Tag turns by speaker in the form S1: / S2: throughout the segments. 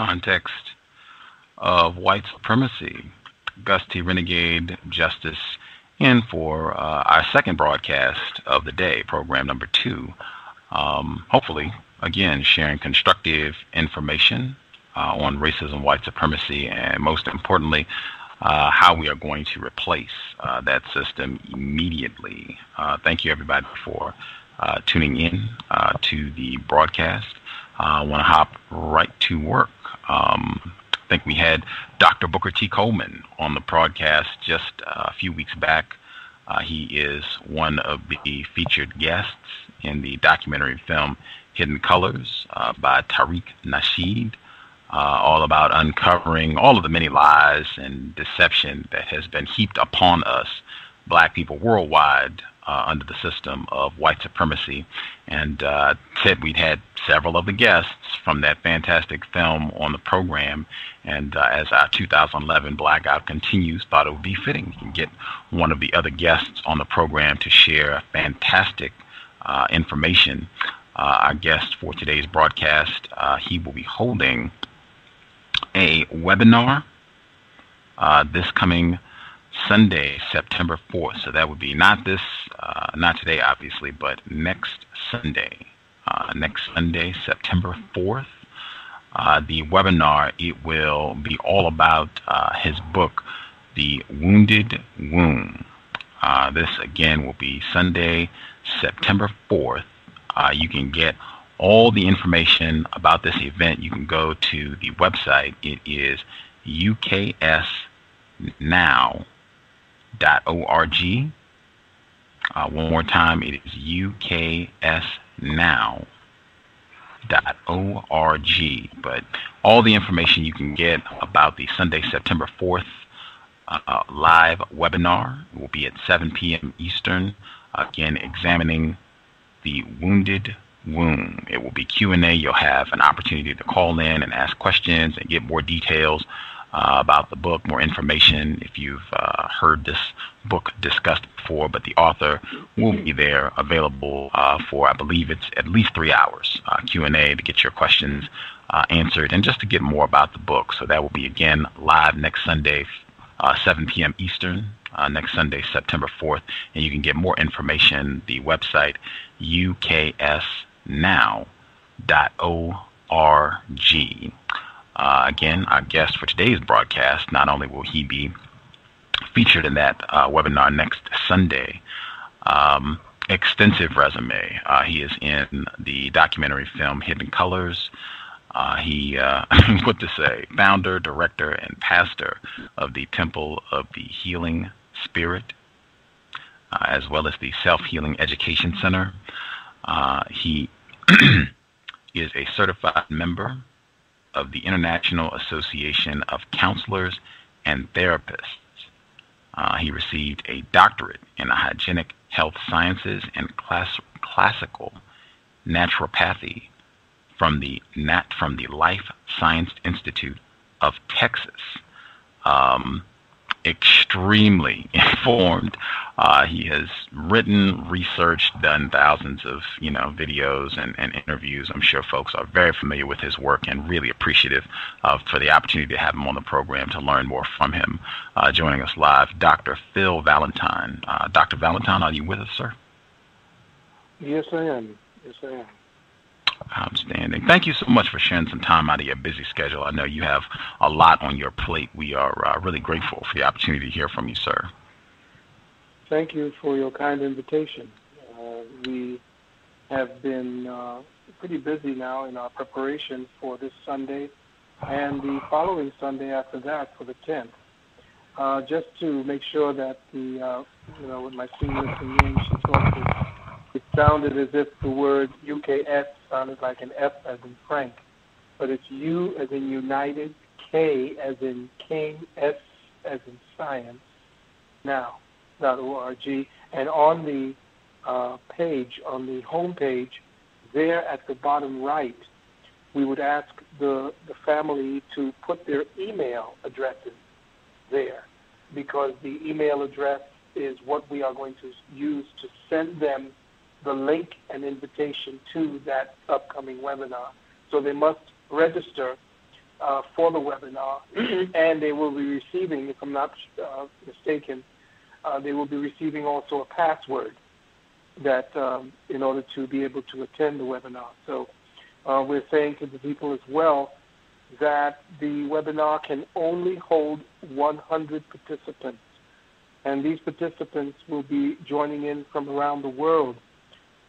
S1: context of white supremacy, Gus T. Renegade Justice, in for our second broadcast of the day, program number 2. Hopefully, again, sharing constructive information on racism, white supremacy, and most importantly, how we are going to replace that system immediately. Thank you, everybody, for tuning in to the broadcast. I want to hop right to work. I think we had Dr. Booker T. Coleman on the broadcast just a few weeks back. He is one of the featured guests in the documentary film Hidden Colors by Tariq Nasheed, all about uncovering all of the many lies and deception that has been heaped upon us, black people worldwide, under the system of white supremacy. And said we'd had several of the guests from that fantastic film on the program. And as our 2011 Blackout continues, thought it would be fitting to get one of the other guests on the program to share fantastic information. Our guest for today's broadcast, he will be holding a webinar this coming Sunday, September 4th. So that would be not today, obviously, but next Sunday. Next Sunday, September 4th. The webinar, it will be all about his book, The Wounded Womb. This, again, will be Sunday, September 4th. You can get all the information about this event. You can go to the website. It is uksnow.org. One more time, it is uksnow.org. But all the information you can get about the Sunday, September 4th live webinar will be at 7 p.m. Eastern. Again, examining the wounded womb. It will be Q&A. You'll have an opportunity to call in and ask questions and get more details about the book, more information if you've heard this book discussed before, but the author will be there available for, I believe it's at least 3 hours, Q&A to get your questions answered and just to get more about the book. So that will be, again, live next Sunday, 7 p.m. Eastern, next Sunday, September 4th, and you can get more information, the website, uksnow.org. Again, our guest for today's broadcast, not only will he be featured in that webinar next Sunday, extensive resume. He is in the documentary film Hidden Colors. He, what to say, founder, director, and pastor of the Temple of the Healing Spirit, as well as the Self-Healing Education Center. He is a certified member of the International Association of Counselors and Therapists. He received a doctorate in hygienic health sciences and classical naturopathy from the Life Science Institute of Texas. Extremely informed. He has written, researched, done thousands of videos and interviews. I'm sure folks are very familiar with his work and really appreciative for the opportunity to have him on the program to learn more from him. Joining us live, Dr. Phil Valentine. Dr. Valentine, are you with us, sir?
S2: Yes, I am.
S1: Outstanding. Thank you so much for sharing some time out of your busy schedule. I know you have a lot on your plate. We are really grateful for the opportunity to hear from you, sir.
S2: Thank you for your kind invitation. We have been pretty busy now in our preparation for this Sunday and the following Sunday after that for the 10th. Just to make sure that with my senior Yin, she talked it sounded as if the word UKS sounded like an F as in Frank, but it's U as in United, K as in King, S as in Science, now.org. And on the page, on the home page, there at the bottom right, we would ask the family to put their email addresses there, because the email address is what we are going to use to send them the link and invitation to that upcoming webinar. So they must register for the webinar, and they will be receiving, if I'm not mistaken, they will be receiving also a password that in order to be able to attend the webinar. So we're saying to the people as well that the webinar can only hold 100 participants, and these participants will be joining in from around the world.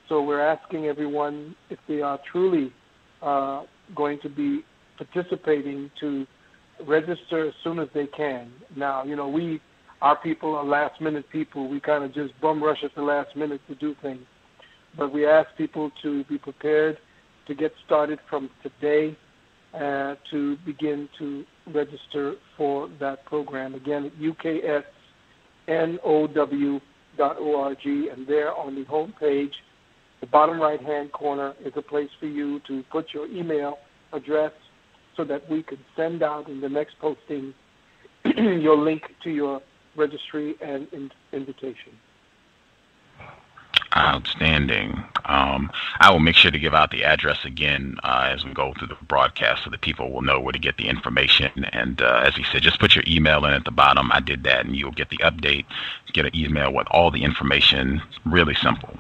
S2: So we're asking everyone, if they are truly going to be participating, to register as soon as they can. Now, you know, our people are last-minute people. We kind of just bum rush at the last minute to do things. But we ask people to be prepared to get started from today to begin to register for that program. Again, at UKSNOW.org, and there on the home page, the bottom right-hand corner is a place for you to put your email address so that we can send out in the next posting your link to your registry and invitation.
S1: Outstanding. I will make sure to give out the address again as we go through the broadcast so that people will know where to get the information. And as he said, just put your email in at the bottom. I did that, and you'll get the update, get an email with all the information. Really simple.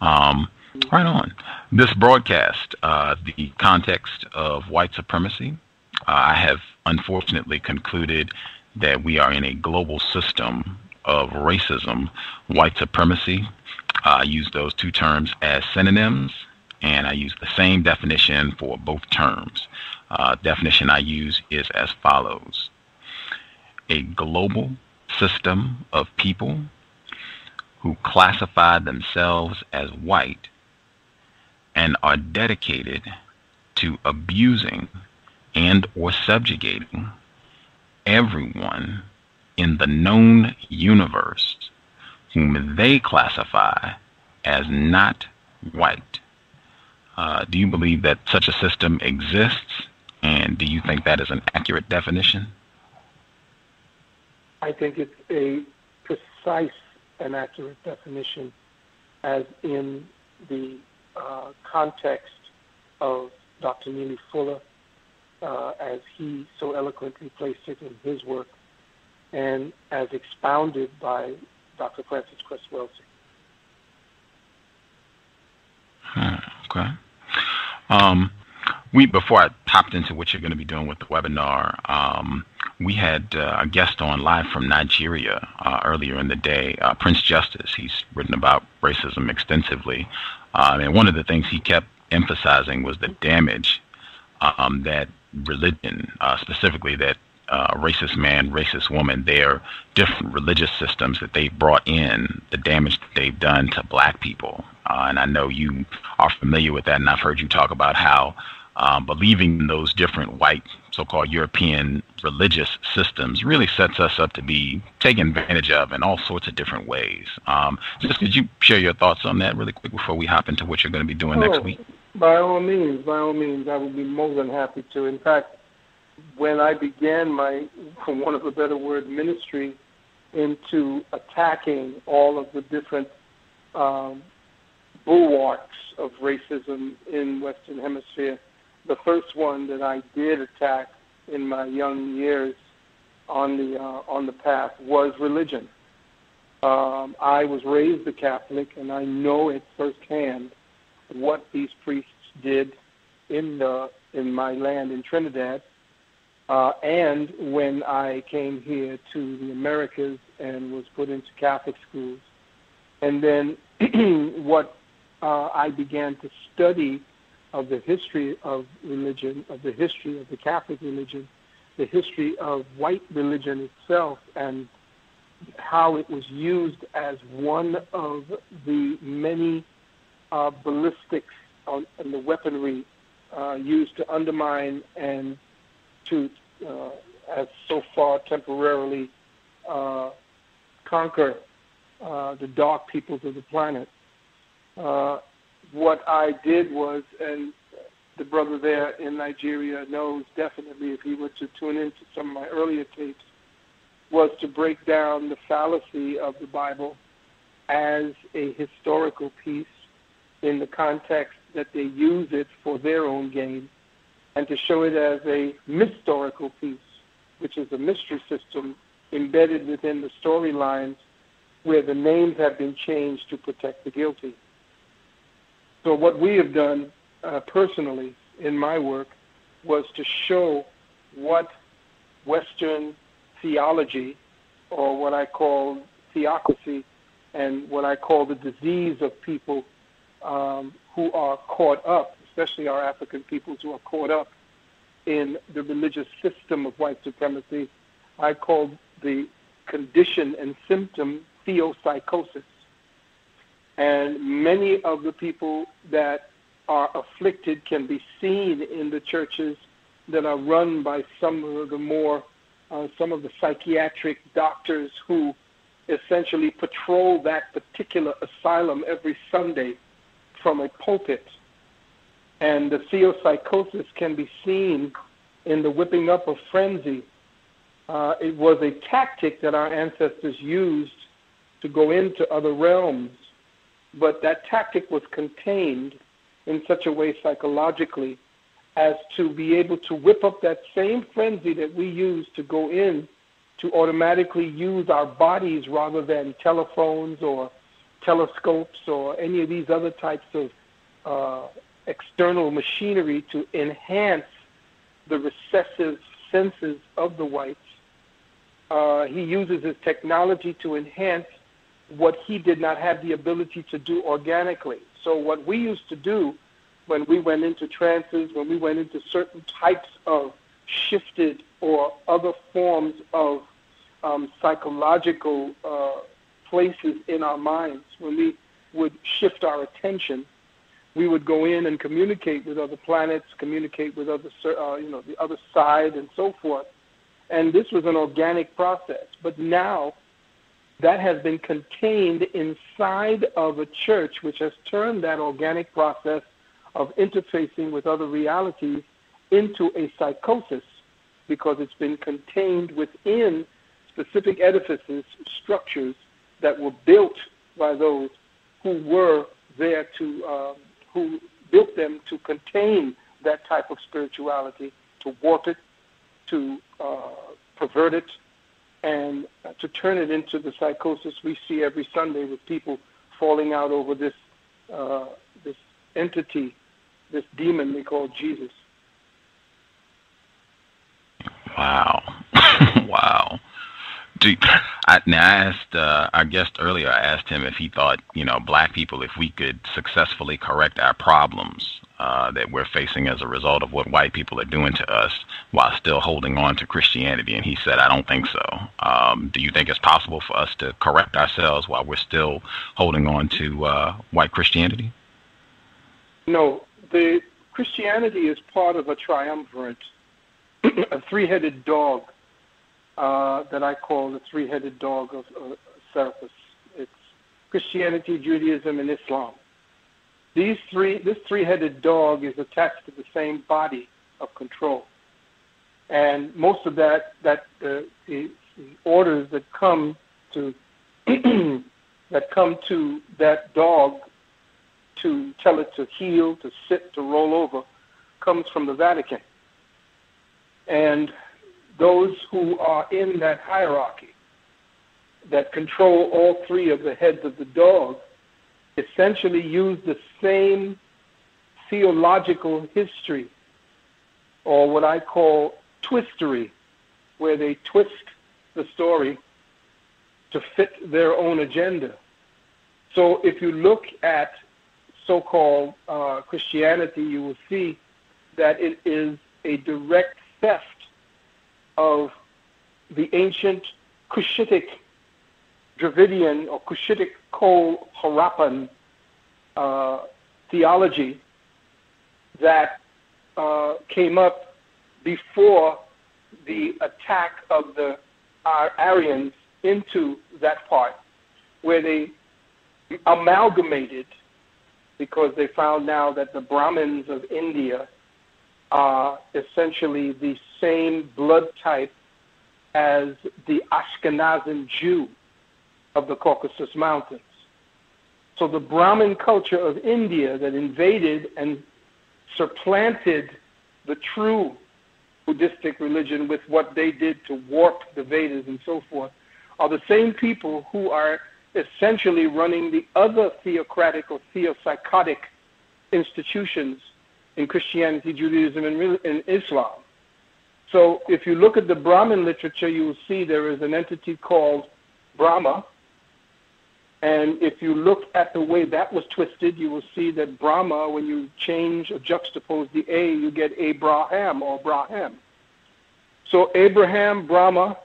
S1: Right on. This broadcast, the context of white supremacy, I have unfortunately concluded that we are in a global system of racism, white supremacy. I use those two terms as synonyms, and I use the same definition for both terms. Definition I use is as follows: a global system of people who classify themselves as white and are dedicated to abusing and or subjugating everyone in the known universe whom they classify as not white. Do you believe that such a system exists, and do you think that is an accurate definition?
S2: I think it's a precise and accurate definition, as in the context of Dr. Neely Fuller, as he so eloquently placed it in his work, and as expounded by Dr. Francis Cress Welsing.
S1: Okay. Before I hopped into what you're going to be doing with the webinar, we had a guest on live from Nigeria earlier in the day, Prince Justice. He's written about racism extensively. And one of the things he kept emphasizing was the damage that religion, specifically that racist man, racist woman, their different religious systems that they've brought in, the damage that they've done to black people. And I know you are familiar with that, and I've heard you talk about how believing in those different white, so-called European religious systems really sets us up to be taken advantage of in all sorts of different ways. Just could you share your thoughts on that really quick before we hop into what you're going to be doing next week?
S2: By all means, I would be more than happy to. In fact, when I began my, for want of a better word, ministry into attacking all of the different bulwarks of racism in Western Hemisphere, the first one that I did attack in my young years on the path was religion. I was raised a Catholic, and I know it firsthand what these priests did in my land in Trinidad. And when I came here to the Americas and was put into Catholic schools, and then what I began to study of the history of religion, of the history of the Catholic religion, the history of white religion itself, and how it was used as one of the many ballistics and the weaponry used to undermine and to, as so far temporarily, conquer the dark peoples of the planet. What I did was, and the brother there in Nigeria knows definitely if he were to tune into some of my earlier tapes, was to break down the fallacy of the Bible as a historical piece in the context that they use it for their own gain, and to show it as a mystorical piece, which is a mystery system embedded within the storylines where the names have been changed to protect the guilty. So what we have done personally in my work was to show what Western theology, or what I call theocracy, and what I call the disease of people who are caught up, especially our African peoples who are caught up in the religious system of white supremacy. I call the condition and symptom theopsychosis. And many of the people that are afflicted can be seen in the churches that are run by some of the psychiatric doctors who essentially patrol that particular asylum every Sunday from a pulpit. And the theopsychosis can be seen in the whipping up of frenzy. It was a tactic that our ancestors used to go into other realms, but that tactic was contained in such a way psychologically as to be able to whip up that same frenzy that we use to go in to automatically use our bodies rather than telephones or telescopes or any of these other types of external machinery to enhance the recessive senses of the whites. He uses his technology to enhance what he did not have the ability to do organically. So what we used to do when we went into trances, when we went into certain types of shifted or other forms of psychological places in our minds, when we would shift our attention, we would go in and communicate with other planets, communicate with other, the other side, and so forth. And this was an organic process. But now that has been contained inside of a church, which has turned that organic process of interfacing with other realities into a psychosis, because it's been contained within specific edifices, structures that were built by those who were there to, who built them to contain that type of spirituality, to warp it, to pervert it, and to turn it into the psychosis we see every Sunday with people falling out over this this entity, this demon they call Jesus.
S1: Wow. Wow. I asked our guest earlier, I asked him if he thought, black people, if we could successfully correct our problems that we're facing as a result of what white people are doing to us while still holding on to Christianity. And he said, I don't think so. Do you think it's possible for us to correct ourselves while we're still holding on to white Christianity?
S2: No, the Christianity is part of a triumvirate, a three-headed dog that I call the three-headed dog of Serapis. It's Christianity, Judaism, and Islam. This three-headed dog is attached to the same body of control, and most of the orders that come to that dog to tell it to heel, to sit, to roll over, comes from the Vatican. And those who are in that hierarchy that control all three of the heads of the dog essentially use the same theological history, or what I call twistery, where they twist the story to fit their own agenda. So if you look at so-called Christianity, you will see that it is a direct theft of the ancient Cushitic Dravidian or Cushitic Harappan theology that came up before the attack of the Aryans into that part, where they amalgamated, because they found now that the Brahmins of India are essentially the same blood type as the Ashkenazim Jew of the Caucasus Mountains. So the Brahmin culture of India that invaded and supplanted the true Buddhistic religion with what they did to warp the Vedas and so forth, are the same people who are essentially running the other theocratic or theopsychotic institutions in Christianity, Judaism, and Islam. So if you look at the Brahmin literature, you will see there is an entity called Brahma. And if you look at the way that was twisted, you will see that Brahma, when you change or juxtapose the A, you get Abraham or Braham. So Abraham, Brahma,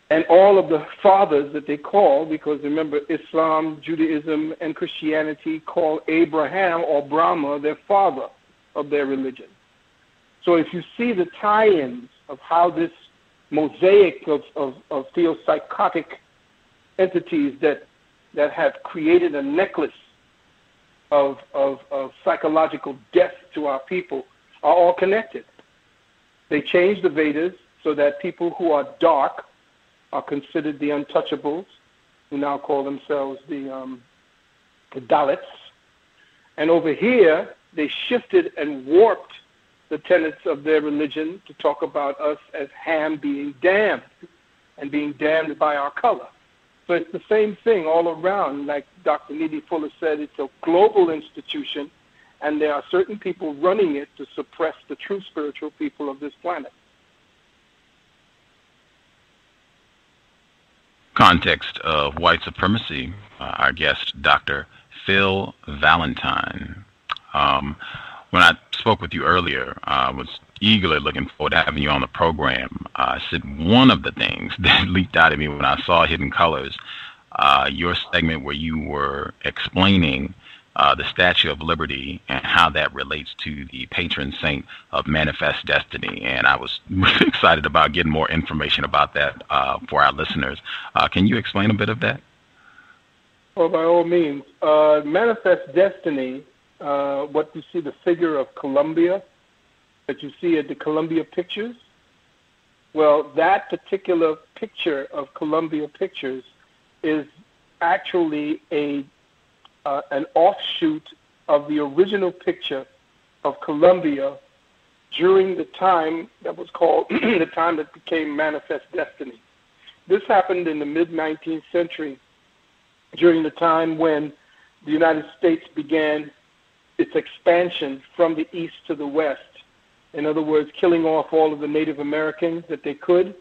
S2: and all of the fathers that they call, because remember, Islam, Judaism, and Christianity call Abraham or Brahma their father of their religion. So if you see the tie-ins of how this mosaic of theopsychotic entities that have created a necklace of psychological death to our people are all connected. They changed the Vedas so that people who are dark are considered the untouchables, who now call themselves the Dalits. And over here, they shifted and warped the tenets of their religion to talk about us as Ham being damned and being damned by our color. So it's the same thing all around. Like Dr. Neely Fuller said, it's a global institution, and there are certain people running it to suppress the true spiritual people of this planet.
S1: Context of white supremacy, our guest, Dr. Phil Valentine. When I spoke with you earlier, I was eagerly looking forward to having you on the program. I said one of the things that leaped out at me when I saw Hidden Colors, your segment where you were explaining the Statue of Liberty and how that relates to the patron saint of Manifest Destiny. And I was really excited about getting more information about that for our listeners. Can you explain a bit of that?
S2: Well, by all means. Manifest Destiny, what you see, the figure of Columbia that you see at the Columbia Pictures, well, that particular picture of Columbia Pictures is actually an offshoot of the original picture of Columbia during the time that was called, the time that became Manifest Destiny. This happened in the mid-19th century, during the time when the United States began its expansion from the east to the west. In other words, killing off all of the Native Americans that they could,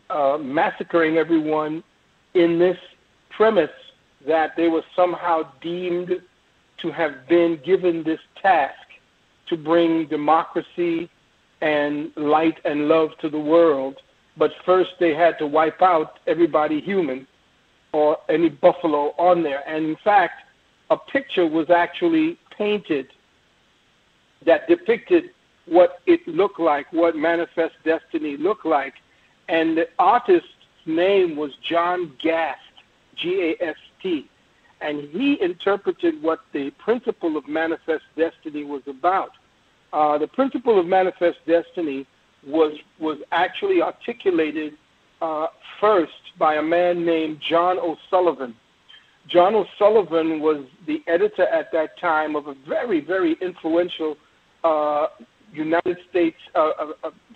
S2: massacring everyone in this premise that they were somehow deemed to have been given this task to bring democracy and light and love to the world. But first they had to wipe out everybody human or any buffalo on there. And in fact, a picture was actually painted that depicted what it looked like, what Manifest Destiny looked like. And the artist's name was John Gast, G-A-S-T. And he interpreted what the principle of Manifest Destiny was about. The principle of Manifest Destiny was actually articulated first by a man named John O'Sullivan. John O'Sullivan was the editor at that time of a very, very influential United States.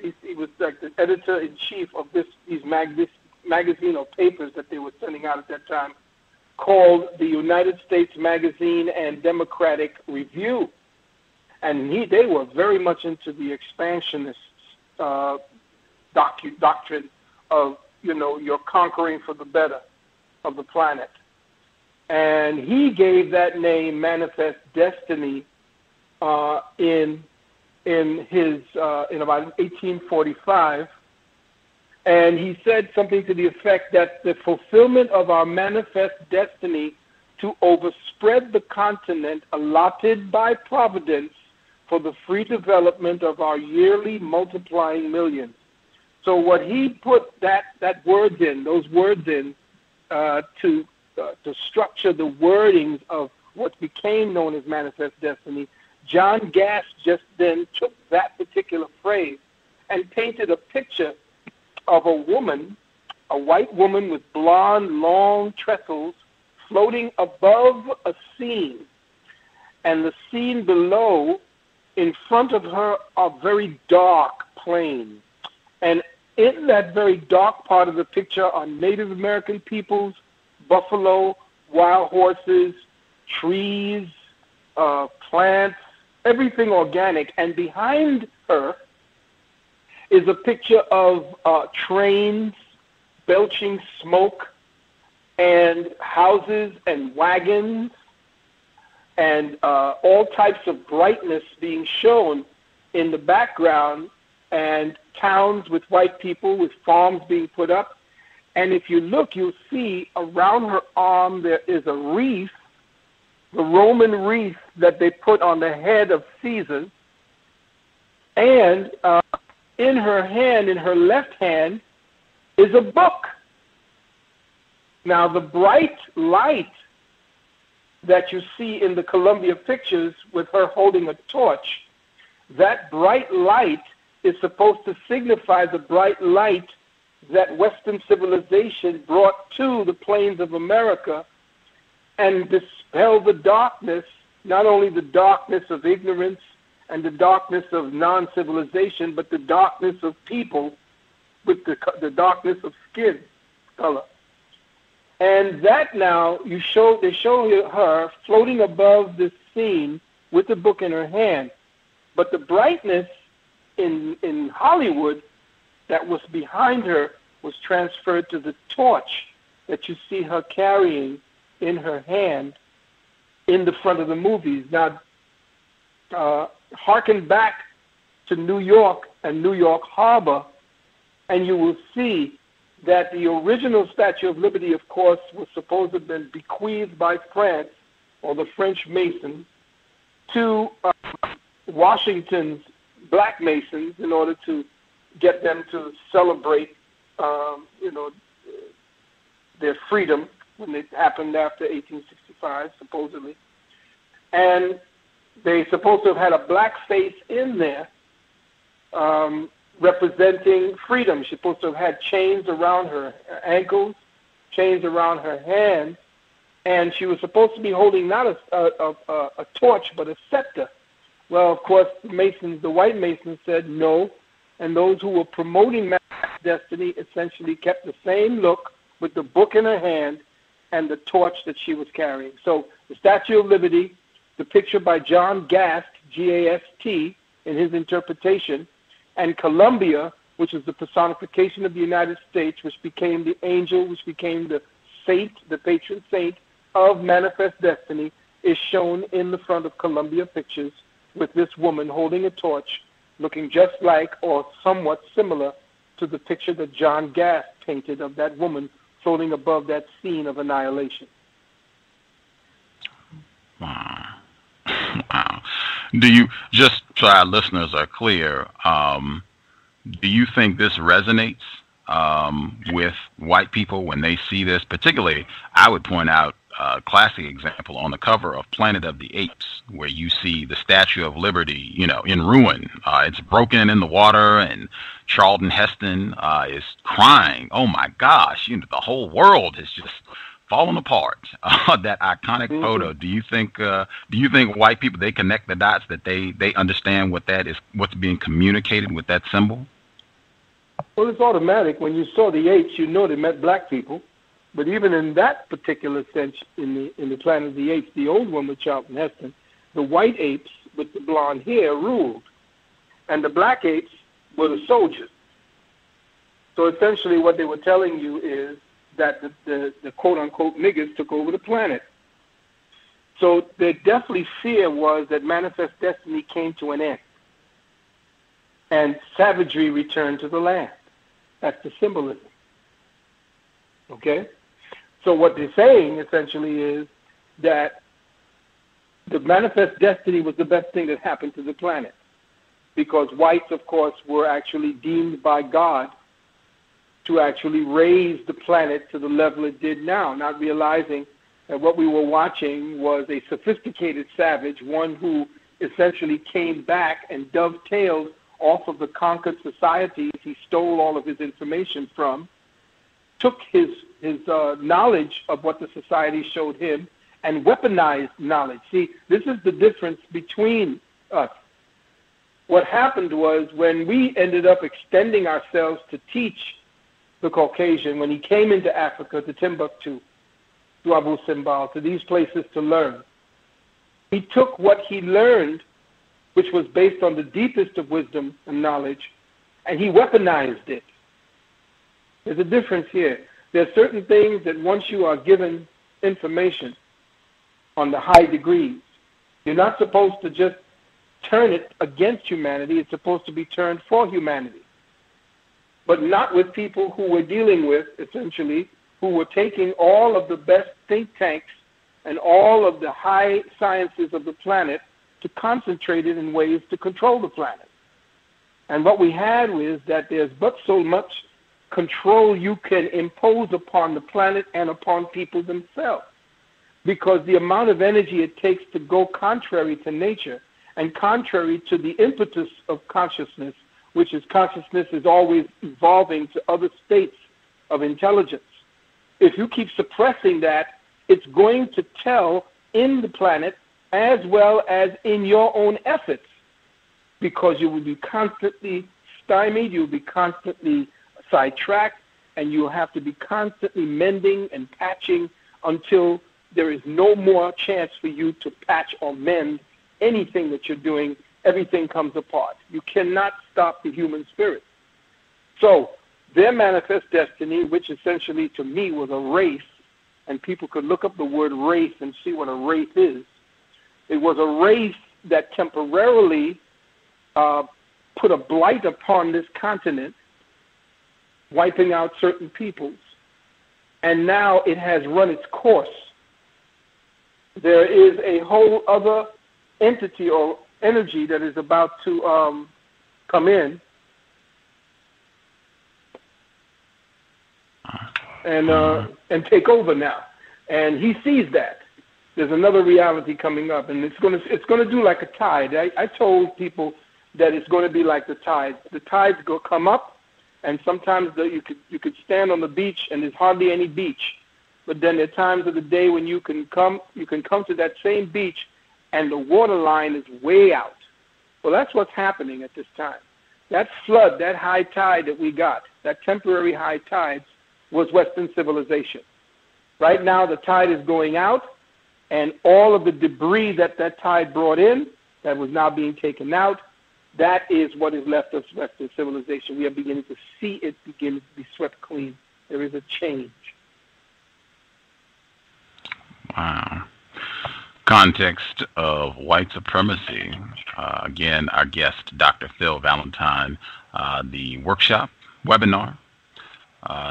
S2: He was like the editor-in-chief of these magazine or papers that they were sending out at that time, called the United States Magazine and Democratic Review. And they were very much into the expansionist doctrine of, you're conquering for the better of the planet. And he gave that name Manifest Destiny in about 1845. And he said something to the effect that the fulfillment of our manifest destiny to overspread the continent allotted by Providence for the free development of our yearly multiplying millions. So what he put those words in to structure the wordings of what became known as Manifest Destiny, John Gast just then took that particular phrase and painted a picture of a woman, a white woman with blonde, long tresses, floating above a scene. And the scene below in front of her a very dark plain. And in that very dark part of the picture are Native American peoples, buffalo, wild horses, trees, plants, everything organic. And behind her is a picture of trains belching smoke and houses and wagons and all types of brightness being shown in the background, and towns with white people, with farms being put up. And if you look, you'll see around her arm there is a wreath, the Roman wreath that they put on the head of Caesar. And in her hand, in her left hand, is a book. Now, the bright light that you see in the Columbia pictures with her holding a torch, that bright light is supposed to signify the bright light that Western civilization brought to the plains of America and dispel the darkness, not only the darkness of ignorance and the darkness of non-civilization, but the darkness of people with the darkness of skin color. And that now they show her floating above this scene with the book in her hand. But the brightness in Hollywood that was behind her was transferred to the torch that you see her carrying in her hand in the front of the movies. Now, hearken back to New York and New York Harbor, and you will see that the original Statue of Liberty, of course, was supposed to have been bequeathed by France or the French Masons to Washington's Black Masons in order to get them to celebrate, their freedom when it happened after 1865, supposedly. And they supposed to have had a black face in there representing freedom. She's supposed to have had chains around her ankles, chains around her hands, and she was supposed to be holding not a torch, but a scepter. Well, of course, the white Masons said no, and those who were promoting Manifest Destiny essentially kept the same look with the book in her hand and the torch that she was carrying. So the Statue of Liberty, the picture by John Gast, G-A-S-T, in his interpretation, and Columbia, which is the personification of the United States, which became the angel, which became the saint, the patron saint of Manifest Destiny, is shown in the front of Columbia Pictures with this woman holding a torch, looking just like or somewhat similar to the picture that John Gast painted of that woman floating above that scene of annihilation.
S1: Wow. Wow. Do you, just so our listeners are clear, do you think this resonates with white people when they see this? Particularly, I would point out a classic example on the cover of Planet of the Apes, where you see the Statue of Liberty, in ruin. It's broken in the water, and Charlton Heston is crying. Oh my gosh! The whole world has just fallen apart. That iconic photo. Do you think white people, they connect the dots, that they understand what that is, what's being communicated with that symbol?
S2: Well, it's automatic. When you saw the apes, you know they meant black people. But even in that particular sense, in the Planet of the Apes, the old one with Charlton Heston, the white apes with the blonde hair ruled, and the black apes were the soldiers. So essentially what they were telling you is that the quote-unquote niggers took over the planet. So their deathly fear was that Manifest Destiny came to an end, and savagery returned to the land. That's the symbolism. Okay? So what they're saying essentially is that the Manifest Destiny was the best thing that happened to the planet, because whites, of course, were actually deemed by God to actually raise the planet to the level it did now, not realizing that what we were watching was a sophisticated savage, one who essentially came back and dovetailed off of the conquered societies he stole all of his information from, took his knowledge of what the society showed him, and weaponized knowledge. See, this is the difference between us. What happened was when we ended up extending ourselves to teach the Caucasian, when he came into Africa, to Timbuktu, to Abu Simbel, to these places to learn, he took what he learned, which was based on the deepest of wisdom and knowledge, and he weaponized it. There's a difference here. There are certain things that once you are given information on the high degrees, you're not supposed to just turn it against humanity. It's supposed to be turned for humanity. But not with people who we're dealing with, essentially, who were taking all of the best think tanks and all of the high sciences of the planet to concentrate it in ways to control the planet. And what we had was that there's but so much control you can impose upon the planet and upon people themselves, because the amount of energy it takes to go contrary to nature and contrary to the impetus of consciousness, which is consciousness is always evolving to other states of intelligence. If you keep suppressing that, it's going to tell in the planet as well as in your own efforts, because you will be constantly stymied, you'll be constantly sidetracked, and you'll have to be constantly mending and patching until there is no more chance for you to patch or mend anything that you're doing. Everything comes apart. You cannot stop the human spirit. So their manifest destiny, which essentially to me was a race, and people could look up the word race and see what a race is. It was a race that temporarily put a blight upon this continent, wiping out certain peoples, and now it has run its course. There is a whole other entity or energy that is about to come in and take over now, and he sees that there's another reality coming up, and it's going to do like a tide. I told people that it's going to be like the tide. The tides go come up, and sometimes you could stand on the beach and there's hardly any beach, but then there are times of the day when you can come to that same beach and the water line is way out. Well, that's what's happening at this time. That flood, that high tide that we got, that temporary high tide, was Western civilization. Right now the tide is going out, and all of the debris that tide brought in that was now being taken out, that is what is left of Western civilization. We are beginning to see it begin to be swept clean. There is a change.
S1: Wow. Context of white supremacy. Again, our guest, Dr. Phil Valentine, the workshop webinar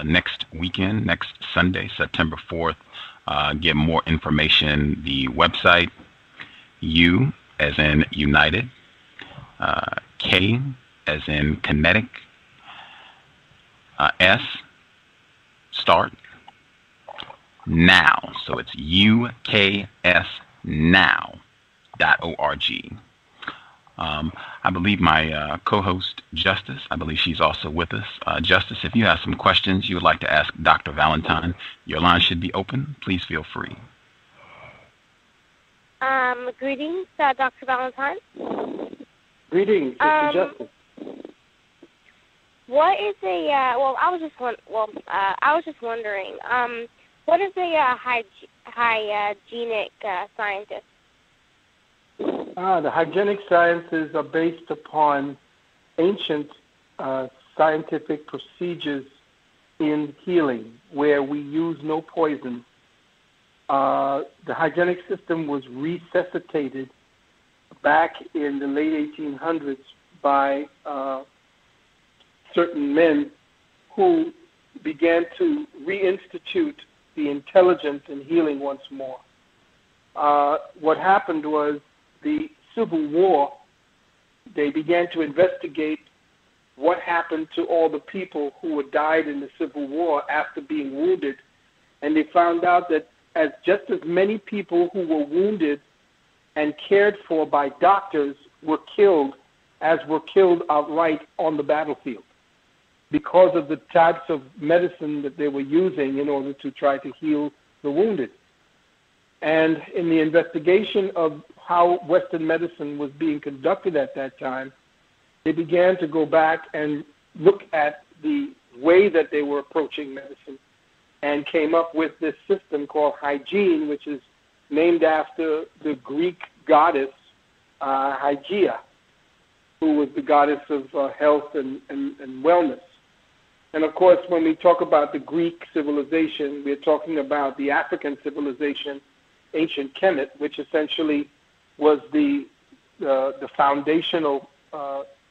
S1: next weekend, next Sunday, September 4th. Get more information, the website, U as in United, K as in kinetic, S, start, now. So it's UKSnow.org. I believe my co-host, Justice, I believe she's also with us. Justice, if you have some questions you would like to ask Dr. Valentine, your line should be open. Please feel free.
S3: Greetings, Dr. Valentine.
S2: Greetings, Mr. Justice.
S3: What is a I was just wondering, what is a hygienic scientist?
S2: The hygienic sciences are based upon ancient scientific procedures in healing, where we use no poison. The hygienic system was resuscitated back in the late 1800s by certain men who began to reinstitute the intelligence in healing once more. What happened was the Civil War, they began to investigate what happened to all the people who had died in the Civil War after being wounded, and they found out that just as many people who were wounded and cared for by doctors were killed as were killed outright on the battlefield, because of the types of medicine that they were using in order to try to heal the wounded. And in the investigation of how Western medicine was being conducted at that time, they began to go back and look at the way that they were approaching medicine and came up with this system called hygiene, which is named after the Greek goddess Hygeia, who was the goddess of health and wellness. And of course, when we talk about the Greek civilization, we're talking about the African civilization, ancient Kemet, which essentially was the foundational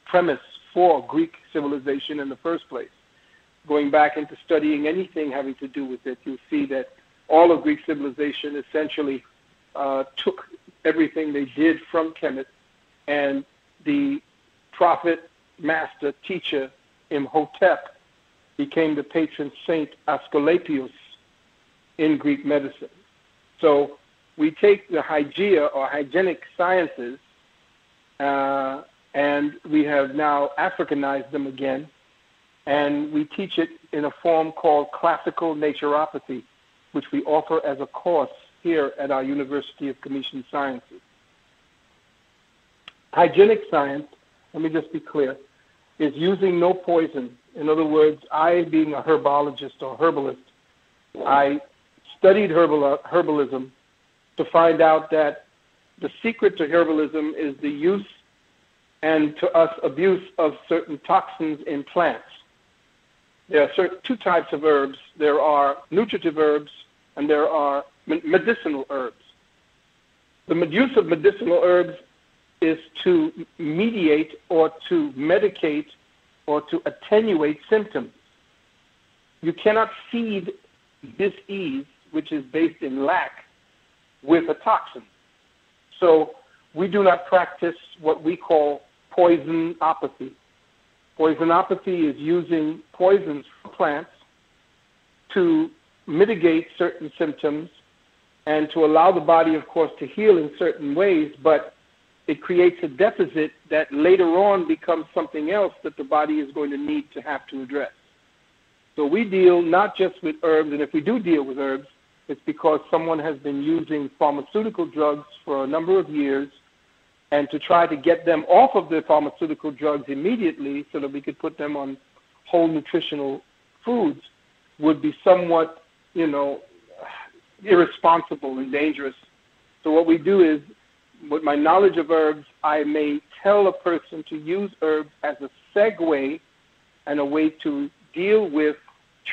S2: premise for Greek civilization in the first place. Going back into studying anything having to do with it, you'll see that all of Greek civilization essentially took everything they did from Kemet, and the prophet, master, teacher, Imhotep became the patron saint Asclepius in Greek medicine. So we take the Hygeia or hygienic sciences and we have now Africanized them again, and we teach it in a form called classical naturopathy, which we offer as a course here at our University of Commission Sciences. Hygienic science, let me just be clear, is using no poison. In other words, I, being a herbologist or herbalist, I studied herbalism to find out that the secret to herbalism is the use and, to us, abuse of certain toxins in plants. There are two types of herbs. There are nutritive herbs and there are medicinal herbs. The use of medicinal herbs is to mediate or to medicate or to attenuate symptoms. You cannot feed dis-ease, which is based in lack, with a toxin. So we do not practice what we call poisonopathy. Poisonopathy is using poisons from plants to mitigate certain symptoms and to allow the body, of course, to heal in certain ways, but it creates a deficit that later on becomes something else that the body is going to need to have to address. So we deal not just with herbs, and if we do deal with herbs, it's because someone has been using pharmaceutical drugs for a number of years, and to try to get them off of the pharmaceutical drugs immediately so that we could put them on whole nutritional foods would be somewhat, irresponsible and dangerous. So what we do is, with my knowledge of herbs, I may tell a person to use herbs as a segue and a way to deal with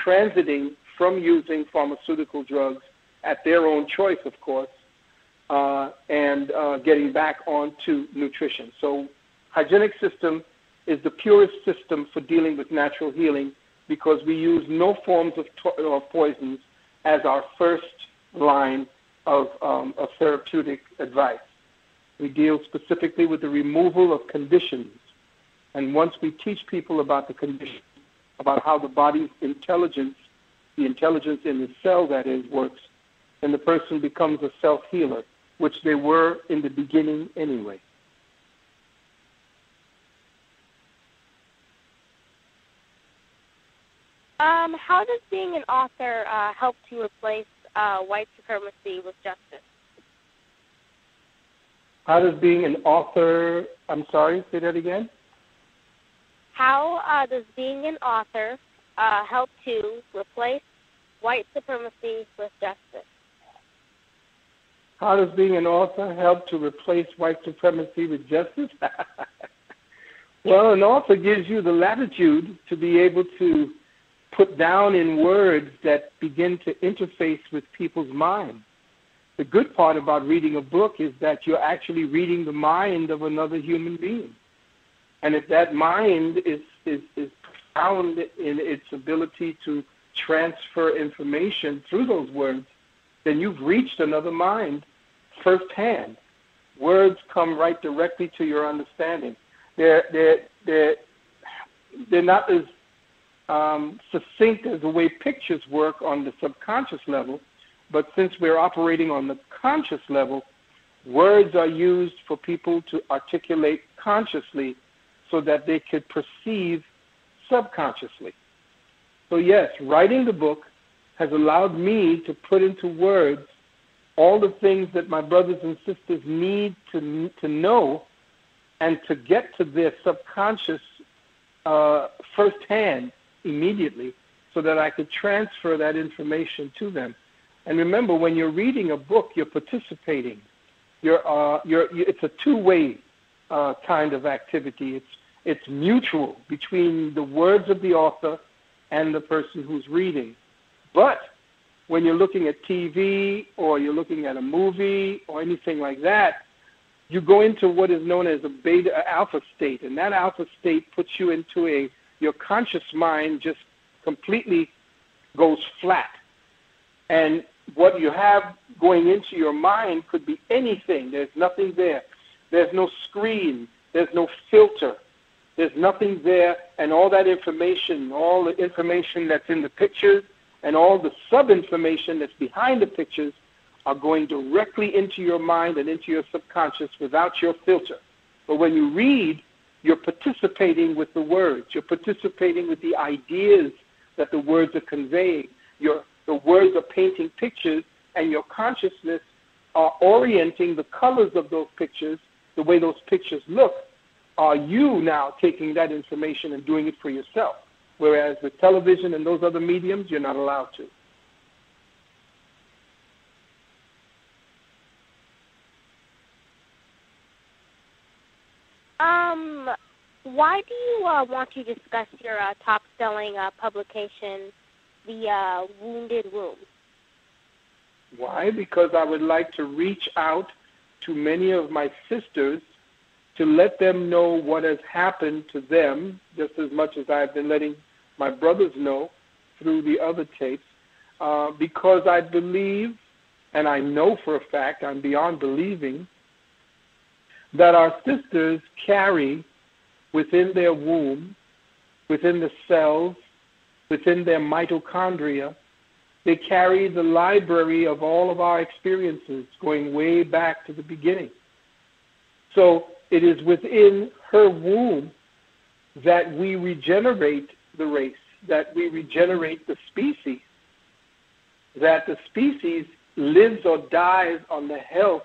S2: transiting from using pharmaceutical drugs at their own choice, of course, and getting back onto nutrition. So hygienic system is the purest system for dealing with natural healing because we use no forms of poisons as our first line of therapeutic advice. We deal specifically with the removal of conditions. And once we teach people about the conditions, about how the body's intelligence, the intelligence in the cell, that is, works, then the person becomes a self-healer, which they were in the beginning anyway.
S3: How does being an author help to replace white supremacy with justice?
S2: How does being an author, I'm sorry, say that again?
S3: How does being an author help to replace white supremacy with justice?
S2: How does being an author help to replace white supremacy with justice? Well, an author gives you the latitude to be able to put down in words that begin to interface with people's minds. The good part about reading a book is that you're actually reading the mind of another human being. And if that mind is profound in its ability to transfer information through those words, then you've reached another mind firsthand. Words come right directly to your understanding. They're not as succinct as the way pictures work on the subconscious level, but since we're operating on the conscious level, words are used for people to articulate consciously so that they could perceive subconsciously. So yes, writing the book has allowed me to put into words all the things that my brothers and sisters need to know and to get to their subconscious firsthand immediately so that I could transfer that information to them. And remember, when you're reading a book, you're participating. It's a two-way kind of activity. It's mutual between the words of the author and the person who's reading. But when you're looking at TV or you're looking at a movie or anything like that, you go into what is known as a alpha state, and that alpha state puts you into your conscious mind just completely goes flat. And what you have going into your mind could be anything. There's nothing there. There's no screen. There's no filter. There's nothing there, and all that information, all the information that's in the pictures and all the sub-information that's behind the pictures are going directly into your mind and into your subconscious without your filter. But when you read, you're participating with the words. You're participating with the ideas that the words are conveying. The words are painting pictures, and your consciousness are orienting the colors of those pictures, the way those pictures look. Are you now taking that information and doing it for yourself? Whereas with television and those other mediums, you're not allowed to.
S3: Why do you want to discuss your top-selling publication, The Wounded Womb?
S2: Why? Because I would like to reach out to many of my sisters to let them know what has happened to them, just as much as I've been letting my brothers know through the other tapes, because I believe, and I know for a fact, I'm beyond believing, that our sisters carry within their womb, within the cells, within their mitochondria, they carry the library of all of our experiences going way back to the beginning. So it is within her womb that we regenerate the race, that we regenerate the species, that the species lives or dies on the health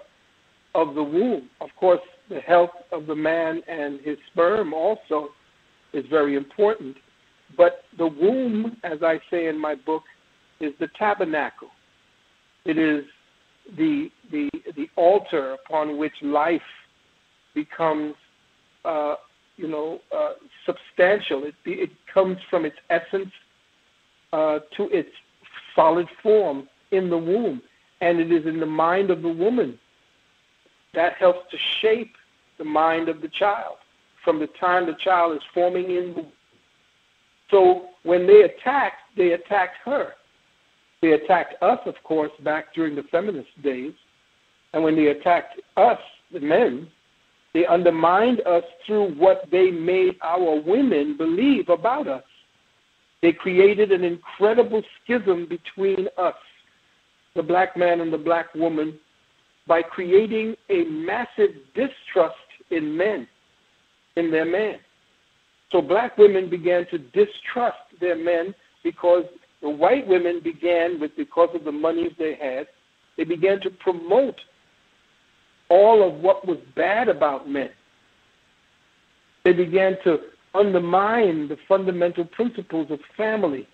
S2: of the womb. Of course, the health of the man and his sperm also is very important. But the womb, as I say in my book, is the tabernacle. It is the altar upon which life becomes, substantial. It comes from its essence to its solid form in the womb. And it is in the mind of the woman that helps to shape the mind of the child from the time the child is forming in the womb. So when they attacked her. They attacked us, of course, back during the feminist days. And when they attacked us, the men, they undermined us through what they made our women believe about us. They created an incredible schism between us, the black man and the black woman, by creating a massive distrust in men, in their men. So black women began to distrust their men because the white women began because of the monies they had, they began to promote all of what was bad about men. They began to undermine the fundamental principles of family,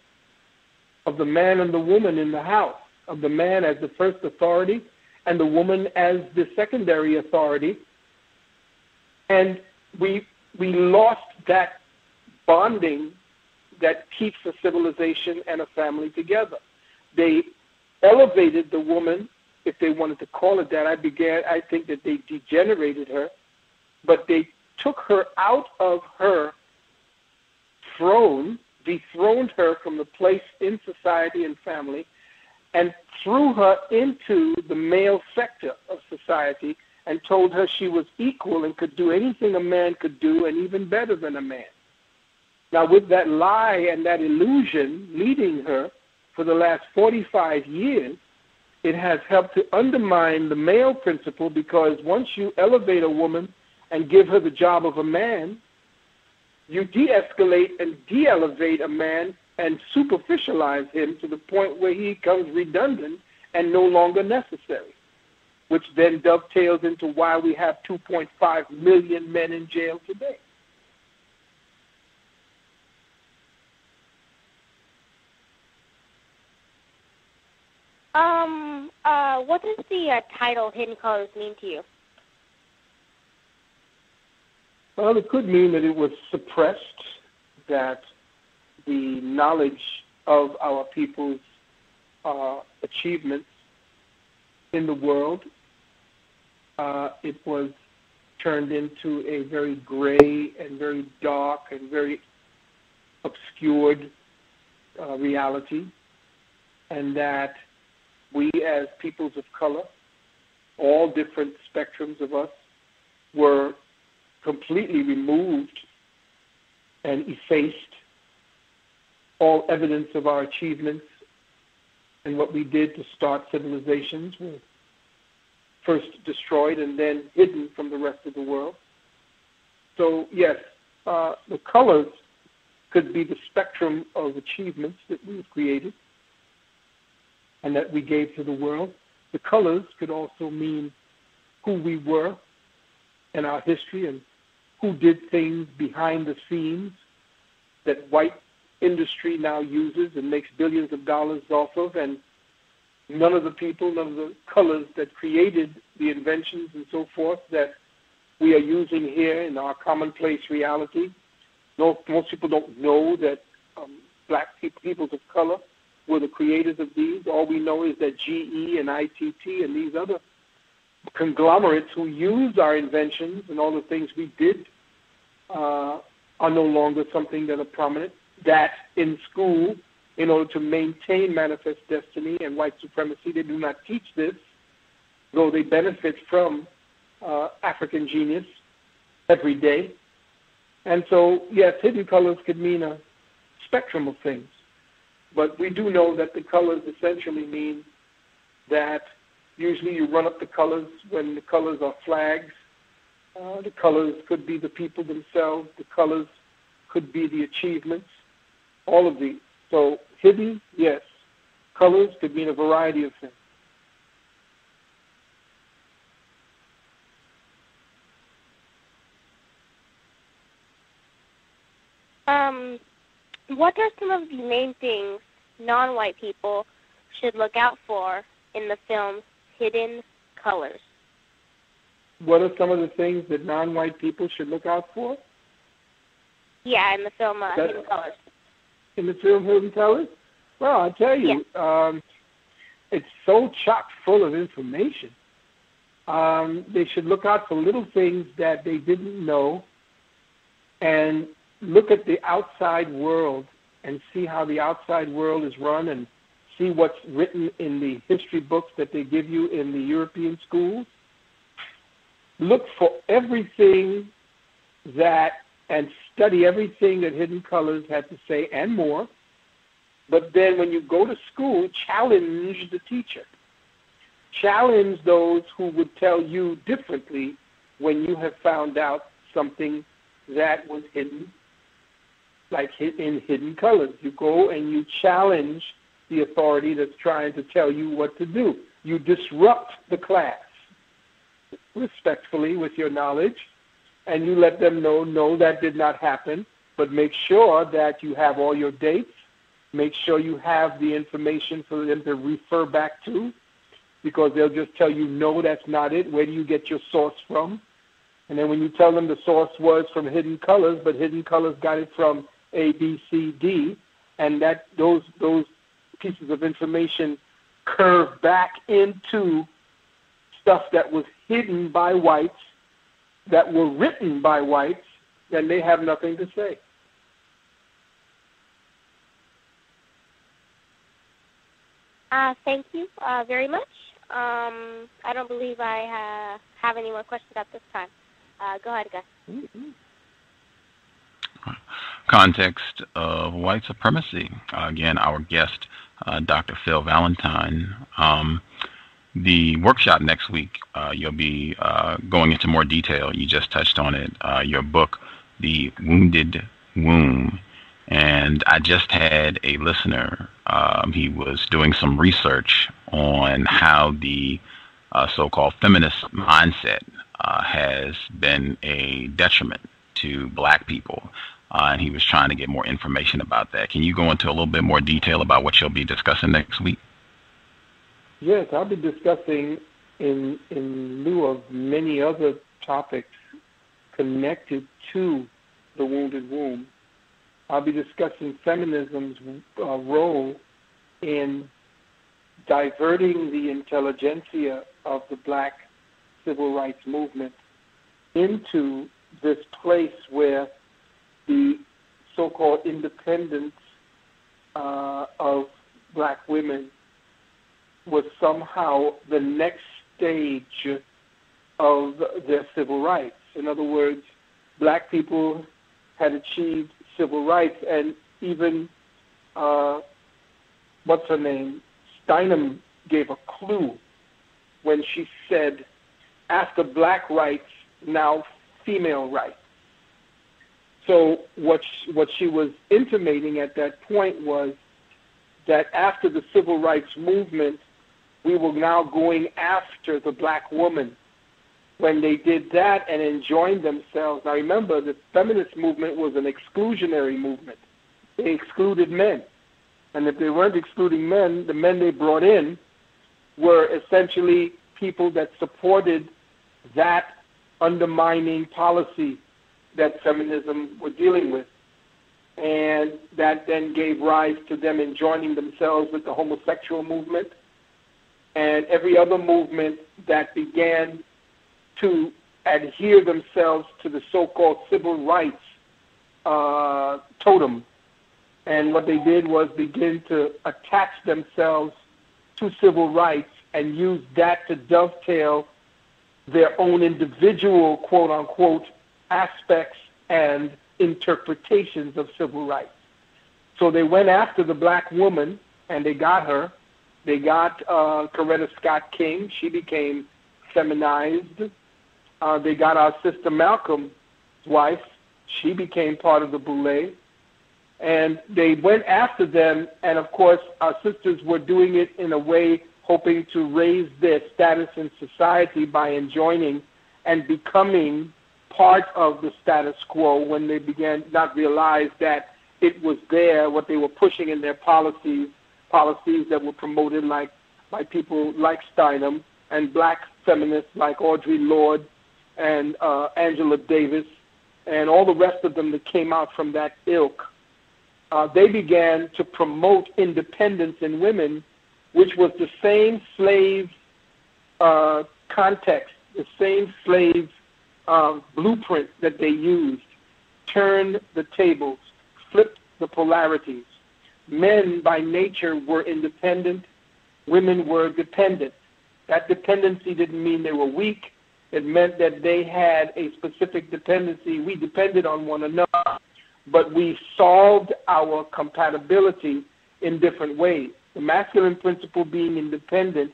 S2: of the man and the woman in the house, of the man as the first authority and the woman as the secondary authority. And we lost that bonding that keeps a civilization and a family together. They elevated the woman, if they wanted to call it that. I think that they degenerated her, but they took her out of her throne, dethroned her from the place in society and family, and threw her into the male sector of society and told her she was equal and could do anything a man could do and even better than a man. Now, with that lie and that illusion leading her for the last 45 years, it has helped to undermine the male principle, because once you elevate a woman and give her the job of a man, you de-escalate and de-elevate a man and superficialize him to the point where he becomes redundant and no longer necessary. which then dovetails into why we have 2.5 million men in jail today.
S3: What does the title Hidden Colors mean to you?
S2: Well, it could mean that it was suppressed, that the knowledge of our people's achievements in the world, it was turned into a very gray and very dark and very obscured reality, and that we as peoples of color, all different spectrums of us, were completely removed and effaced. All evidence of our achievements and what we did to start civilizations were first destroyed and then hidden from the rest of the world. So yes, the colors could be the spectrum of achievements that we've created and that we gave to the world. The colors could also mean who we were in our history and who did things behind the scenes that white industry now uses and makes billions of dollars off of, and none of the people, none of the colors that created the inventions and so forth that we are using here in our commonplace reality. Most people don't know that black peoples of color were the creators of these. All we know is that GE and ITT and these other conglomerates who used our inventions and all the things we did are no longer something that are prominent. That in school, in order to maintain manifest destiny and white supremacy, they do not teach this, though they benefit from African genius every day. And so, yes, hidden colors could mean a spectrum of things. But we do know that the colors essentially mean that usually you run up the colors when the colors are flags. The colors could be the people themselves. The colors could be the achievements, all of these. So hidden, yes. Colors could mean a variety of things.
S3: What are some of the main things non-white people should look out for in the film Hidden Colors?
S2: What are some of the things that non-white people should look out for?
S3: Yeah, in the film Hidden Colors.
S2: In the film Hidden Colors? Well, I tell you, it's so chock full of information. They should look out for little things that they didn't know and look at the outside world and see how the outside world is run and see what's written in the history books that they give you in the European schools. Look for everything that and study everything that Hidden Colors had to say and more. But then when you go to school, challenge the teacher. Challenge those who would tell you differently when you have found out something that was hidden, like in Hidden Colors. You go and you challenge the authority that's trying to tell you what to do. You disrupt the class respectfully with your knowledge, and you let them know, no, that did not happen, but make sure that you have all your dates. Make sure you have the information for them to refer back to, because they'll just tell you, no, that's not it. Where do you get your source from? And then when you tell them the source was from Hidden Colors, but Hidden Colors got it from A, B, C, D, and that those pieces of information curve back into stuff that was hidden by whites, that were written by whites, then they have nothing to say.
S3: Thank you very much. I don't believe I have any more questions at this time. Go ahead, Gus.
S2: Mm-hmm.
S1: Context of white supremacy. Again, our guest, Dr. Phil Valentine. The workshop next week, you'll be going into more detail. You just touched on it. Your book, The Wounded Womb. And I just had a listener. He was doing some research on how the so-called feminist mindset has been a detriment to black people. And he was trying to get more information about that. Can you go into a little bit more detail about what you'll be discussing next week?
S2: Yes, I'll be discussing in lieu of many other topics connected to the wounded womb. I'll be discussing feminism's role in diverting the intelligentsia of the black civil rights movement into this place where the so-called independence of black women was somehow the next stage of their civil rights. In other words, black people had achieved civil rights, and even, what's her name, Steinem gave a clue when she said, after black rights, now female rights. So what she was intimating at that point was that after the civil rights movement, we were now going after the black woman. When they did that and enjoined themselves, now remember, the feminist movement was an exclusionary movement. They excluded men. And if they weren't excluding men, the men they brought in were essentially people that supported that undermining policy that feminism were dealing with. And that then gave rise to them enjoining themselves with the homosexual movement and every other movement that began to adhere themselves to the so-called civil rights totem. And what they did was begin to attach themselves to civil rights and use that to dovetail their own individual, quote-unquote, aspects and interpretations of civil rights. So they went after the black woman, and they got her. They got Coretta Scott King. She became feminized. They got our sister Malcolm's wife. She became part of the Boule. And they went after them, and of course, our sisters were doing it in a way hoping to raise their status in society by enjoining and becoming part of the status quo when they began not realize that it was there, what they were pushing in their policies that were promoted like by people like Steinem and black feminists like Audre Lorde and Angela Davis and all the rest of them that came out from that ilk. They began to promote independence in women, which was the same slave context, the same slave blueprint that they used. Turn the tables, flip the polarities. Men by nature were independent, women were dependent. That dependency didn't mean they were weak. It meant that they had a specific dependency. We depended on one another, but we solved our compatibility in different ways. The masculine principle, being independent,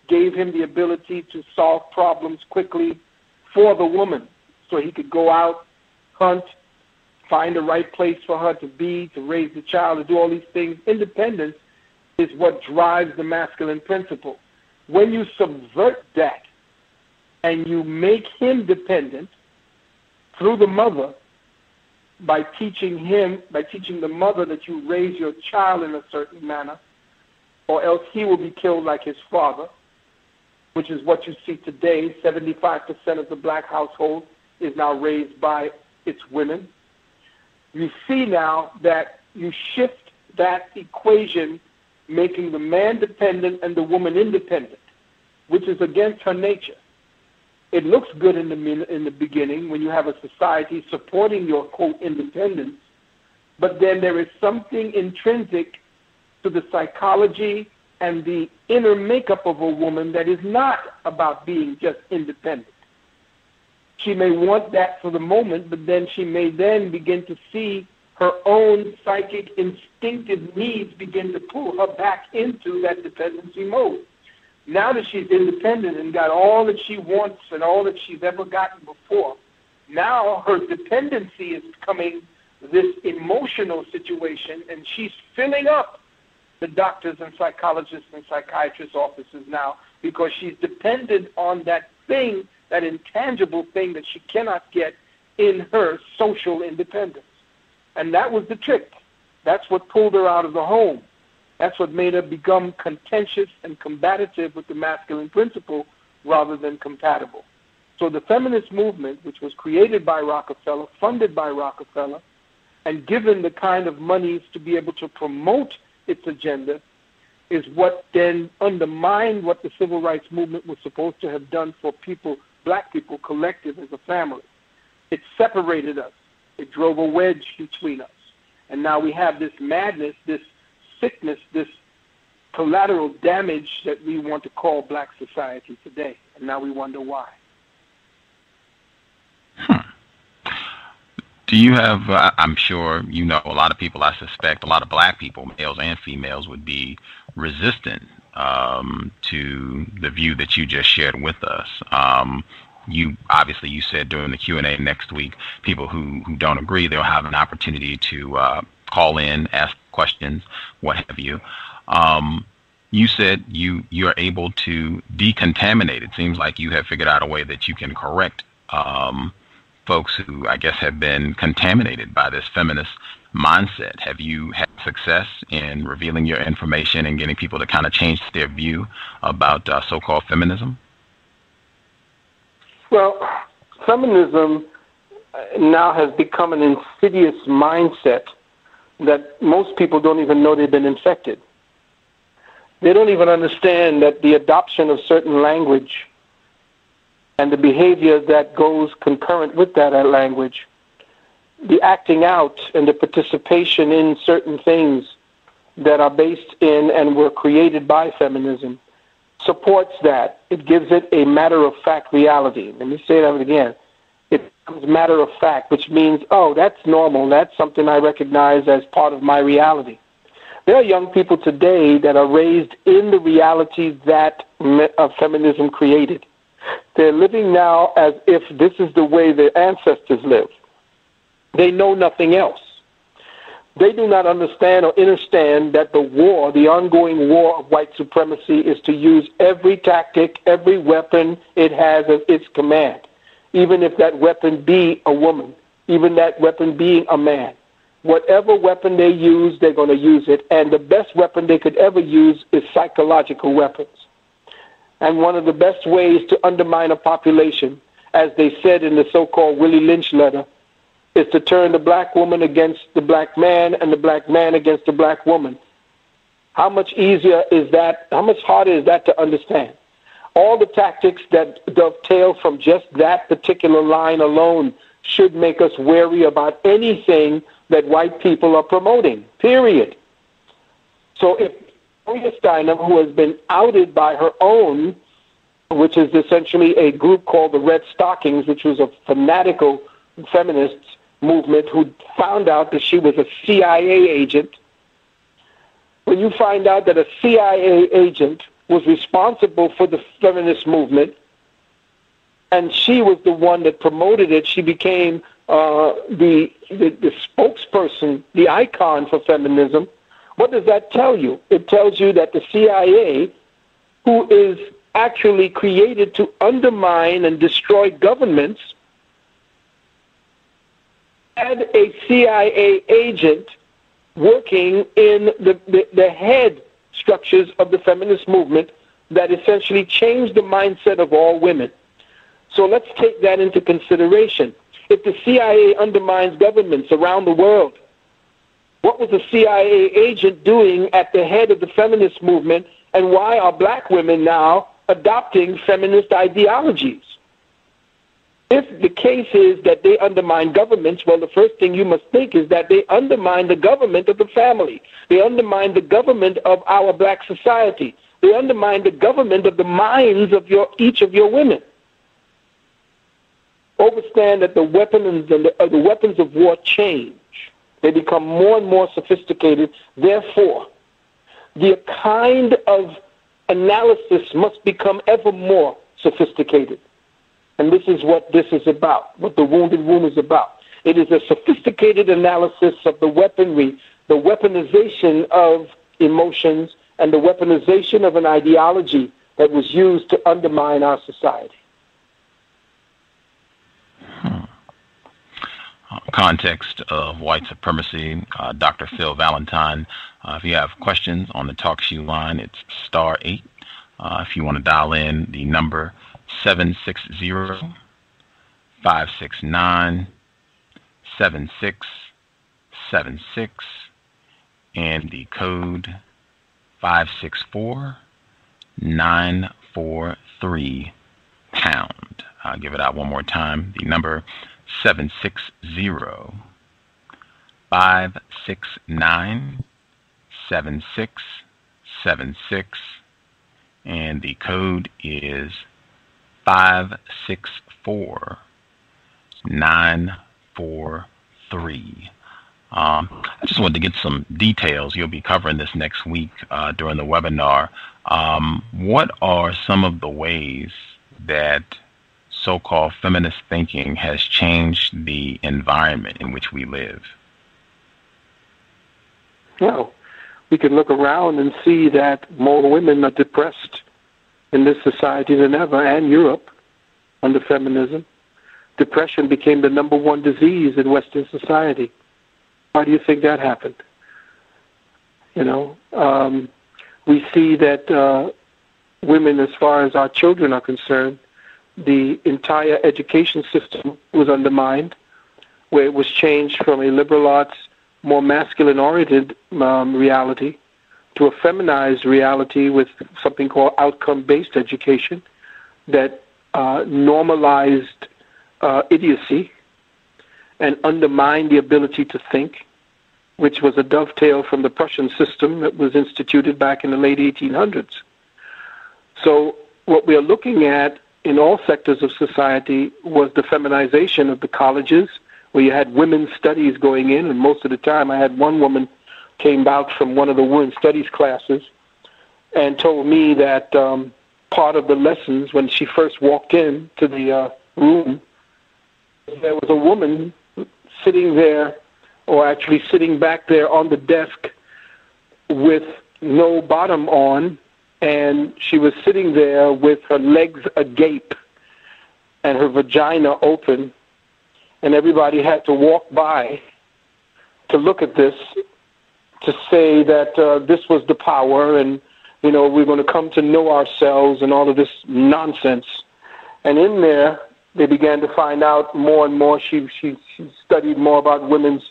S2: gave him the ability to solve problems quickly for the woman. So he could go out, hunt, find the right place for her to be, to raise the child, to do all these things. Independence is what drives the masculine principle. When you subvert that and you make him dependent through the mother, by teaching the mother that you raise your child in a certain manner, or else he will be killed like his father, which is what you see today. 75% of the black household is now raised by its women. You see now that you shift that equation, making the man dependent and the woman independent, which is against her nature. It looks good in the beginning when you have a society supporting your, quote, independence, but then there is something intrinsic to the psychology and the inner makeup of a woman that is not about being just independent. She may want that for the moment, but then she may then begin to see her own psychic instinctive needs begin to pull her back into that dependency mode. Now that she's independent and got all that she wants and all that she's ever gotten before, now her dependency is becoming this emotional situation, and she's filling up the doctors and psychologists and psychiatrists' offices now because she's dependent on that thing, that intangible thing that she cannot get in her social independence. And that was the trick. That's what pulled her out of the home. That's what made her become contentious and combative with the masculine principle rather than compatible. So the feminist movement, which was created by Rockefeller, funded by Rockefeller, and given the kind of monies to be able to promote its agenda, is what then undermined what the civil rights movement was supposed to have done for people, black people, collective as a family. It separated us. It drove a wedge between us. And now we have this madness, this sickness, this collateral damage that we want to call black society today. And now we wonder why.
S1: Do you have, I'm sure you know, a lot of people, I suspect, a lot of black people, males and females, would be resistant to the view that you just shared with us. You obviously, you said during the Q&A next week, people who don't agree, they'll have an opportunity to call in, ask questions, what have you. You said you're able to decontaminate. It seems like you have figured out a way that you can correct folks who, I guess, have been contaminated by this feminist mindset. Have you had success in revealing your information and getting people to kind of change their view about so-called feminism?
S2: Well, feminism now has become an insidious mindset that most people don't even know they've been infected. They don't even understand that the adoption of certain language and the behavior that goes concurrent with that language, the acting out and the participation in certain things that are based in and were created by feminism, supports that. It gives it a matter-of-fact reality. Let me say that again. It becomes matter of fact, which means, oh, that's normal. That's something I recognize as part of my reality. There are young people today that are raised in the reality that feminism created. They're living now as if this is the way their ancestors lived. They know nothing else. They do not understand or understand that the war, the ongoing war of white supremacy, is to use every tactic, every weapon it has at its command, even if that weapon be a woman, even that weapon being a man. Whatever weapon they use, they're going to use it, and the best weapon they could ever use is psychological weapons. And one of the best ways to undermine a population, as they said in the so-called Willie Lynch letter, is to turn the black woman against the black man and the black man against the black woman. How much easier is that? How much harder is that to understand? All the tactics that dovetail from just that particular line alone should make us wary about anything that white people are promoting, period. So if Gloria Steinem, who has been outed by her own, which is essentially a group called the Red Stockings, which was a fanatical feminist movement who found out that she was a CIA agent. When you find out that a CIA agent was responsible for the feminist movement, and she was the one that promoted it, she became the spokesperson, the icon for feminism. What does that tell you? It tells you that the CIA, who is actually created to undermine and destroy governments, had a CIA agent working in the head structures of the feminist movement that essentially changed the mindset of all women. So let's take that into consideration. If the CIA undermines governments around the world, what was the CIA agent doing at the head of the feminist movement, and why are black women now adopting feminist ideologies? If the case is that they undermine governments, well, the first thing you must think is that they undermine the government of the family. They undermine the government of our black society. They undermine the government of the minds of each of your women. Understand that the weapons and the weapons of war change. They become more and more sophisticated. Therefore, the kind of analysis must become ever more sophisticated. And this is what this is about, what the Wounded Womb is about. It is a sophisticated analysis of the weaponry, the weaponization of emotions, and the weaponization of an ideology that was used to undermine our society.
S1: Context of white supremacy, Dr. Phil Valentine. If you have questions on the TalkShoe line, it's *8. If you want to dial in, the number 760-569-7676 and the code 564-943#. I'll give it out one more time. The number 760-569-7676 and the code is 564-943. I just wanted to get some details. You'll be covering this next week during the webinar. What are some of the ways that so-called feminist thinking has changed the environment in which we live?
S2: Well, we can look around and see that more women are depressed in this society than ever, and Europe, under feminism. Depression became the #1 disease in Western society. Why do you think that happened? We see that women, as far as our children are concerned, the entire education system was undermined, where it was changed from a liberal arts, more masculine-oriented reality to a feminized reality with something called outcome-based education that normalized idiocy and undermined the ability to think, which was a dovetail from the Prussian system that was instituted back in the late 1800s. So what we are looking at in all sectors of society was the feminization of the colleges, where you had women's studies going in, and most of the time I had one woman came out from one of the women's studies classes and told me that part of the lessons when she first walked in to the room, there was a woman sitting there, or actually sitting back there on the desk with no bottom on, and she was sitting there with her legs agape and her vagina open, and everybody had to walk by to look at this, to say that this was the power, and we're going to come to know ourselves and all of this nonsense. And in there, they began to find out more and more. She studied more about women's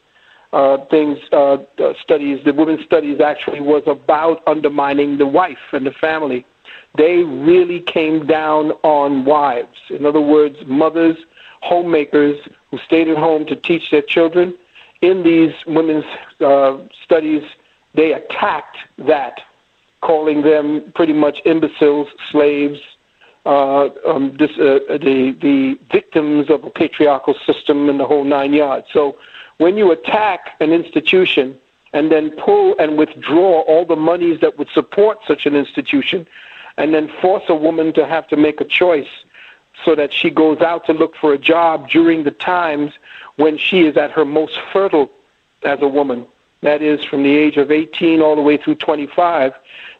S2: studies. The women's studies actually was about undermining the wife and the family. They really came down on wives. In other words, mothers, homemakers who stayed at home to teach their children. In these women's studies, they attacked that, calling them pretty much imbeciles, slaves, the victims of a patriarchal system and the whole 9 yards. So when you attack an institution and then pull and withdraw all the monies that would support such an institution, and then force a woman to have to make a choice so that she goes out to look for a job during the times when she is at her most fertile as a woman, that is from the age of 18 all the way through 25,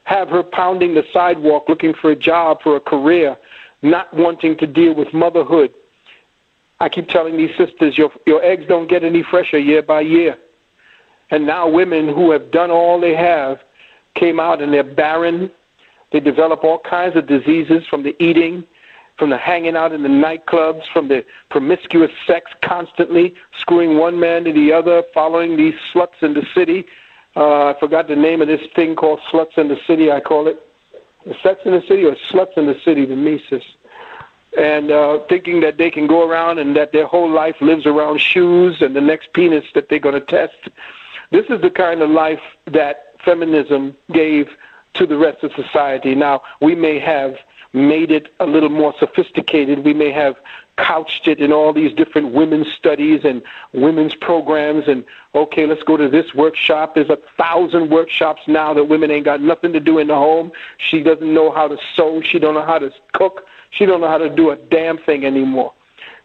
S2: have her pounding the sidewalk looking for a job, for a career, not wanting to deal with motherhood. I keep telling these sisters, your eggs don't get any fresher year by year. And now women who have done all they have came out and they're barren. They develop all kinds of diseases from the eating, from the hanging out in the nightclubs, from the promiscuous sex constantly, screwing one man to the other, following these sluts in the city. I forgot the name of this thing called Sluts in the City, I call it. Sex in the City or Sluts in the City to me, sis. And thinking that they can go around and that their whole life lives around shoes and the next penis that they're going to test. This is the kind of life that feminism gave to the rest of society. Now, we may have made it a little more sophisticated. We may have couched it in all these different women's studies and women's programs, and okay, let's go to this workshop. There's 1,000 workshops now that women ain't got nothing to do in the home. She doesn't know how to sew. She don't know how to cook. She don't know how to do a damn thing anymore.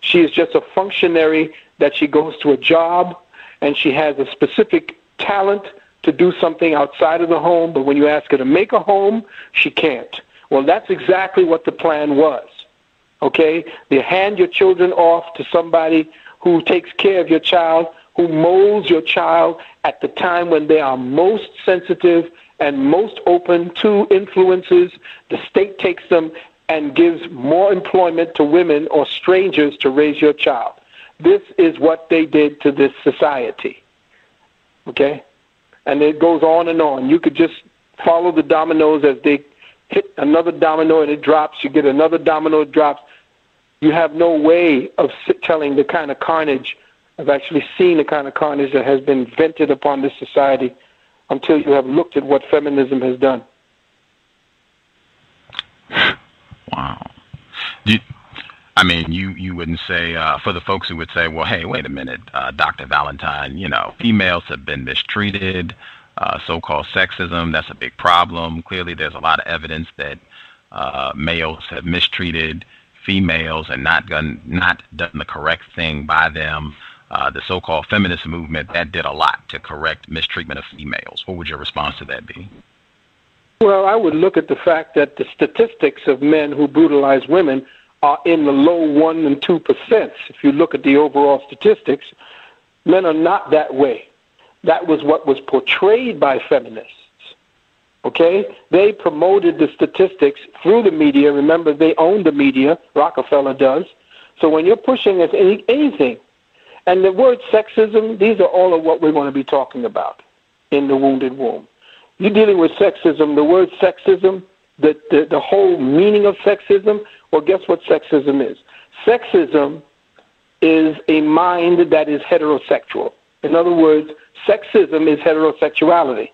S2: She is just a functionary that she goes to a job, and she has a specific talent to do something outside of the home, but when you ask her to make a home, she can't. Well, that's exactly what the plan was. Okay? You hand your children off to somebody who takes care of your child, who molds your child at the time when they are most sensitive and most open to influences. The state takes them and gives more employment to women or strangers to raise your child. This is what they did to this society. Okay? And it goes on and on. You could just follow the dominoes as they hit another domino and it drops. You get another domino, it drops. You have no way of telling the kind of carnage, of actually seeing the kind of carnage that has been vented upon this society until you have looked at what feminism has done.
S1: Wow. You wouldn't say, for the folks who would say, well, hey, wait a minute, Dr. Valentine, females have been mistreated, so-called sexism, that's a big problem. Clearly, there's a lot of evidence that males have mistreated females and not done the correct thing by them. The so-called feminist movement, that did a lot to correct mistreatment of females. What would your response to that be?
S2: Well, I would look at the fact that the statistics of men who brutalize women are in the low 1% and 2%. If you look at the overall statistics, men are not that way. That was what was portrayed by feminists. Okay? They promoted the statistics through the media. Remember, they own the media. Rockefeller does. So when you're pushing at anything, and the word sexism, these are all of what we're going to be talking about in the Wounded Womb. You're dealing with sexism. The word sexism, the whole meaning of sexism, well, guess what sexism is? Sexism is a mind that is heterosexual. In other words, sexism is heterosexuality.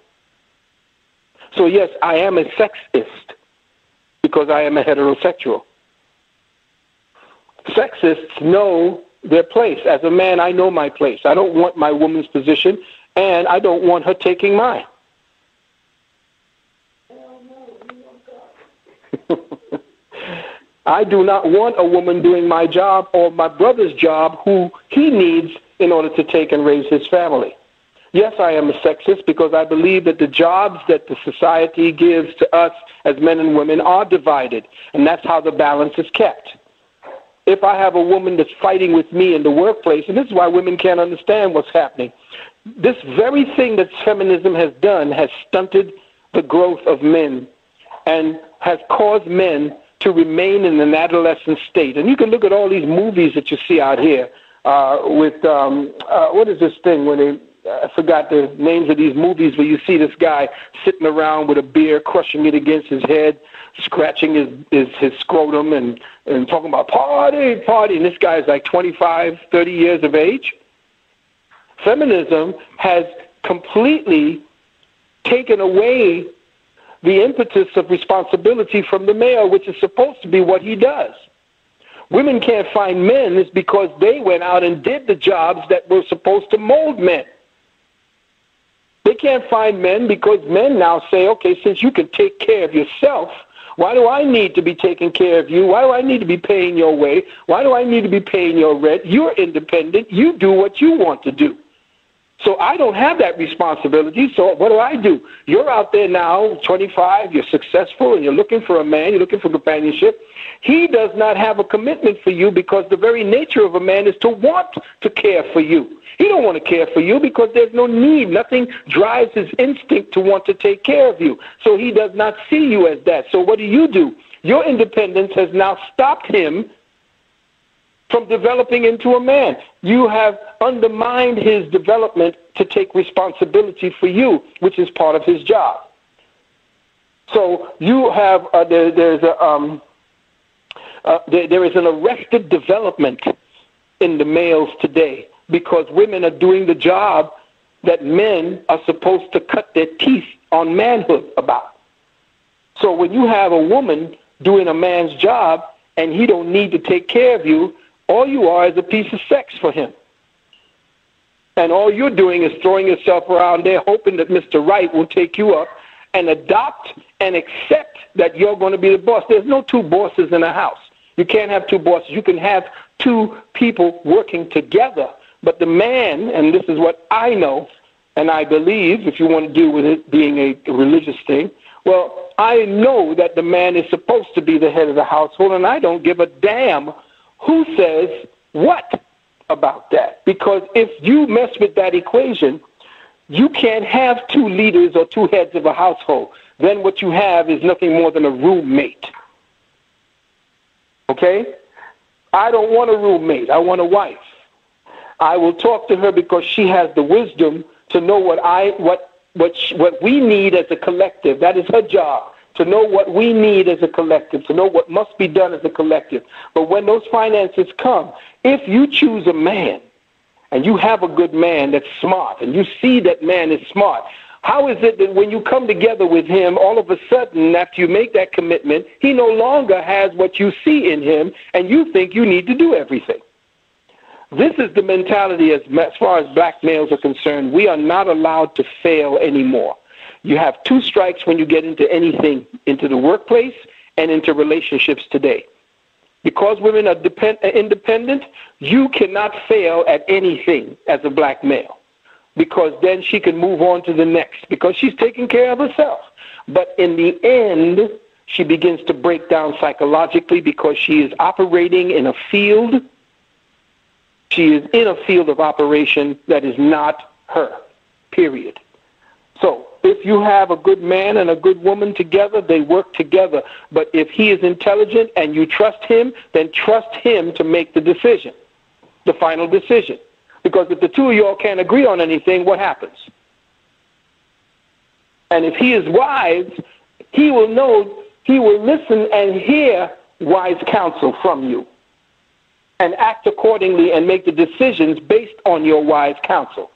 S2: So yes, I am a sexist because I am a heterosexual. Sexists know their place. As a man, I know my place. I don't want my woman's position, and I don't want her taking mine. I do not want a woman doing my job or my brother's job who he needs in order to take and raise his family. Yes, I am a sexist because I believe that the jobs that the society gives to us as men and women are divided, and that's how the balance is kept. If I have a woman that's fighting with me in the workplace, and this is why women can't understand what's happening, this very thing that feminism has done has stunted the growth of men and has caused men to remain in an adolescent state. And you can look at all these movies that you see out here with, what is this thing when they, I forgot the names of these movies where you see this guy sitting around with a beer, crushing it against his head, scratching his scrotum and talking about party, party. And this guy is like 25, 30 years of age. Feminism has completely taken away the impetus of responsibility from the male, which is supposed to be what he does. Women can't find men is because they went out and did the jobs that were supposed to mold men. They can't find men because men now say, okay, since you can take care of yourself, why do I need to be taking care of you? Why do I need to be paying your way? Why do I need to be paying your rent? You're independent. You do what you want to do. So I don't have that responsibility, so what do? You're out there now, 25, you're successful, and you're looking for a man, you're looking for companionship. He does not have a commitment for you because the very nature of a man is to want to care for you. He don't want to care for you because there's no need. Nothing drives his instinct to want to take care of you. So he does not see you as that. So what do? Your independence has now stopped him from developing into a man. You have undermined his development to take responsibility for you, which is part of his job. So you have there is an arrested development in the males today because women are doing the job that men are supposed to cut their teeth on manhood about. So when you have a woman doing a man's job and he don't need to take care of you, all you are is a piece of sex for him. And all you're doing is throwing yourself around there hoping that Mr. Right will take you up and adopt and accept that you're going to be the boss. There's no two bosses in a house. You can't have two bosses. You can have two people working together. But the man, and this is what I know, and I believe, if you want to do with it being a religious thing, Well, I know that the man is supposed to be the head of the household, and I don't give a damn who says what about that. Because if you mess with that equation, you can't have two leaders or two heads of a household. Then what you have is nothing more than a roommate. Okay? I don't want a roommate. I want a wife. I will talk to her because she has the wisdom to know what we need as a collective. That is her job, to know what we need as a collective, to know what must be done as a collective. But when those finances come, if you choose a man and you have a good man that's smart and you see that man is smart, how is it that when you come together with him, all of a sudden, after you make that commitment, he no longer has what you see in him and you think you need to do everything? This is the mentality as far as black males are concerned. We are not allowed to fail anymore. You have two strikes when you get into anything, into the workplace and into relationships today. Because women are independent, you cannot fail at anything as a black male, because then she can move on to the next because she's taking care of herself. But in the end, she begins to break down psychologically because she is operating in a field. She is in a field of operation that is not her, period. So if you have a good man and a good woman together, they work together. But if he is intelligent and you trust him, then trust him to make the decision, the final decision. Because if the two of y'all can't agree on anything, what happens? And if he is wise, he will know, he will listen and hear wise counsel from you and act accordingly and make the decisions based on your wise counsel.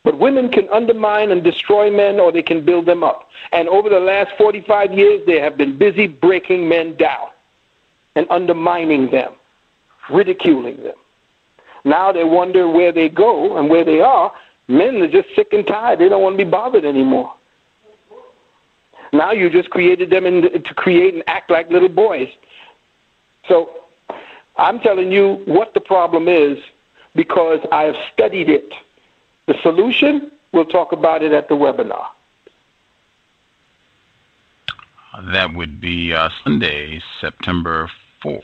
S2: But women can undermine and destroy men, or they can build them up. And over the last 45 years, they have been busy breaking men down and undermining them, ridiculing them. Now they wonder where they go and where they are. Men are just sick and tired. They don't want to be bothered anymore. Now you just created them to create and act like little boys. So I'm telling you what the problem is because I have studied it. The solution, we'll talk about it at the webinar.
S1: That would be Sunday, September 4th,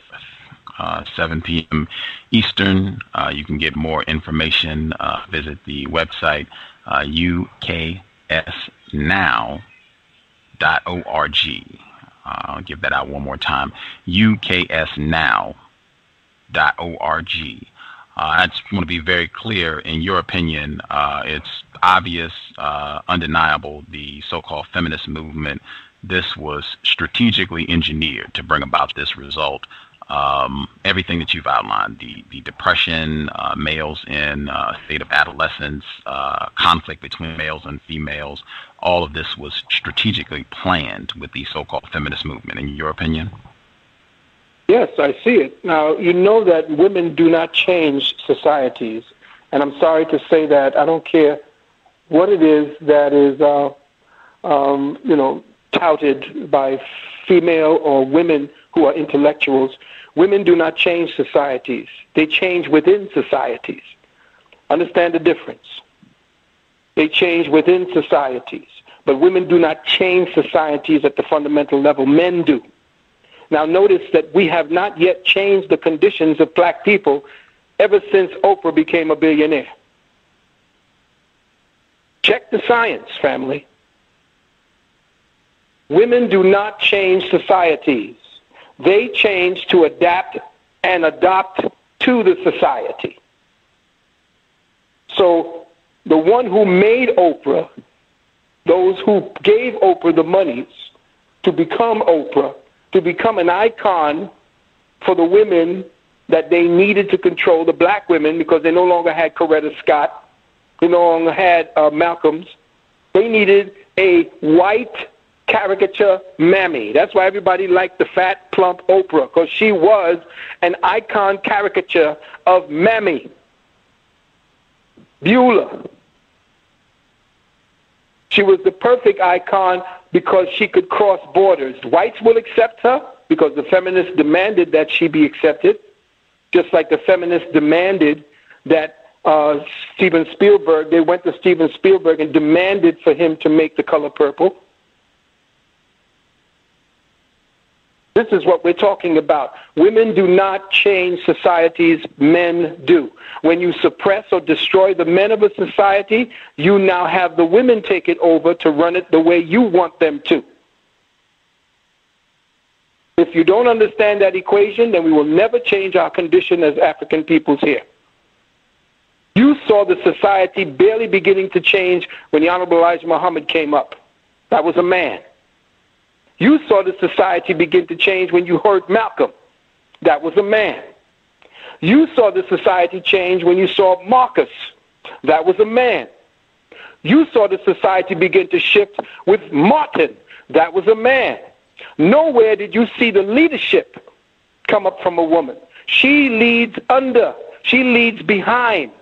S1: 7 p.m. Eastern. You can get more information. Visit the website, uksnow.org. I'll give that out one more time, uksnow.org. I just want to be very clear. In your opinion, it's obvious, undeniable, the so-called feminist movement, this was strategically engineered to bring about this result. Everything that you've outlined, the depression, males in a state of adolescence, conflict between males and females, all of this was strategically planned with the so-called feminist movement, in your opinion?
S2: Yes, I see it. Now, you know that women do not change societies. And I'm sorry to say that. I don't care what it is that is, touted by female or women who are intellectuals. Women do not change societies. They change within societies. Understand the difference. They change within societies. But women do not change societies at the fundamental level. Men do. Now notice that we have not yet changed the conditions of black people ever since Oprah became a billionaire. Check the science, family. Women do not change societies. They change to adapt and adopt to the society. So the one who made Oprah, those who gave Oprah the monies to become Oprah, to become an icon for the women that they needed to control, the black women, because they no longer had Coretta Scott, they no longer had Malcolm's. They needed a white caricature mammy. That's why everybody liked the fat, plump Oprah, because she was an icon caricature of Mammy Beulah. She was the perfect icon because she could cross borders. Whites will accept her because the feminists demanded that she be accepted, just like the feminists demanded that Steven Spielberg, they went to Steven Spielberg and demanded for him to make The Color Purple. This is what we're talking about. Women do not change societies, men do. When you suppress or destroy the men of a society, you now have the women take it over to run it the way you want them to. If you don't understand that equation, then we will never change our condition as African peoples here. You saw the society barely beginning to change when the Honorable Elijah Muhammad came up. That was a man. You saw the society begin to change when you heard Malcolm. That was a man. You saw the society change when you saw Marcus. That was a man. You saw the society begin to shift with Martin. That was a man. Nowhere did you see the leadership come up from a woman. She leads under. She leads behind.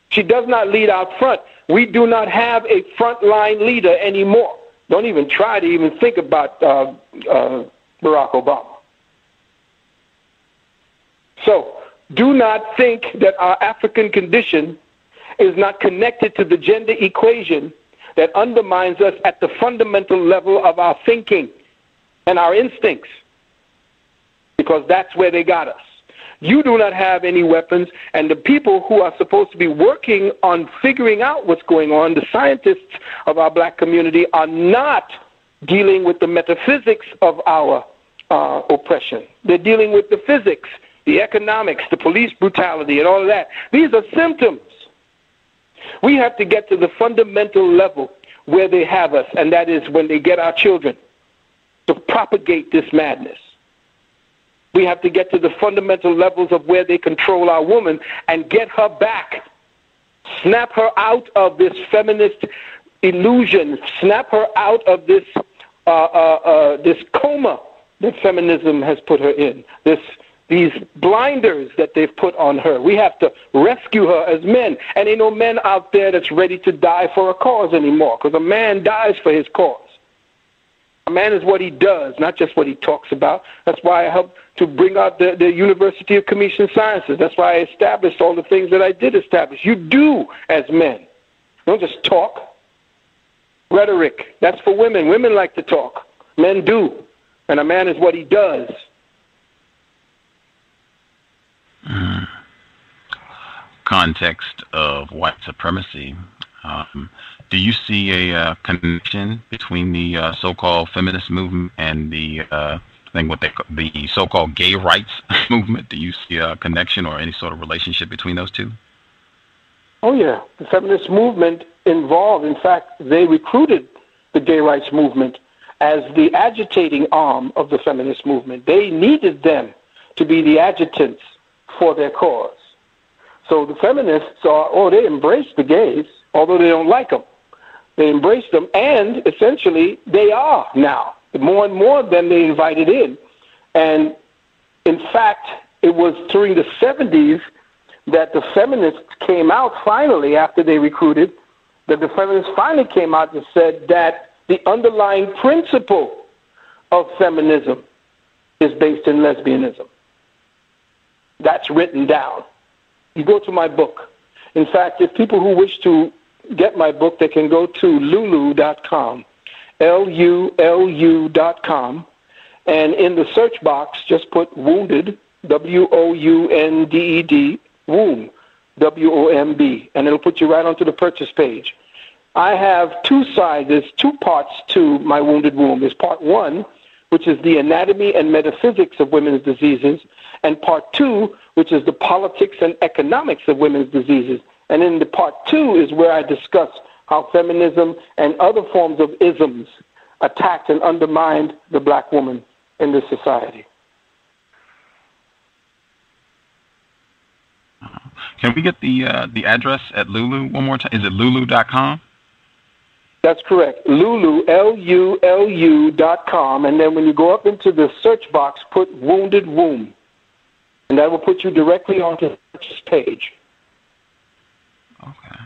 S2: She does not lead out front. We do not have a frontline leader anymore. Don't even try to even think about Barack Obama. So do not think that our African condition is not connected to the gender equation that undermines us at the fundamental level of our thinking and our instincts, because that's where they got us. You do not have any weapons, and the people who are supposed to be working on figuring out what's going on, the scientists of our black community, are not dealing with the metaphysics of our oppression. They're dealing with the physics, the economics, the police brutality, and all of that. These are symptoms. We have to get to the fundamental level where they have us, and that is when they get our children to propagate this madness. We have to get to the fundamental levels of where they control our woman and get her back. Snap her out of this feminist illusion. Snap her out of this this coma that feminism has put her in. These blinders that they've put on her. We have to rescue her as men. And ain't no men out there that's ready to die for a cause anymore, because a man dies for his cause. A man is what he does, not just what he talks about. That's why I helped to bring out the University of Commission Sciences. That's why I established all the things that I did establish. You do as men. Don't just talk. Rhetoric, that's for women. Women like to talk. Men do. And a man is what he does.
S1: Context of white supremacy. Do you see a connection between the so-called feminist movement and the the so-called gay rights movement? Do you see a connection or any sort of relationship between those two?
S2: Oh yeah, the feminist movement involved. In fact, they recruited the gay rights movement as the agitating arm of the feminist movement. They needed them to be the adjutants for their cause. So the feminists they embrace the gays, although they don't like them. They embrace them, and essentially they are now. More and more of them they invited in. And in fact, it was during the 70s that the feminists came out finally, after they recruited, that the feminists finally came out and said that the underlying principle of feminism is based in lesbianism. That's written down. You go to my book. In fact, if people who wish to get my book, they can go to lulu.com, LULU.com, and in the search box, just put wounded, WOUNDED, womb, WOMB, and it'll put you right onto the purchase page. I have two sides. There's two parts to my Wounded Womb. There's part one, which is the anatomy and metaphysics of women's diseases, and part two, which is the politics and economics of women's diseases. And in the part two is where I discuss how feminism and other forms of isms attacked and undermined the black woman in this society.
S1: Can we get the address at Lulu one more time? Is it lulu.com?
S2: That's correct. Lulu, LULU.com. And then when you go up into the search box, put Wounded Womb. And that will put you directly onto the purchase page.
S1: Okay.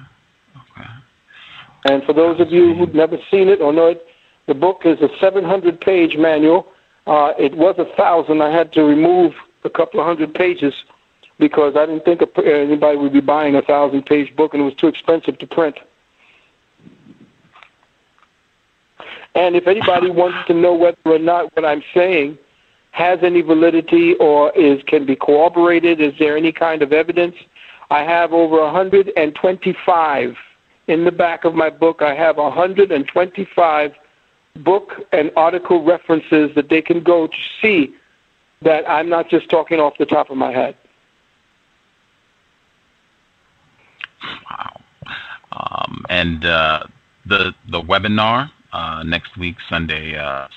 S2: And for those of you who've never seen it or know it, the book is a 700-page manual. It was 1,000. I had to remove a couple of hundred pages because I didn't think anybody would be buying a 1,000-page book, and it was too expensive to print. And if anybody wants to know whether or not what I'm saying has any validity or can be corroborated? Is there any kind of evidence? I have over 125 in the back of my book. I have 125 book and article references that they can go to see that I'm not just talking off the top of my head.
S1: Wow. And the webinar next week, Sunday,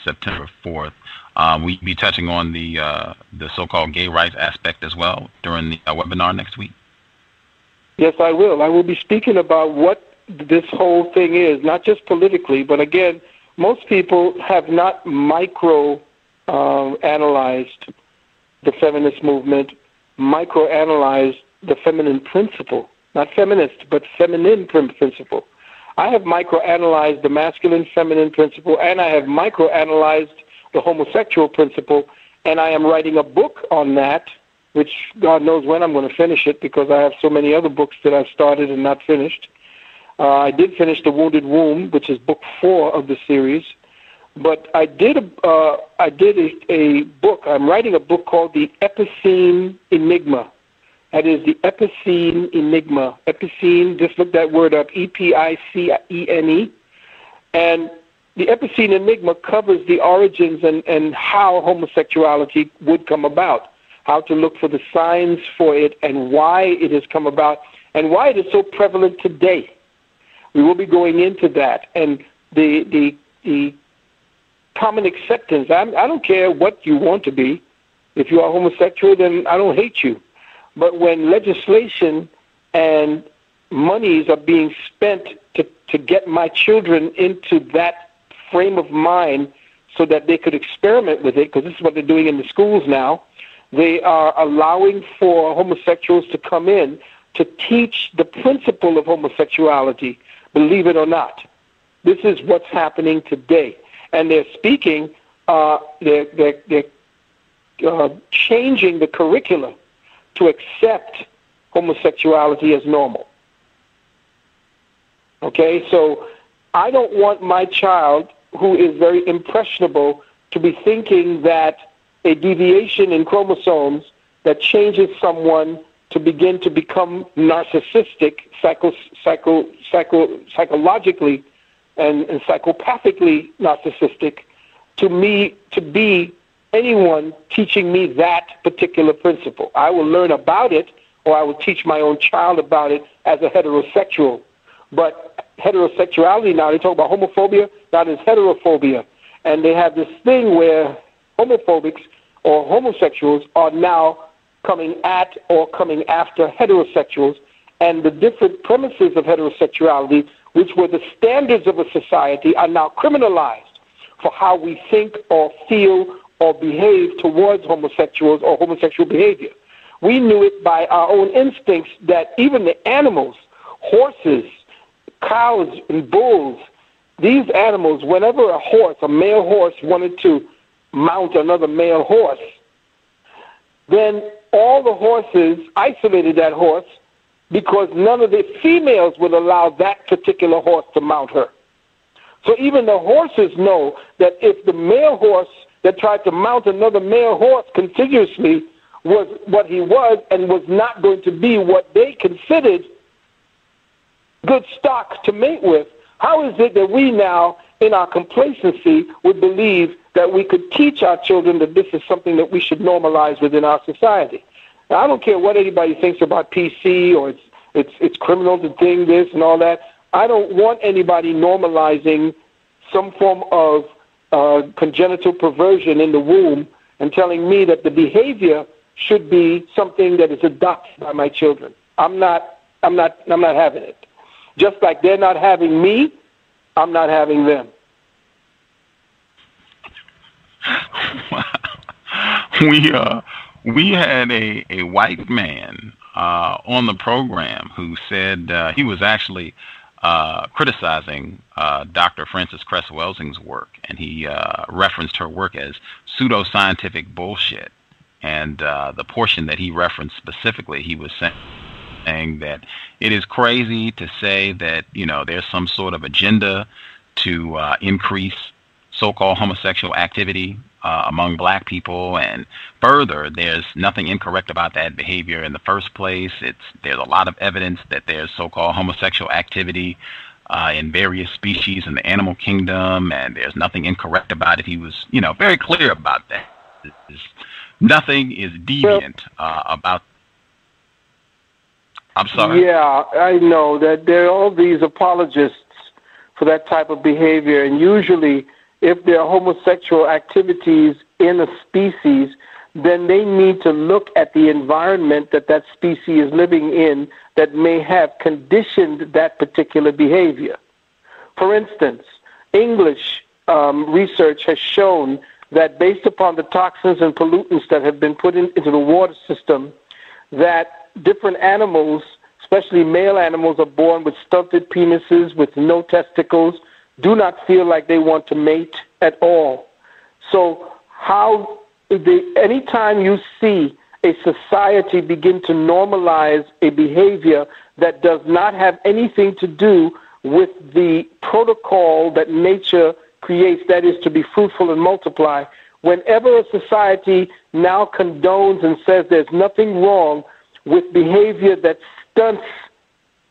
S1: September 4th, we'll be touching on the so-called gay rights aspect as well during the webinar next week.
S2: Yes, I will. I will be speaking about what this whole thing is, not just politically, but again, most people have not analyzed the feminist movement, micro-analyzed the feminine principle, not feminist, but feminine principle. I have micro-analyzed the masculine feminine principle, and I have micro-analyzed the homosexual principle, and I am writing a book on that, which God knows when I'm going to finish it because I have so many other books that I've started and not finished. I did finish The Wounded Womb, which is book 4 of the series. But I did a book. I'm writing a book called The Epicene Enigma. That is the Epicene Enigma. Epicene, just look that word up, Epicene. And the Epicene Enigma covers the origins and how homosexuality would come about, how to look for the signs for it and why it has come about and why it is so prevalent today. We will be going into that. And the common acceptance, I don't care what you want to be. If you are homosexual, then I don't hate you. But when legislation and monies are being spent to get my children into that frame of mind so that they could experiment with it, because this is what they're doing in the schools now, they are allowing for homosexuals to come in to teach the principle of homosexuality, believe it or not. This is what's happening today. And they're speaking, they're changing the curricula to accept homosexuality as normal. Okay, so I don't want my child, who is very impressionable, to be thinking that a deviation in chromosomes that changes someone to begin to become narcissistic, psychologically and psychopathically narcissistic, to be anyone teaching me that particular principle. I will learn about it, or I will teach my own child about it as a heterosexual. But heterosexuality now, they talk about homophobia, that is heterophobia. And they have this thing where homophobics or homosexuals are now coming at or coming after heterosexuals, and the different premises of heterosexuality, which were the standards of a society, are now criminalized for how we think or feel or behave towards homosexuals or homosexual behavior. We knew it by our own instincts that even the animals, horses, cows, and bulls, these animals, whenever a male horse wanted to mount another male horse, then all the horses isolated that horse because none of the females would allow that particular horse to mount her. So even the horses know that if the male horse that tried to mount another male horse contiguously was what he was and was not going to be what they considered good stock to mate with, how is it that we now, in our complacency, would believe that we could teach our children that this is something that we should normalize within our society? Now, I don't care what anybody thinks about PC or it's criminal to think this and all that. I don't want anybody normalizing some form of congenital perversion in the womb and telling me that the behavior should be something that is adopted by my children. I'm not having it. Just like they're not having me, I'm not having them.
S1: We had a white man on the program who said he was actually criticizing Dr. Frances Cress Welsing's work, and he referenced her work as pseudoscientific bullshit. And the portion that he referenced specifically, he was saying that it is crazy to say that there's some sort of agenda to increase so-called homosexual activity among black people, and further, there's nothing incorrect about that behavior in the first place. There's a lot of evidence that there's so-called homosexual activity in various species in the animal kingdom, and there's nothing incorrect about it. He was, very clear about that. Nothing is deviant about. I'm sorry?
S2: Yeah, I know that there are all these apologists for that type of behavior, and usually if there are homosexual activities in a species, then they need to look at the environment that that species is living in that may have conditioned that particular behavior. For instance, English research has shown that based upon the toxins and pollutants that have been put into the water system, that different animals, especially male animals, are born with stunted penises, with no testicles, do not feel like they want to mate at all. So anytime you see a society begin to normalize a behavior that does not have anything to do with the protocol that nature creates, that is to be fruitful and multiply, whenever a society now condones and says there's nothing wrong with behavior that stunts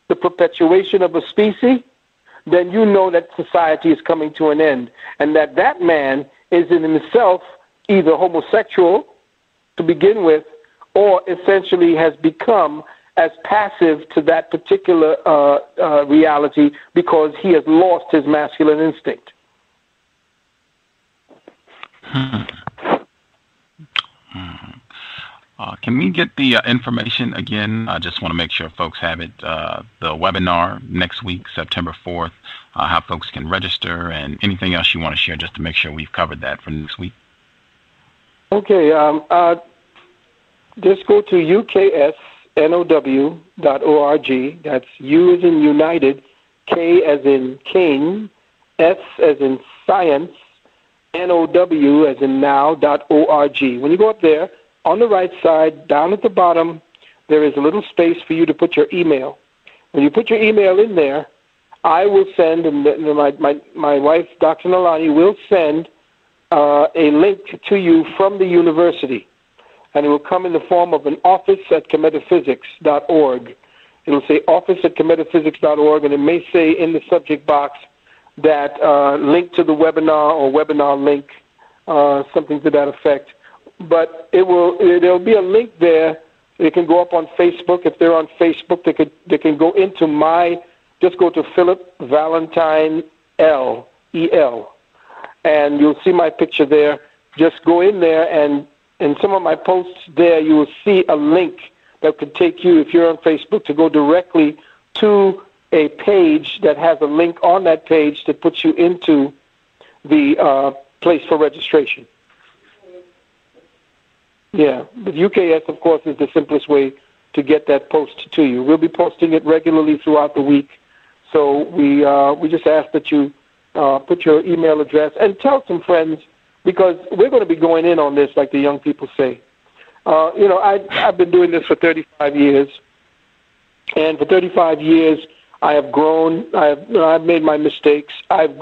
S2: the perpetuation of a species, then you know that society is coming to an end, and that man is in himself either homosexual to begin with, or essentially has become as passive to that particular reality because he has lost his masculine instinct.
S1: Can we get the information again? I just want to make sure folks have it. The webinar next week, September 4th, how folks can register, and anything else you want to share just to make sure we've covered that for next week.
S2: Okay. Just go to UKSNOW.org. That's U as in United, K as in King, S as in Science, NOW as in now.org. When you go up there, on the right side, down at the bottom, there is a little space for you to put your email. When you put your email in there, I will send, and my wife, Dr. Nalani, will send a link to you from the university. And it will come in the form of an office at cometaphysics.org. It will say office at cometaphysics.org, and it may say in the subject box that link to the webinar or webinar link, something to that effect. But there'll be a link there. They can go up on Facebook. If they're on Facebook, they can go into just go to Philip Valentine L.E.L. and you'll see my picture there. Just go in there, and in some of my posts there, you will see a link that could take you, if you're on Facebook, to go directly to a page that has a link on that page that puts you into the place for registration. Yeah, but UKS, of course, is the simplest way to get that post to you. We'll be posting it regularly throughout the week, so we just ask that you put your email address and tell some friends, because we're going to be going in on this, like the young people say. I've been doing this for 35 years, and for 35 years I have grown. I've made my mistakes. I've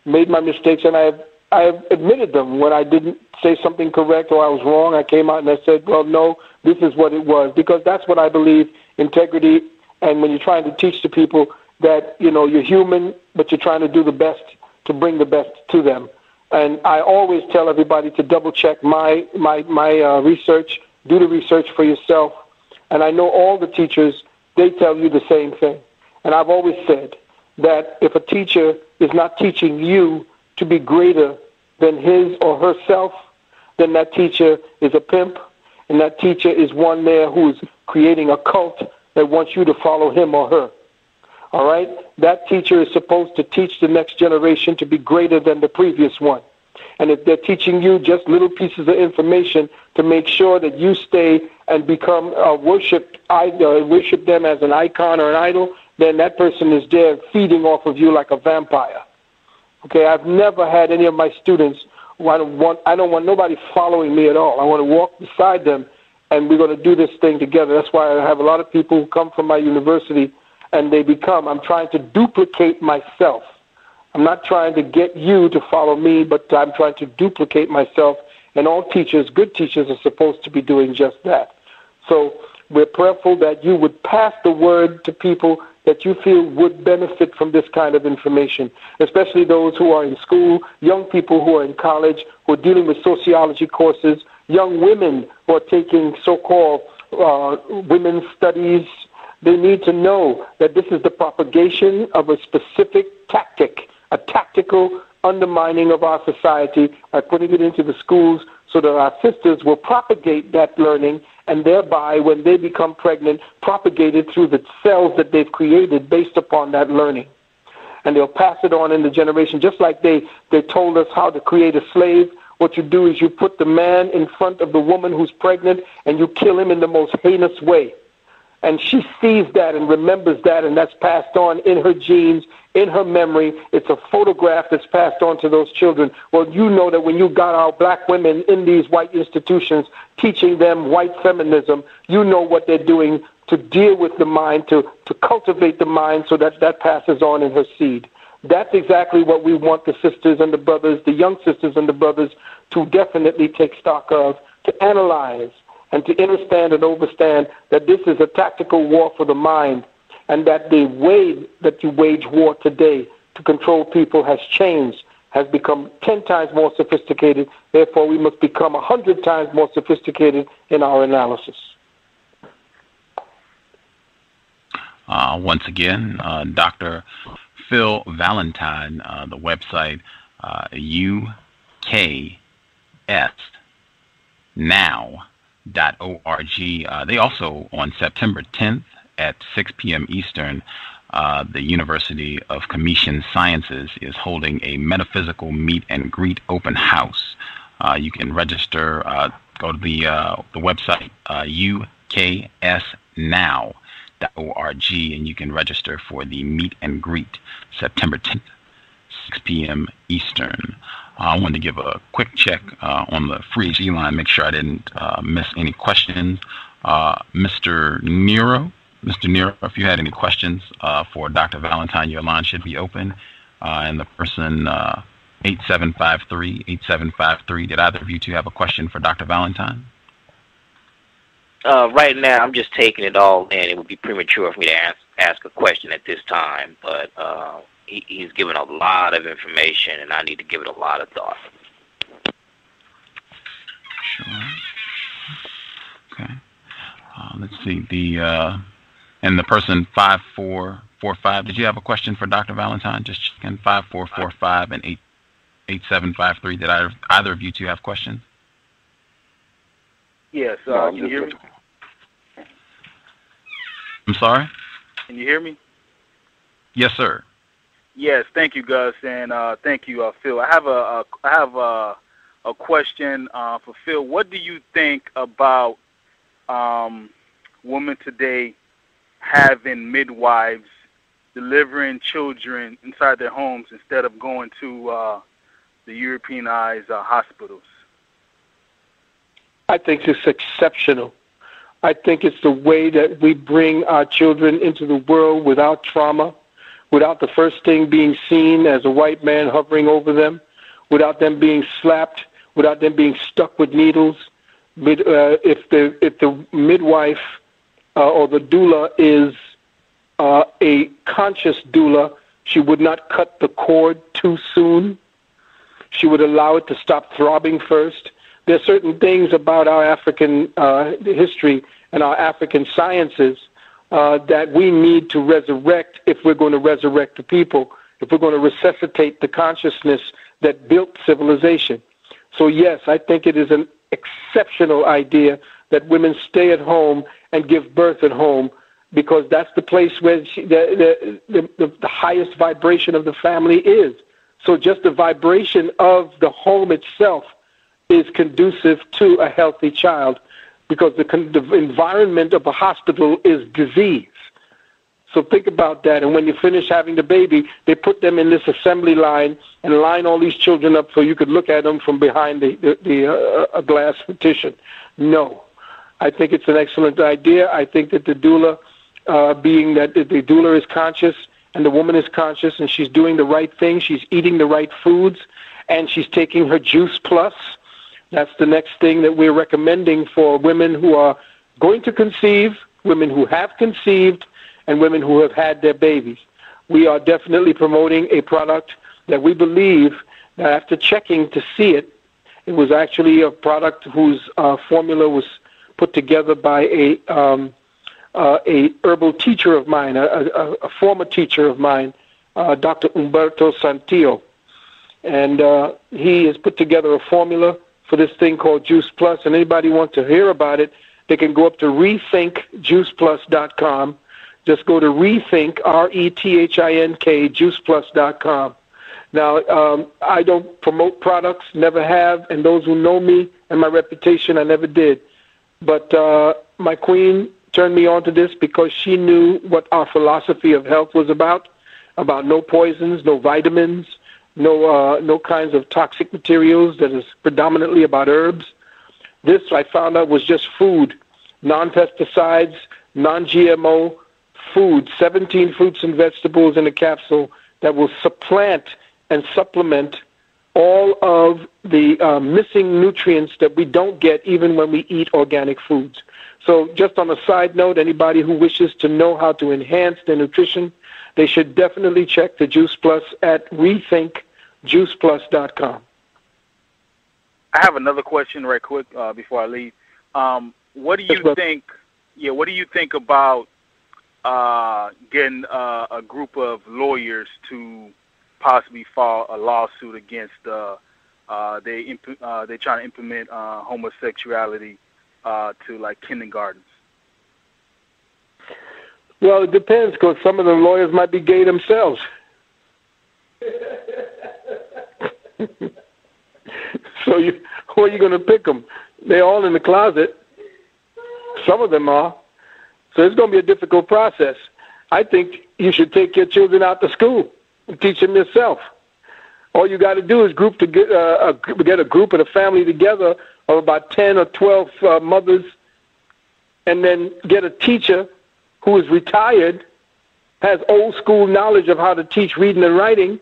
S2: made my mistakes, and I've admitted them. When I didn't say something correct or I was wrong, I came out and I said, well, no, this is what it was, because that's what I believe, integrity. And when you're trying to teach the people that, you're human, but you're trying to do the best to bring the best to them. And I always tell everybody to double-check my research, do the research for yourself. And I know all the teachers, they tell you the same thing. And I've always said that if a teacher is not teaching you to be greater than his or herself, then that teacher is a pimp, and that teacher is one there who's creating a cult that wants you to follow him or her. All right? That teacher is supposed to teach the next generation to be greater than the previous one. And if they're teaching you just little pieces of information to make sure that you stay and become worship them as an icon or an idol, then that person is there feeding off of you like a vampire. Okay, I've never had any of my students, I don't want nobody following me at all. I want to walk beside them, and we're going to do this thing together. That's why I have a lot of people who come from my university, and I'm trying to duplicate myself. I'm not trying to get you to follow me, but I'm trying to duplicate myself. And all teachers, good teachers, are supposed to be doing just that. So we're prayerful that you would pass the word to people that you feel would benefit from this kind of information, especially those who are in school, young people who are in college, who are dealing with sociology courses, young women who are taking so-called women's studies. They need to know that this is the propagation of a specific tactic, a tactical undermining of our society by putting it into the schools so that our sisters will propagate that learning and thereby, when they become pregnant, propagate it through the cells that they've created based upon that learning. And they'll pass it on in the generation, just like they told us how to create a slave. What you do is you put the man in front of the woman who's pregnant and you kill him in the most heinous way. And she sees that and remembers that, and that's passed on in her genes, in her memory. It's a photograph that's passed on to those children. Well, you know that when you got our black women in these white institutions teaching them white feminism, you know what they're doing to deal with the mind, to cultivate the mind so that that passes on in her seed. That's exactly what we want the sisters and the brothers, the young sisters and the brothers, to definitely take stock of, to analyze, and to understand and understand that this is a tactical war for the mind, and that the way that you wage war today to control people has changed, has become 10 times more sophisticated. Therefore, we must become 100 times more sophisticated in our analysis.
S1: Once again, Dr. Phil Valentine, the website, C.O.W.S. They also, on September 10th at 6 p.m. Eastern, the University of Commission Sciences is holding a metaphysical meet and greet open house. You can register, go to the website, uksnow.org, and you can register for the meet and greet September 10th, 6 p.m. Eastern. I wanted to give a quick check on the free HE line, make sure I didn't miss any questions. Mr. Nero, if you had any questions for Dr. Valentine, your line should be open. And the person 8753, did either of you two have a question for Dr. Valentine?
S4: Right now, I'm just taking it all in. It would be premature for me to ask a question at this time, but he's given a lot of information, and I need to give it a lot of thought.
S1: Sure. Okay. Let's see. And the person 5445. Did you have a question for Dr. Valentine? Just checking. 5445 and 8753. Did either of you two have questions?
S5: Yes. Can you hear me?
S1: I'm sorry?
S5: Can you hear me?
S1: Yes, sir.
S5: Yes. Thank you, Gus, and thank you, Phil. I have a question for Phil. What do you think about women today having midwives delivering children inside their homes instead of going to the Europeanized hospitals?
S2: I think it's exceptional. I think it's the way that we bring our children into the world without trauma, without the first thing being seen as a white man hovering over them, without them being slapped, without them being stuck with needles. If the midwife or the doula is a conscious doula, she would not cut the cord too soon. She would allow it to stop throbbing first. There are certain things about our African history and our African sciences that we need to resurrect if we're going to resurrect the people, if we're going to resuscitate the consciousness that built civilization. So yes, I think it is an exceptional idea that women stay at home and give birth at home, because that's the place where the highest vibration of the family is. So just the vibration of the home itself is conducive to a healthy child, because the environment of a hospital is disease. So think about that. And when you finish having the baby, they put them in this assembly line and line all these children up so you could look at them from behind a glass partition. No. I think it's an excellent idea. I think that the doula, being that the doula is conscious and the woman is conscious and she's doing the right thing, she's eating the right foods, and she's taking her Juice Plus. That's the next thing that we're recommending for women who are going to conceive, women who have conceived, and women who have had their babies. We are definitely promoting a product that we believe that after checking to see it, it was actually a product whose formula was put together by a herbal teacher of mine, a former teacher of mine, Dr. Umberto Santillo. And he has put together a formula for this thing called Juice Plus, and anybody wants to hear about it, they can go up to rethinkjuiceplus.com. Just go to rethink, R-E-T-H-I-N-K, juiceplus.com. Now, I don't promote products, never have, and those who know me and my reputation, I never did. But my queen turned me on to this because she knew what our philosophy of health was about no poisons, no vitamins, no kinds of toxic materials, that is predominantly about herbs. This, I found out, was just food, non-pesticides, non-GMO food, 17 fruits and vegetables in a capsule that will supplant and supplement all of the missing nutrients that we don't get even when we eat organic foods. So just on a side note, anybody who wishes to know how to enhance their nutrition, they should definitely check the Juice Plus at rethinkjuiceplus.com.
S5: I have another question right quick before I leave. What do you think? Yeah, what do you think about getting a group of lawyers to possibly file a lawsuit against they're trying to implement homosexuality to like kindergartens?
S2: Well, it depends, because some of the lawyers might be gay themselves. So who are you going to pick them? They're all in the closet. Some of them are. So it's going to be a difficult process. I think you should take your children out to school and teach them yourself. All you got to do is get a group and a family together of about 10 or 12 mothers, and then get a teacher who is retired, has old school knowledge of how to teach reading and writing,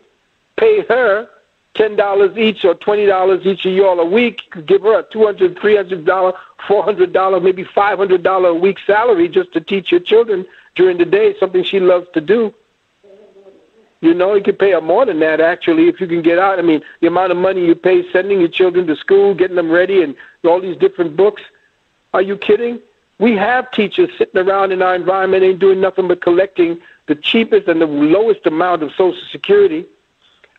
S2: pay her $10 each or $20 each of y'all a week, give her a $200, $300, $400, maybe $500 a week salary just to teach your children during the day, something she loves to do. You know, you can pay her more than that, actually, if you can get out. I mean, the amount of money you pay sending your children to school, getting them ready, and all these different books. Are you kidding? We have teachers sitting around in our environment ain't doing nothing but collecting the cheapest and the lowest amount of Social Security.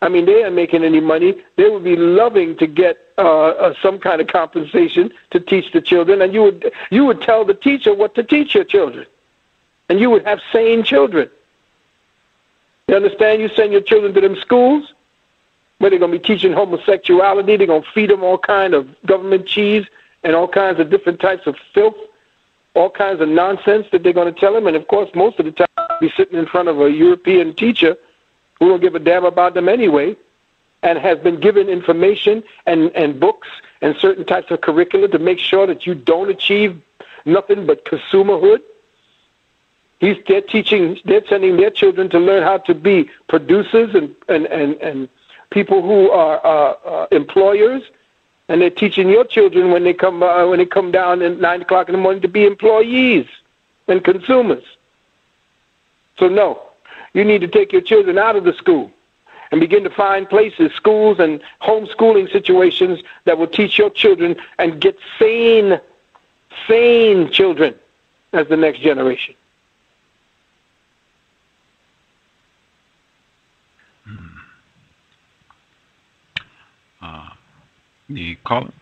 S2: I mean, they aren't making any money. They would be loving to get some kind of compensation to teach the children, and you would tell the teacher what to teach your children, and you would have sane children. You understand? You send your children to them schools where they're going to be teaching homosexuality. They're going to feed them all kind of government cheese and all kinds of different types of filth, all kinds of nonsense that they're going to tell them. And, of course, most of the time they'll be sitting in front of a European teacher who don't give a damn about them anyway, and has been given information and books and certain types of curricula to make sure that you don't achieve nothing but consumerhood. They're sending their children to learn how to be producers and people who are employers, and they're teaching your children when they come down at 9 o'clock in the morning to be employees and consumers. So no, you need to take your children out of the school and begin to find places, schools and homeschooling situations that will teach your children and get sane children as the next generation.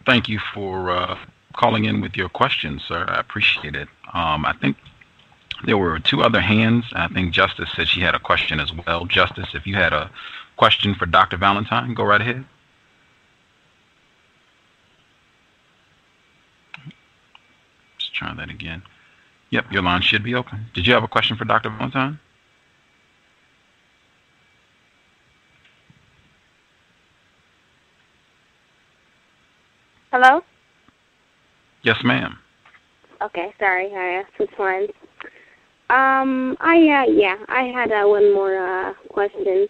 S1: Thank you for calling in with your questions, sir. I appreciate it. I think there were two other hands. I think Justice said she had a question as well. Justice, if you had a question for Dr. Valentine, go right ahead. Let's try that again. Yep, your line should be open. Did you have a question for Dr. Valentine?
S3: Hello?
S1: Yes, ma'am.
S3: Okay, sorry, I asked which one. I had one more question.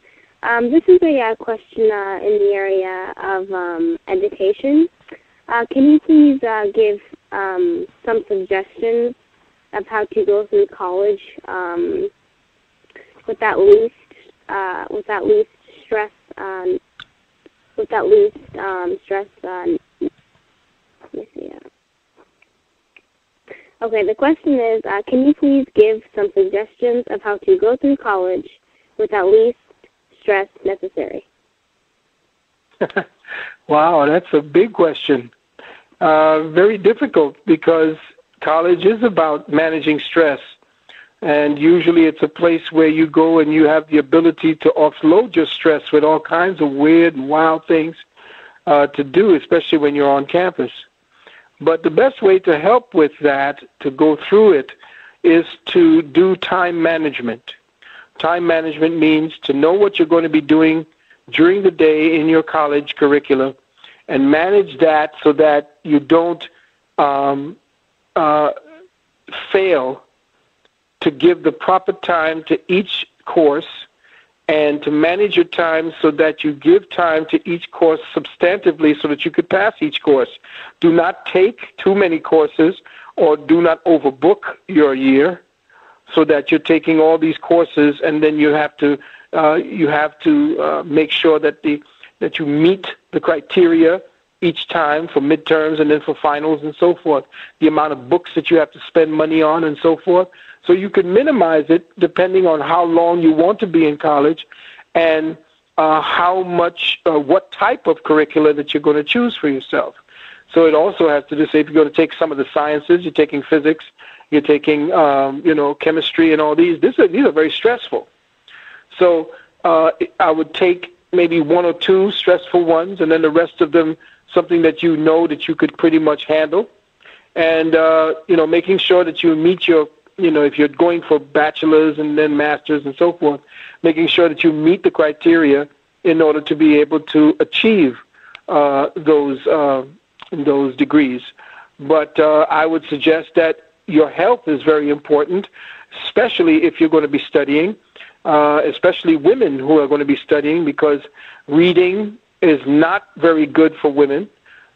S3: This is a question in the area of education. Can you please give some suggestions of how to go through college without least stress? Let me see. Okay, the question is, can you please give some suggestions of how to go through college without least stress necessary?
S2: Wow, that's a big question. Very difficult because college is about managing stress. And usually it's a place where you go and you have the ability to offload your stress with all kinds of weird and wild things to do, especially when you're on campus. But the best way to help with that, to go through it, is to do time management. Time management means to know what you're going to be doing during the day in your college curricula and manage that so that you don't fail to give the proper time to each course and to manage your time so that you give time to each course substantively so that you could pass each course. Do not take too many courses or do not overbook your year so that you're taking all these courses and then you have to make sure that you meet the criteria each time for midterms and then for finals and so forth, the amount of books that you have to spend money on and so forth. So you can minimize it depending on how long you want to be in college and how much, what type of curricula that you're going to choose for yourself. So it also has to do, say, if you're going to take some of the sciences, you're taking physics, you're taking, chemistry and all these. These are very stressful. So I would take maybe one or two stressful ones and then the rest of them something that you know that you could pretty much handle. And, making sure that you meet your, if you're going for bachelor's and then master's and so forth, making sure that you meet the criteria in order to be able to achieve those degrees. But I would suggest that your health is very important, especially if you're going to be studying, especially women who are going to be studying, because reading is not very good for women.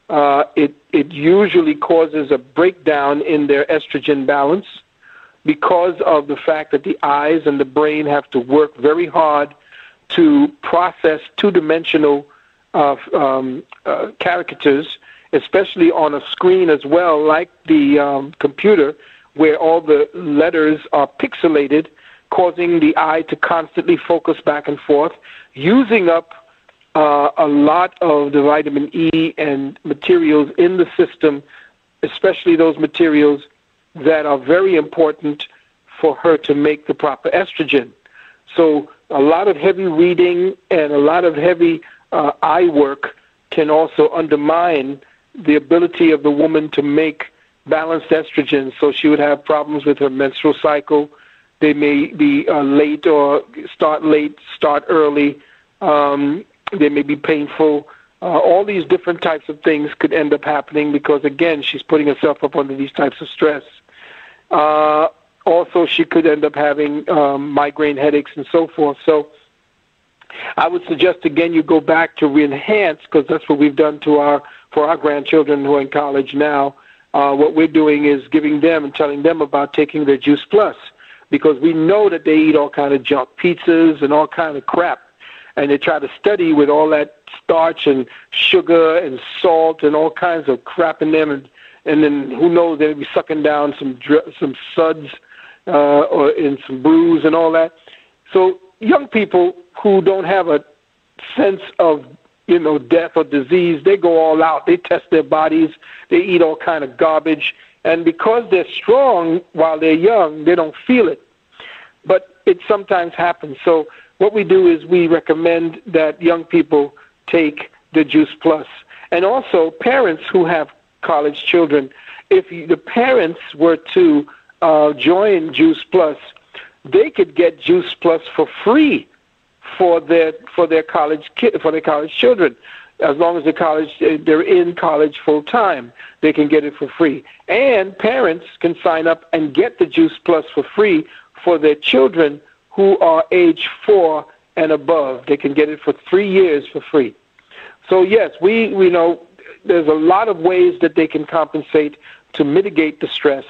S2: It usually causes a breakdown in their estrogen balance because of the fact that the eyes and the brain have to work very hard to process two-dimensional caricatures, especially on a screen as well, like the computer, where all the letters are pixelated, causing the eye to constantly focus back and forth, using up a lot of the vitamin E and materials in the system, especially those materials that are very important for her to make the proper estrogen. So a lot of heavy reading and a lot of heavy eye work can also undermine the ability of the woman to make balanced estrogen. So she would have problems with her menstrual cycle. They may be late or start late, start early. They may be painful. All these different types of things could end up happening because, again, she's putting herself up under these types of stress. Also, she could end up having migraine headaches and so forth. So I would suggest, again, you go back to re-enhance, because that's what we've done for our grandchildren who are in college now. What we're doing is giving them and telling them about taking their Juice Plus, because we know that they eat all kind of junk pizzas and all kind of crap. And they try to study with all that starch and sugar and salt and all kinds of crap in them. And then who knows, they'll be sucking down some suds or in some brews and all that. So young people who don't have a sense of, death or disease, they go all out. They test their bodies. They eat all kind of garbage. And because they're strong while they're young, they don't feel it. But it sometimes happens. So what we do is we recommend that young people take the Juice Plus. And also parents who have college children, if the parents were to join Juice Plus, they could get Juice Plus for free for their college children. As long as they're in college full time, they can get it for free. And parents can sign up and get the Juice Plus for free for their children who are age 4 and above. They can get it for 3 years for free. So yes, we know there's a lot of ways that they can compensate to mitigate the stress,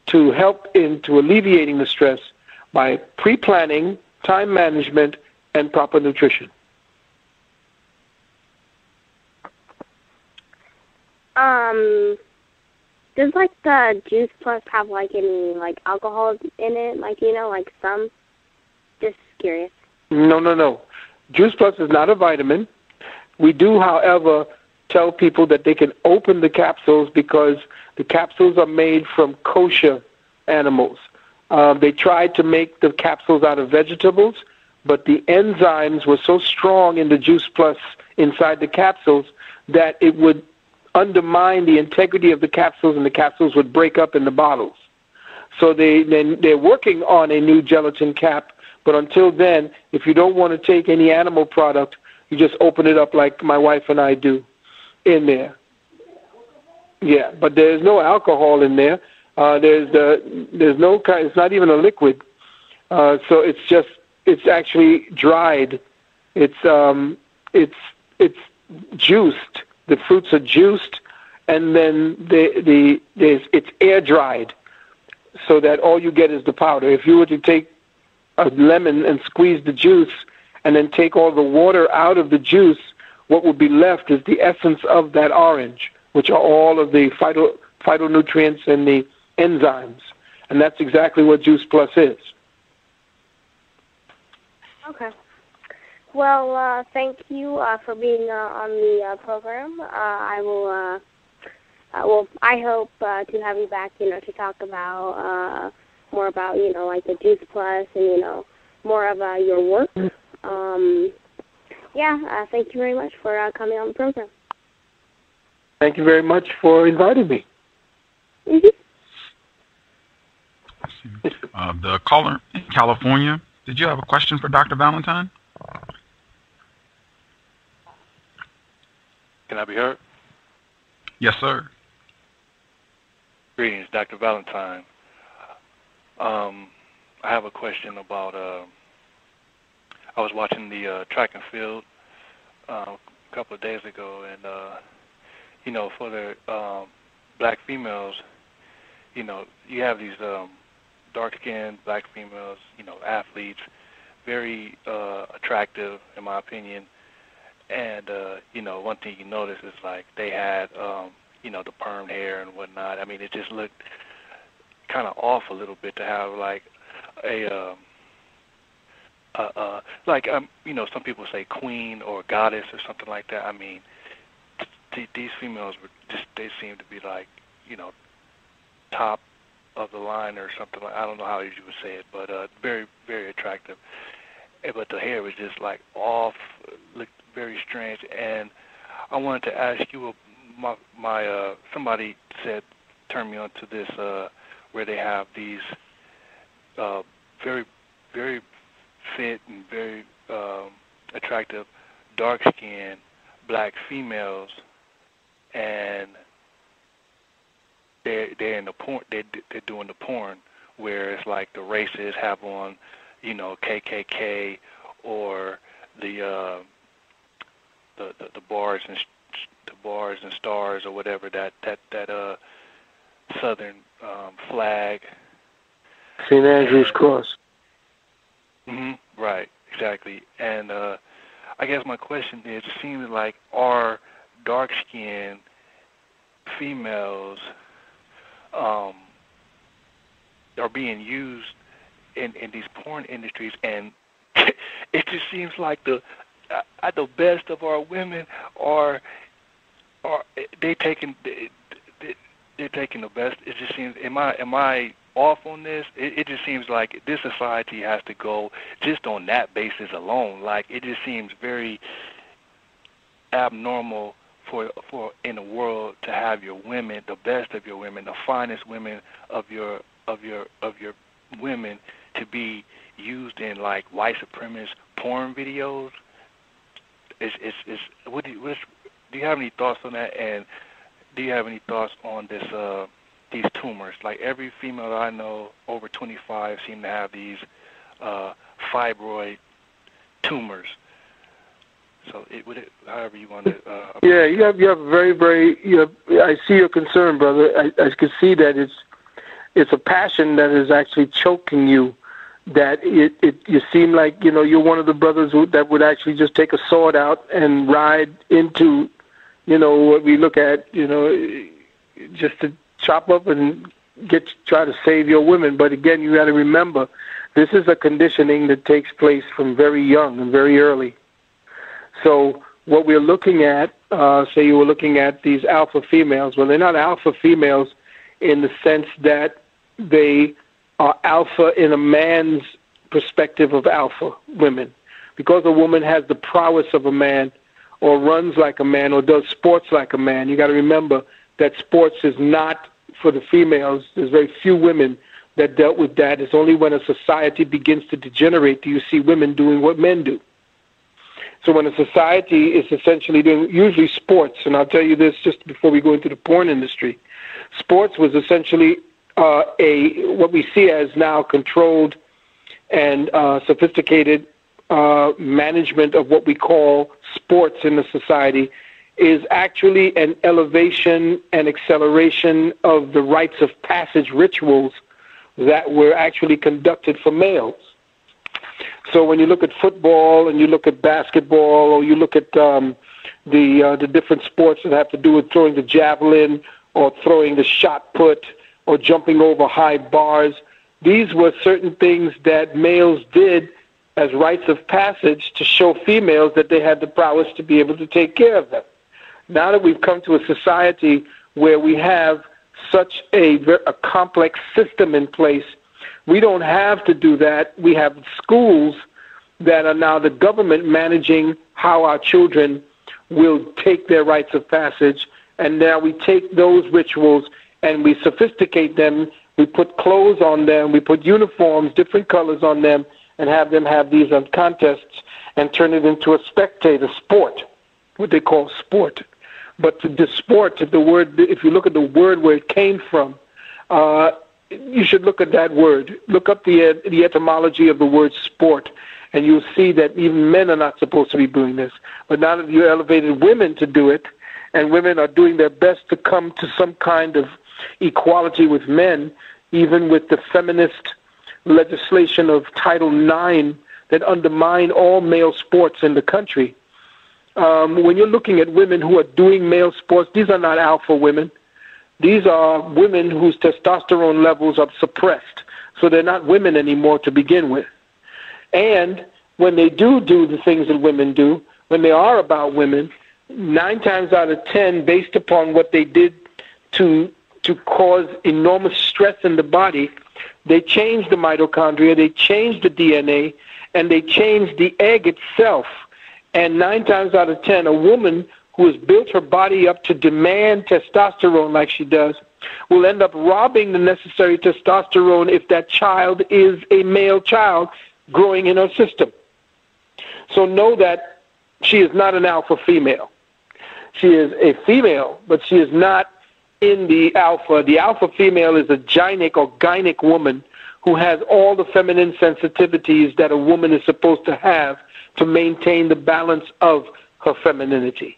S2: to help into alleviating the stress by pre-planning, time management, and proper nutrition.
S3: Does like the Juice Plus have like any like alcohol in it? Like, you know, like some? Just curious.
S2: No. Juice Plus is not a vitamin. We do, however, tell people that they can open the capsules because the capsules are made from kosher animals. They tried to make the capsules out of vegetables, but the enzymes were so strong in the Juice Plus inside the capsules that it would undermine the integrity of the capsules, and the capsules would break up in the bottles. So they're working on a new gelatin cap, but until then, if you don't want to take any animal product, you just open it up like my wife and I do in there. Yeah, but there's no alcohol in there. There's no kind. It's not even a liquid. So it's actually dried. It's juiced. The fruits are juiced, and then it's air dried, so that all you get is the powder. If you were to take a lemon and squeeze the juice, and then take all the water out of the juice, what would be left is the essence of that orange, which are all of the phytonutrients and the enzymes, and that's exactly what Juice Plus is.
S3: Okay. Well, thank you for being on the program. I hope to have you back, you know, to talk about more about, you know, like the Juice Plus and, you know, more of your work. Thank you very much for coming on the program.
S2: Thank you very much for inviting me.
S3: Mm-hmm.
S1: The caller in California, did you have a question for Dr. Valentine?
S6: Can I be heard?
S1: Yes, sir.
S6: Greetings, Dr. Valentine. I have a question about, I was watching the track and field a couple of days ago, and, you know, for the black females, you know, you have these dark-skinned black females, you know, athletes, very attractive, in my opinion. And, you know, one thing you notice is, like, they had, you know, the permed hair and whatnot. I mean, it just looked kind of off a little bit to have, like, you know, some people say queen or goddess or something like that. I mean, these females were just, they seem to be, like, you know, top of the line or something. I don't know how you would say it, but very, very attractive. But the hair was just, like, off, looked very strange. And I wanted to ask you, somebody said, turned me on to this, where they have these very, very fit and very attractive, dark-skinned black females, and they're in the porn. They're doing the porn where it's like the races have on, you know, KKK or the bars and stars or whatever, that southern flag.
S2: St. Andrew's Cross.
S6: Right, exactly. And I guess my question is, it seems like our dark-skinned females are being used in these porn industries, and it just seems like the best of our women are they're taking the best. It just seems. Am I off on this? It just seems like this society has to go just on that basis alone. Like, it just seems very abnormal for in the world to have your women, the best of your women, the finest women of your women, to be used in, like, white supremacist porn videos. Do you have any thoughts on that? And do you have any thoughts on this these tumors. Like every female that I know over 25 seem to have these fibroid tumors. So however you want to.
S2: Yeah, you have very, very. I see your concern, brother. I can see that it's a passion that is actually choking you. That you seem like you're one of the brothers that would actually just take a sword out and ride into, what we look at, just to chop up and try to save your women. But again, you got to remember, this is a conditioning that takes place from very young and very early. So what we're looking at, say you were looking at these alpha females. Well, they're not alpha females in the sense that they are alpha in a man's perspective of alpha women. Because a woman has the prowess of a man or runs like a man or does sports like a man, you got to remember that sports is not for the females. There's very few women that dealt with that. It's only when a society begins to degenerate do you see women doing what men do. So when a society is essentially doing usually sports, and I'll tell you this just before we go into the porn industry, sports was essentially what we see as now controlled and sophisticated management of what we call sports in the society is actually an elevation and acceleration of the rites of passage rituals that were actually conducted for males. So when you look at football and you look at basketball or you look at the different sports that have to do with throwing the javelin or throwing the shot put or jumping over high bars, these were certain things that males did as rites of passage to show females that they had the prowess to be able to take care of them. Now that we've come to a society where we have such a complex system in place, we don't have to do that. We have schools that are now the government managing how our children will take their rites of passage, and now we take those rituals and we sophisticate them. We put clothes on them, we put uniforms, different colors on them, and have them have these contests and turn it into a spectator sport, what they call sport. But the sport, the word, if you look at the word where it came from, you should look at that word. Look up the etymology of the word sport, and you'll see that even men are not supposed to be doing this. But now that you elevated women to do it, and women are doing their best to come to some kind of equality with men, even with the feminist legislation of Title IX that undermine all male sports in the country. When you're looking at women who are doing male sports, these are not alpha women. These are women whose testosterone levels are suppressed, so they're not women anymore to begin with. And when they do the things that women do, when they are about women, 9 times out of 10, based upon what they did to cause enormous stress in the body, they change the mitochondria, they change the DNA, and they change the egg itself. And 9 times out of 10, a woman who has built her body up to demand testosterone like she does will end up robbing the necessary testosterone if that child is a male child growing in her system. So know that she is not an alpha female. She is a female, but she is not in the alpha. The alpha female is a gynic woman who has all the feminine sensitivities that a woman is supposed to have to maintain the balance of her femininity.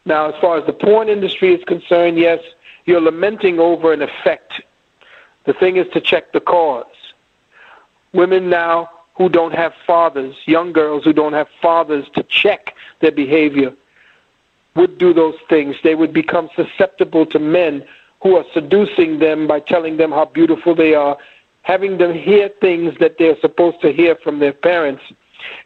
S2: Now, as far as the porn industry is concerned, yes, you're lamenting over an effect. The thing is to check the cause. Women now who don't have fathers, young girls who don't have fathers to check their behavior, would do those things. They would become susceptible to men who are seducing them by telling them how beautiful they are, having them hear things that they're supposed to hear from their parents,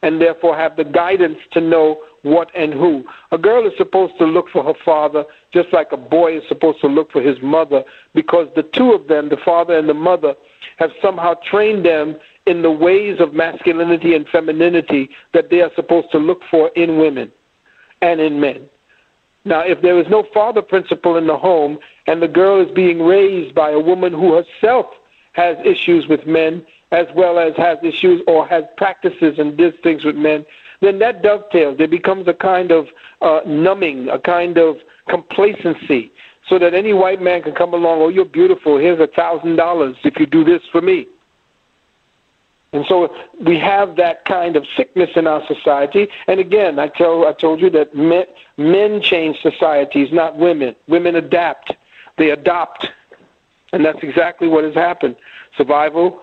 S2: and therefore have the guidance to know what and who. A girl is supposed to look for her father just like a boy is supposed to look for his mother, because the two of them, the father and the mother, have somehow trained them in the ways of masculinity and femininity that they are supposed to look for in women and in men. Now, if there is no father principle in the home and the girl is being raised by a woman who herself has issues with men, as well as has issues or has practices and does things with men, then that dovetails. There becomes a kind of numbing, a kind of complacency, so that any white man can come along, oh, you're beautiful, here's $1,000 if you do this for me. And so we have that kind of sickness in our society. And again, I told you that men change societies, not women. Women adapt. They adopt. And that's exactly what has happened. Survival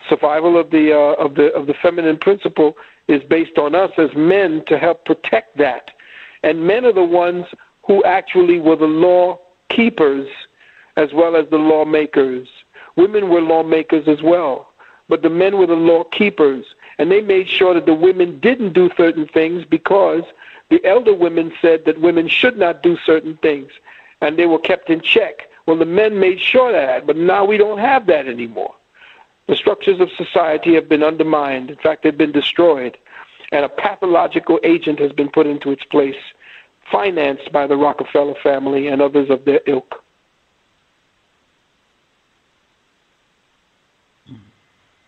S2: of the feminine principle is based on us as men to help protect that. And men are the ones who actually were the law keepers as well as the lawmakers. Women were lawmakers as well. But the men were the law keepers, and they made sure that the women didn't do certain things because the elder women said that women should not do certain things, and they were kept in check. Well, the men made sure of that, but now we don't have that anymore. The structures of society have been undermined. In fact, they've been destroyed, and a pathological agent has been put into its place, financed by the Rockefeller family and others of their ilk.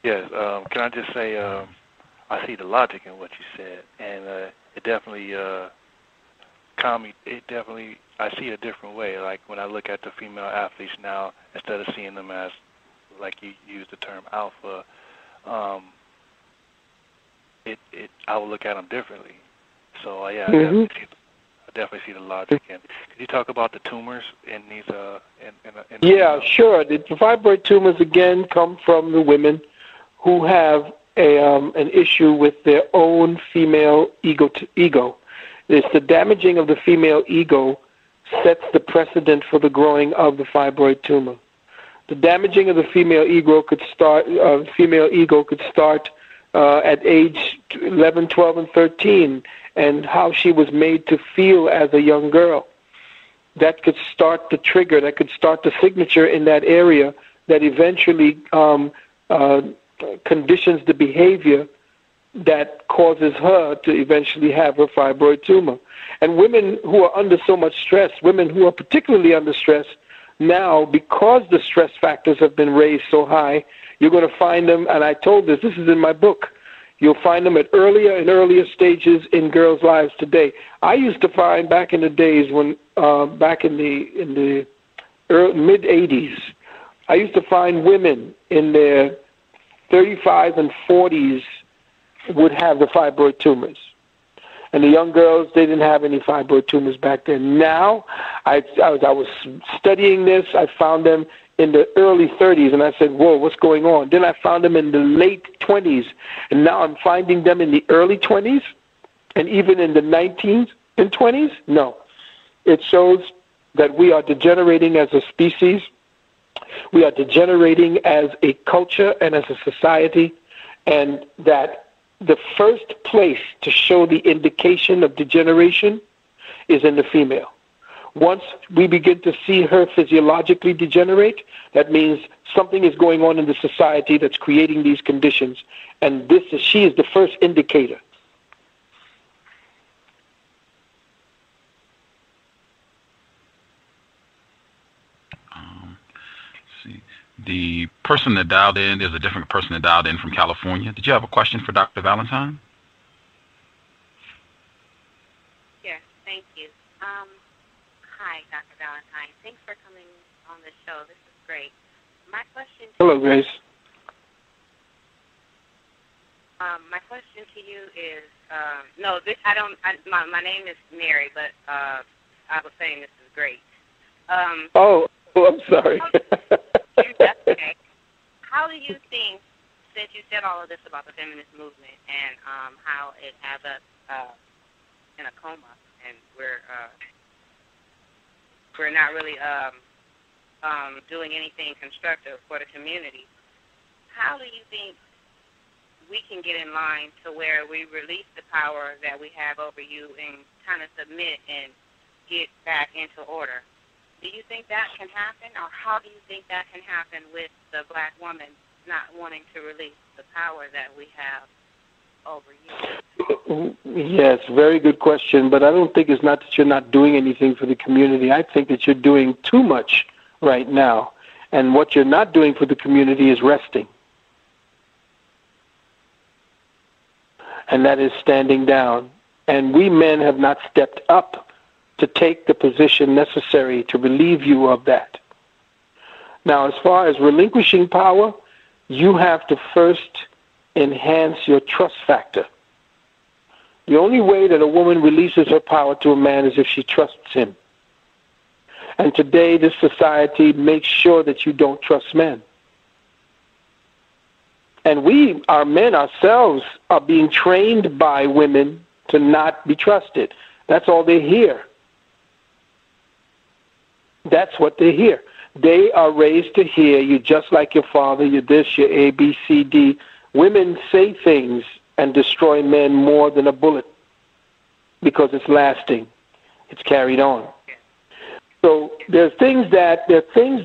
S6: Yes, can I just say I see the logic in what you said, and it definitely I see it a different way. Like when I look at the female athletes now, instead of seeing them as, like you use the term alpha, I will look at them differently. So yeah, I definitely see the logic. And could you talk about the tumors in these?
S2: Yeah, sure. The fibroid tumors again come from the women who have an issue with their own female ego. It's the damaging of the female ego sets the precedent for the growing of the fibroid tumor. The damaging of the female ego could start. At age 11, 12, and 13, and how she was made to feel as a young girl. That could start the trigger. That could start the signature in that area that eventually conditions the behavior that causes her to eventually have her fibroid tumor. And women who are under so much stress, women who are particularly under stress now, because the stress factors have been raised so high, you're going to find them, and I told this is in my book, you'll find them at earlier and earlier stages in girls' lives today. I used to find back in the days when, back in the mid-'80s, I used to find women in their 35s and 40s would have the fibroid tumors. And the young girls, they didn't have any fibroid tumors back then. Now, I was studying this. I found them in the early 30s, and I said, whoa, what's going on? Then I found them in the late 20s, and now I'm finding them in the early 20s, and even in the 19s and 20s? No. It shows that we are degenerating as a species. We are degenerating as a culture and as a society, and that the first place to show the indication of degeneration is in the female. Once we begin to see her physiologically degenerate, that means something is going on in the society that's creating these conditions, and she is the first indicator.
S1: The person that dialed in is a different person that dialed in from California. Did you have a question for Dr. Valentine?
S7: Yes, thank you. Hi, Dr. Valentine. Thanks for coming on the show. This is great. My question.
S2: Hello, Grace.
S7: My question to you is my name is Mary, but I was saying this is great.
S2: I'm sorry.
S7: That's okay. How do you think, since you said all of this about the feminist movement and how it has us in a coma, and we're not really doing anything constructive for the community, how do you think we can get in line to where we release the power that we have over you and kind of submit and get back into order? Do you think that can happen, or how do you think that can happen with the black woman not wanting to release the power that we have over you?
S2: Yes, very good question, but I don't think it's not that you're not doing anything for the community. I think that you're doing too much right now, and what you're not doing for the community is resting. and that is standing down. And we men have not stepped up to take the position necessary to relieve you of that. Now, as far as relinquishing power, you have to first enhance your trust factor. The only way that a woman releases her power to a man is if she trusts him. And today, this society makes sure that you don't trust men. And we, our men ourselves, are being trained by women to not be trusted. That's all they hear. That's what they hear. They are raised to hear you just like your father, you're this, you're A, B, C, D. Women say things and destroy men more than a bullet because it's lasting. It's carried on. So there are things that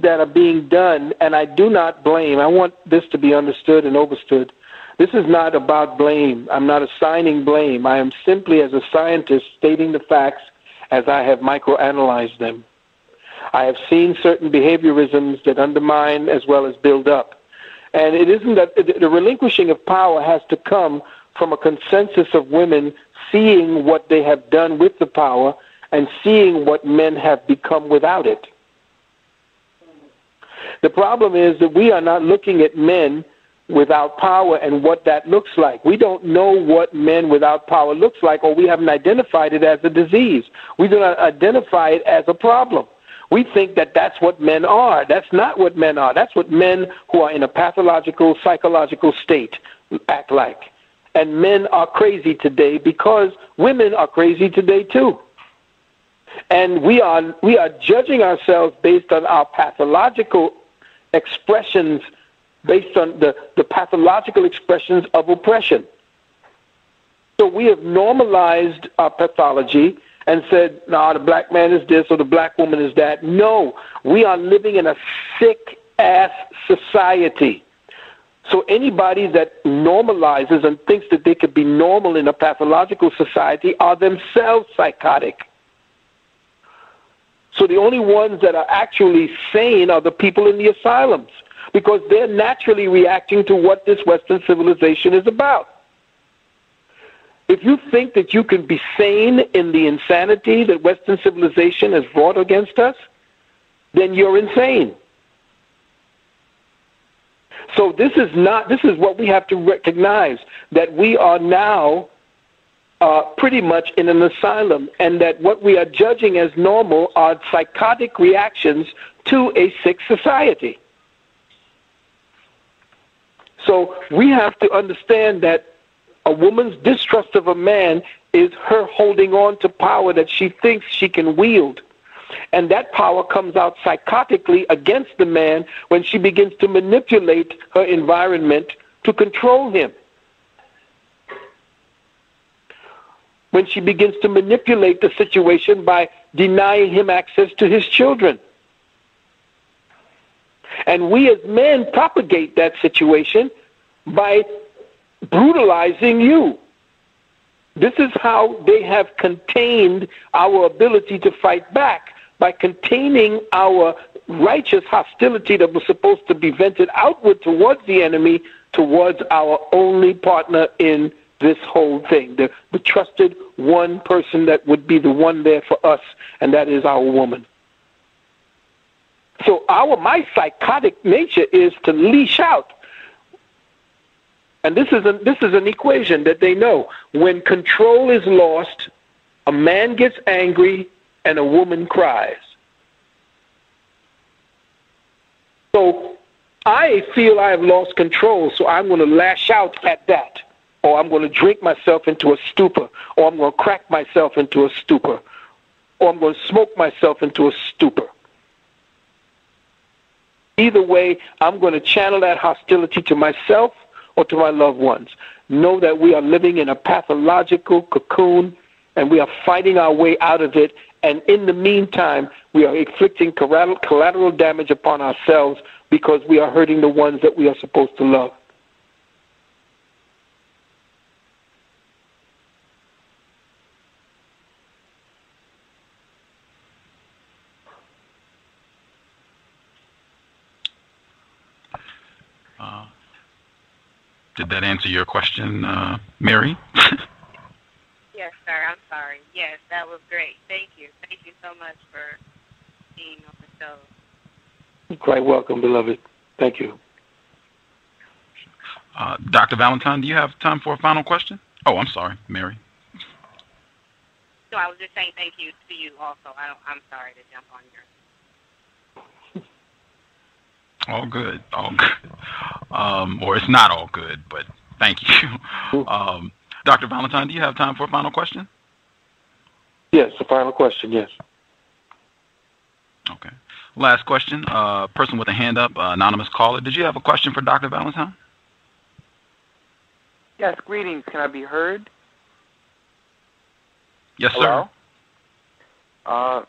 S2: are being done, and I do not blame. I want this to be understood and overstood. This is not about blame. I'm not assigning blame. I am simply, as a scientist, stating the facts as I have microanalyzed them. I have seen certain behaviorisms that undermine as well as build up. And it isn't that the relinquishing of power has to come from a consensus of women seeing what they have done with the power and seeing what men have become without it. The problem is that we are not looking at men without power and what that looks like. We don't know what men without power looks like, or we haven't identified it as a disease. We do not identify it as a problem. We think that that's what men are. That's not what men are. That's what men who are in a pathological, psychological state act like. And men are crazy today because women are crazy today too. And we are judging ourselves based on our pathological expressions, based on the pathological expressions of oppression. So we have normalized our pathology and said, no, the black man is this or the black woman is that. No, we are living in a sick-ass society. So anybody that normalizes and thinks that they could be normal in a pathological society are themselves psychotic. So the only ones that are actually sane are the people in the asylums, because they're naturally reacting to what this Western civilization is about. If you think that you can be sane in the insanity that Western civilization has brought against us, then you're insane. So this is what we have to recognize, that we are now pretty much in an asylum, and that what we are judging as normal are psychotic reactions to a sick society. So we have to understand that a woman's distrust of a man is her holding on to power that she thinks she can wield. And that power comes out psychotically against the man when she begins to manipulate her environment to control him. When she begins to manipulate the situation by denying him access to his children. And we as men propagate that situation by brutalizing you. This is how they have contained our ability to fight back, by containing our righteous hostility that was supposed to be vented outward towards the enemy, towards our only partner in this whole thing, the trusted one person that would be the one there for us, and that is our woman. So my psychotic nature is to leash out. And this is an equation that they know. When control is lost, a man gets angry and a woman cries. So I feel I have lost control, so I'm going to lash out at that. Or I'm going to drink myself into a stupor. Or I'm going to crack myself into a stupor. Or I'm going to smoke myself into a stupor. Either way, I'm going to channel that hostility to myself or to my loved ones. Know that we are living in a pathological cocoon, and we are fighting our way out of it. And in the meantime, we are inflicting collateral damage upon ourselves because we are hurting the ones that we are supposed to love.
S1: Did that answer your question, Mary?
S7: Yes, sir. I'm sorry. Yes, that was great. Thank you. Thank you so much for being on the show.
S2: You're quite welcome, beloved. Thank you.
S1: Dr. Valentine, do you have time for a final question? Oh, I'm sorry, Mary.
S7: No, I was just saying thank you to you also. I'm sorry to jump on your...
S1: All good, all good. Or it's not all good, but thank you. Dr. Valentine, do you have time for a final question?
S2: Yes, a final question, yes.
S1: Okay. Last question. Person with a hand up, anonymous caller. Did you have a question for Dr. Valentine?
S8: Yes, greetings. Can I be heard?
S1: Yes,
S8: Hello?
S1: sir.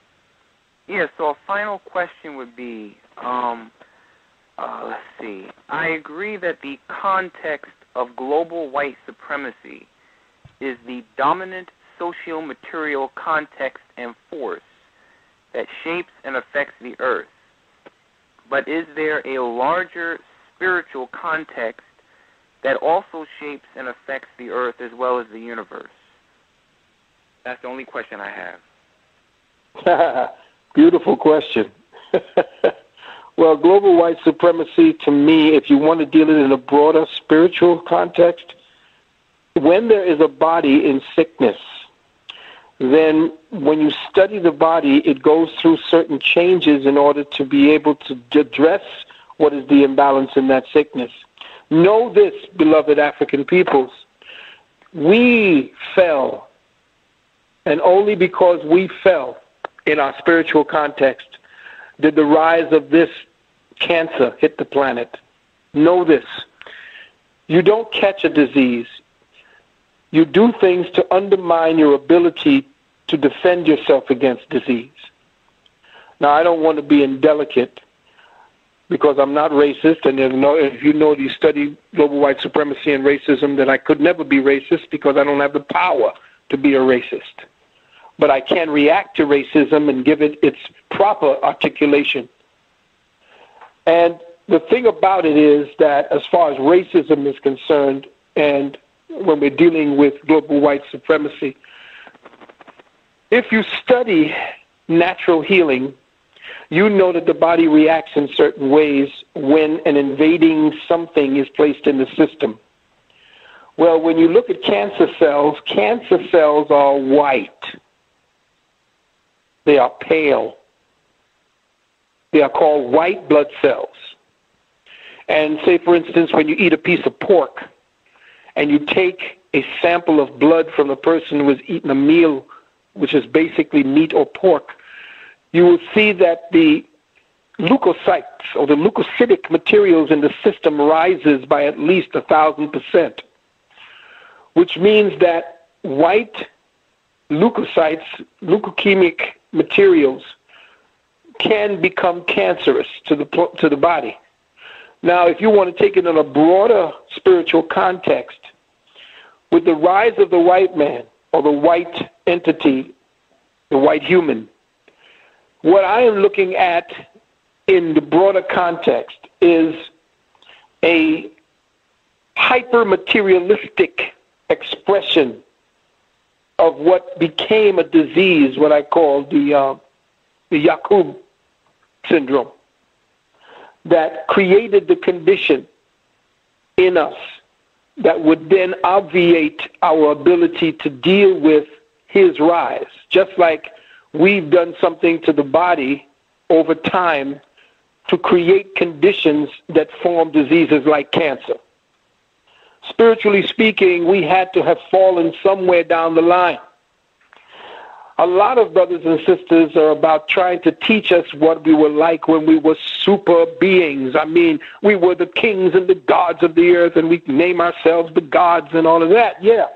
S8: Yeah, so a final question would be, let's see. I agree that the context of global white supremacy is the dominant socio-material context and force that shapes and affects the earth. But is there a larger spiritual context that also shapes and affects the earth as well as the universe? That's the only question I have.
S2: Beautiful question. Well, global white supremacy, to me, if you want to deal it in a broader spiritual context, when there is a body in sickness, then when you study the body, it goes through certain changes in order to be able to address what is the imbalance in that sickness. Know this, beloved African peoples, we fell, and only because we fell in our spiritual context did the rise of this cancer hit the planet. Know this. You don't catch a disease. You do things to undermine your ability to defend yourself against disease. Now, I don't want to be indelicate because I'm not racist, and if you study global white supremacy and racism, that I could never be racist because I don't have the power to be a racist. But I can react to racism and give it its proper articulation. And the thing about it is that as far as racism is concerned, and when we're dealing with global white supremacy, if you study natural healing, you know that the body reacts in certain ways when an invading something is placed in the system. Well, when you look at cancer cells are white. They are pale. They are called white blood cells. And say, for instance, when you eat a piece of pork and you take a sample of blood from the person who was eating a meal, which is basically meat or pork, you will see that the leukocytes or the leukocytic materials in the system rises by at least 1,000%, which means that white leukocytes, leukemic materials, can become cancerous to the body. Now, if you want to take it in a broader spiritual context, with the rise of the white man or the white entity, the white human, what I am looking at in the broader context is a hyper-materialistic expression of what became a disease, what I call the C.O.W.S syndrome, that created the condition in us that would then obviate our ability to deal with his rise, just like we've done something to the body over time to create conditions that form diseases like cancer. Spiritually speaking, we had to have fallen somewhere down the line. A lot of brothers and sisters are about trying to teach us what we were like when we were super beings. I mean, we were the kings and the gods of the earth, and we name ourselves the gods and all of that. Yeah.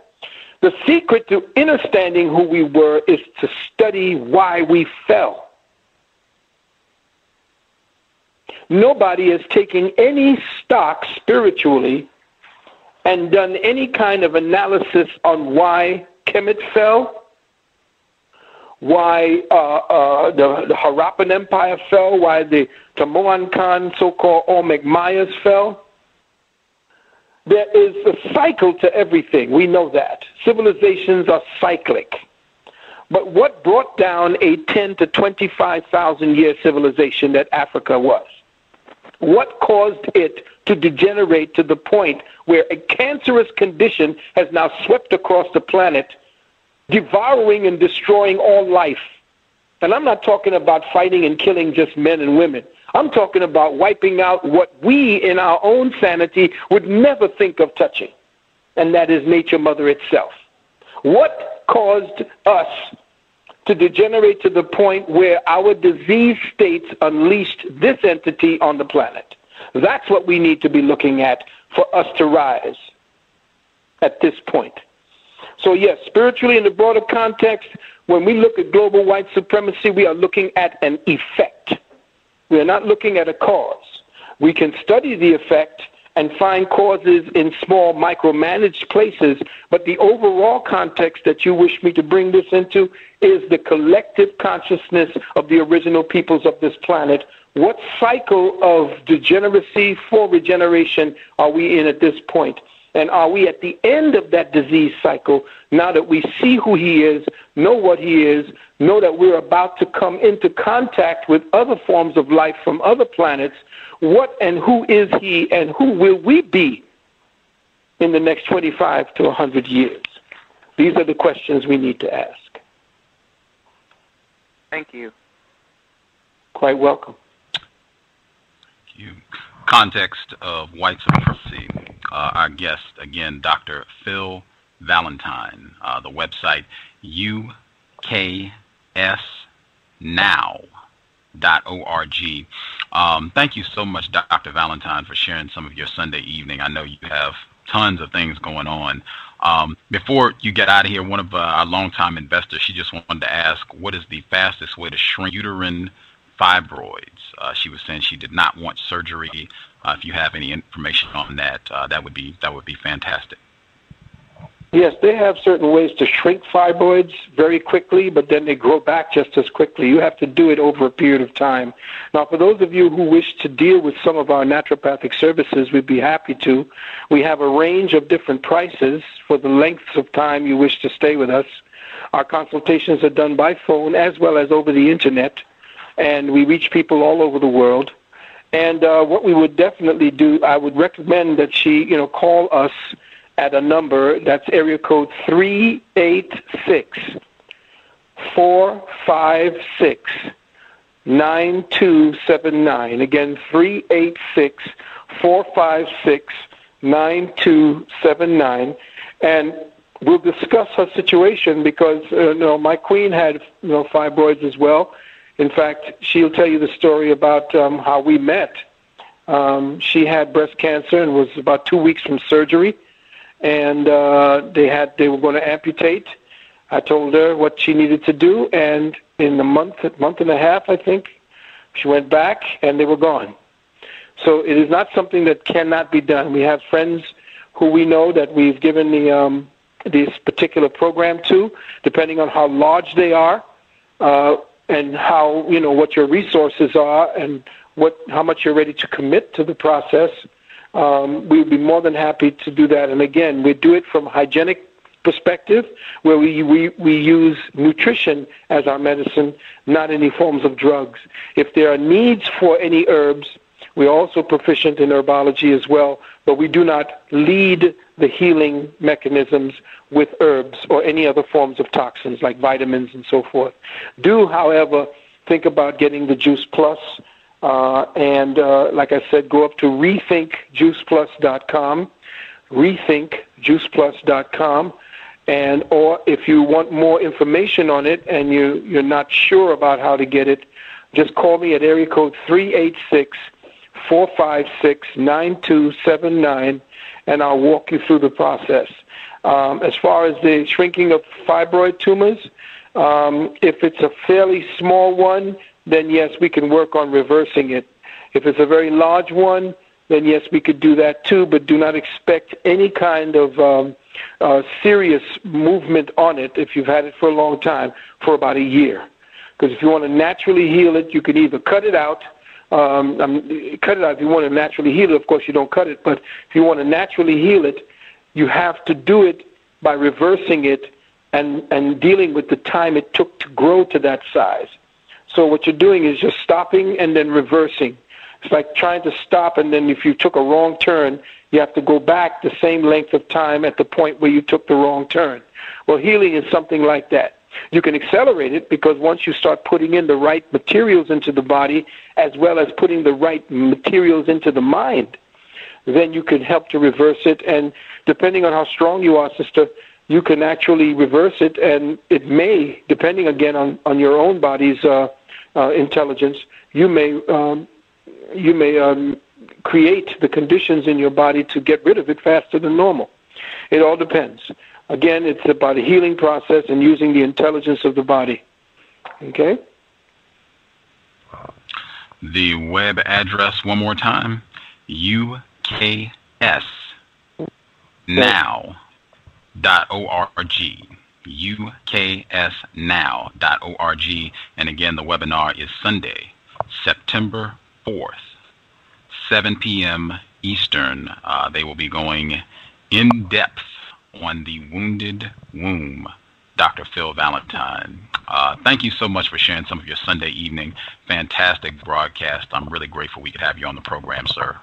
S2: The secret to understanding who we were is to study why we fell. Nobody is taking any stock spiritually and done any kind of analysis on why Kemet fell, why the Harappan Empire fell, why the Tamuan Khan, so-called Olmec Mayas fell.
S9: There is a cycle to everything. We know that. Civilizations are cyclic. But what brought down a 10 to 25,000 year civilization that Africa was? What caused it to degenerate to the point where a cancerous condition has now swept across the planet, devouring and destroying all life? And I'm not talking about fighting and killing just men and women. I'm talking about wiping out what we in our own sanity would never think of touching, and that is nature mother itself. What caused us to degenerate to the point where our disease states unleashed this entity on the planet? That's what we need to be looking at for us to rise at this point. So yes, spiritually in the broader context, when we look at global white supremacy, we are looking at an effect. We are not looking at a cause. We can study the effect and find causes in small micromanaged places, but the overall context that you wish me to bring this into is the collective consciousness of the original peoples of this planet. What cycle of degeneracy for regeneration are we in at this point? And are we at the end of that disease cycle now that we see who he is, know what he is, know that we're about to come into contact with other forms of life from other planets? What and who is he, and who will we be in the next 25 to 100 years? These are the questions we need to ask.
S8: Thank you.
S9: Quite welcome.
S1: Thank you. Context of white supremacy. Our guest, again, Dr. Phil Valentine. The website, C.O.W.S. Thank you so much, Dr. Valentine, for sharing some of your Sunday evening. I know you have tons of things going on. Before you get out of here, one of our longtime investors, she just wanted to ask, what is the fastest way to shrink uterine fibroids? She was saying she did not want surgery. If you have any information on that, that would be fantastic.
S9: Yes, they have certain ways to shrink fibroids very quickly, but then they grow back just as quickly. You have to do it over a period of time. Now, for those of you who wish to deal with some of our naturopathic services, we'd be happy to. We have a range of different prices for the lengths of time you wish to stay with us. Our consultations are done by phone as well as over the internet, and we reach people all over the world. And what we would definitely do, I would recommend that she, call us at a number that's area code 386-456-9279. Again, 386-456-9279. And we'll discuss her situation because, my queen had, fibroids as well. In fact, she'll tell you the story about how we met. She had breast cancer and was about 2 weeks from surgery, and they were going to amputate. I told her what she needed to do, and in a month and a half, I think, she went back, and they were gone. So it is not something that cannot be done. We have friends who we know that we've given this particular program to, depending on how large they are. And how, what your resources are and how much you're ready to commit to the process, we'd be more than happy to do that. And again, we do it from a hygienic perspective, where we use nutrition as our medicine, not any forms of drugs. If there are needs for any herbs, we're also proficient in herbology as well, but we do not lead the healing mechanisms with herbs or any other forms of toxins like vitamins and so forth. Do, however, think about getting the Juice Plus, and like I said, go up to rethinkjuiceplus.com, rethinkjuiceplus.com, or if you want more information on it and you're not sure about how to get it, just call me at area code 386-456-9279, and I'll walk you through the process. As far as the shrinking of fibroid tumors, if it's a fairly small one, then yes, we can work on reversing it. If it's a very large one, then yes, we could do that too, but do not expect any kind of serious movement on it if you've had it for a long time, for about a year. Because if you want to naturally heal it, you can either cut it out cut it out. If you want to naturally heal it, of course you don't cut it, but if you want to naturally heal it, you have to do it by reversing it and dealing with the time it took to grow to that size. So what you're doing is just stopping and then reversing. It's like trying to stop, and then if you took a wrong turn, you have to go back the same length of time at the point where you took the wrong turn. Well, healing is something like that. You can accelerate it because once you start putting in the right materials into the body, as well as putting the right materials into the mind, then you can help to reverse it. And depending on how strong you are, sister, you can actually reverse it, and it may, depending again on your own body's intelligence, you may create the conditions in your body to get rid of it faster than normal. It all depends. Again, it's about a healing process and using the intelligence of the body. Okay?
S1: The web address one more time, uksnow.org. uksnow.org. And again, the webinar is Sunday, September 4th, 7 p.m. Eastern. They will be going in depth on the wounded womb. Dr. Phil Valentine. Thank you so much for sharing some of your Sunday evening. Fantastic broadcast. I'm really grateful we could have you on the program, sir.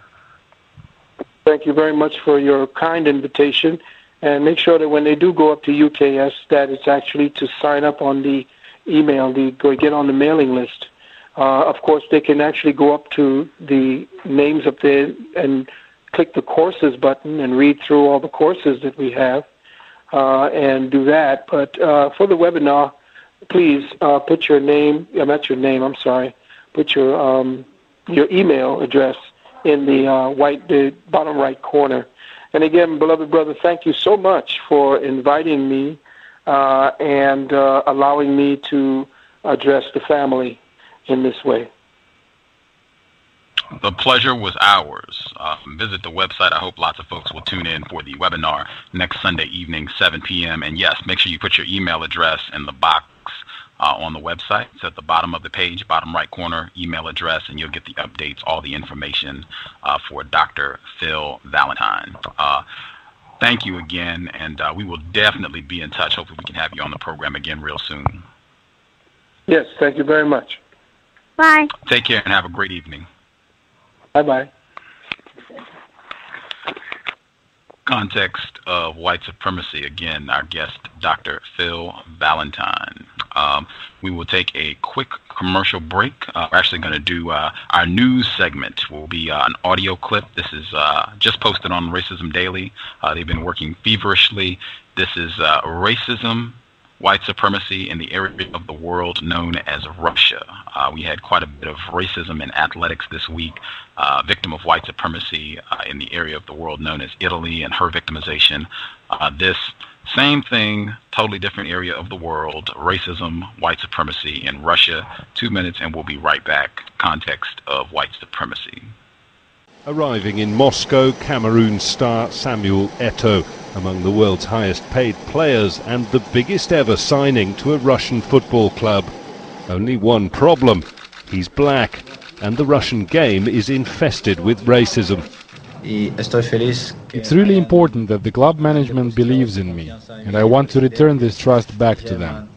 S9: Thank you very much for your kind invitation. And make sure that when they do go up to UKS, that it's actually to sign up on the email, get on the mailing list. Of course, they can actually go up to the names up there and click the courses button and read through all the courses that we have and do that. But for the webinar, please put your name, not your name, I'm sorry, put your email address in the bottom right corner. And again, beloved brother, thank you so much for inviting me and allowing me to address the family in this way.
S1: The pleasure was ours. Visit the website. I hope lots of folks will tune in for the webinar next Sunday evening, 7 p.m. And yes, make sure you put your email address in the box on the website. It's at the bottom of the page, bottom right corner, email address, and you'll get the updates, all the information for Dr. Phil Valentine. Thank you again, and we will definitely be in touch. Hopefully we can have you on the program again real soon.
S9: Yes, thank you very much.
S3: Bye.
S1: Take care and have a great evening.
S9: Bye-bye.
S1: Context of white supremacy. Again, our guest, Dr. Phil Valentine. We will take a quick commercial break. We're actually going to do our news segment. Will be an audio clip. This is just posted on Racism Daily. They've been working feverishly. This is racism, white supremacy in the area of the world known as Russia. We had quite a bit of racism in athletics this week. Victim of white supremacy in the area of the world known as Italy and her victimization. This same thing, totally different area of the world, racism, white supremacy in Russia. 2 minutes and we'll be right back. Context of white supremacy.
S10: Arriving in Moscow, Cameroon star Samuel Eto'o, among the world's highest paid players and the biggest ever signing to a Russian football club. Only one problem: he's black, and the Russian game is infested with racism.
S11: It's really important that the club management believes in me, and I want to return this trust back to them.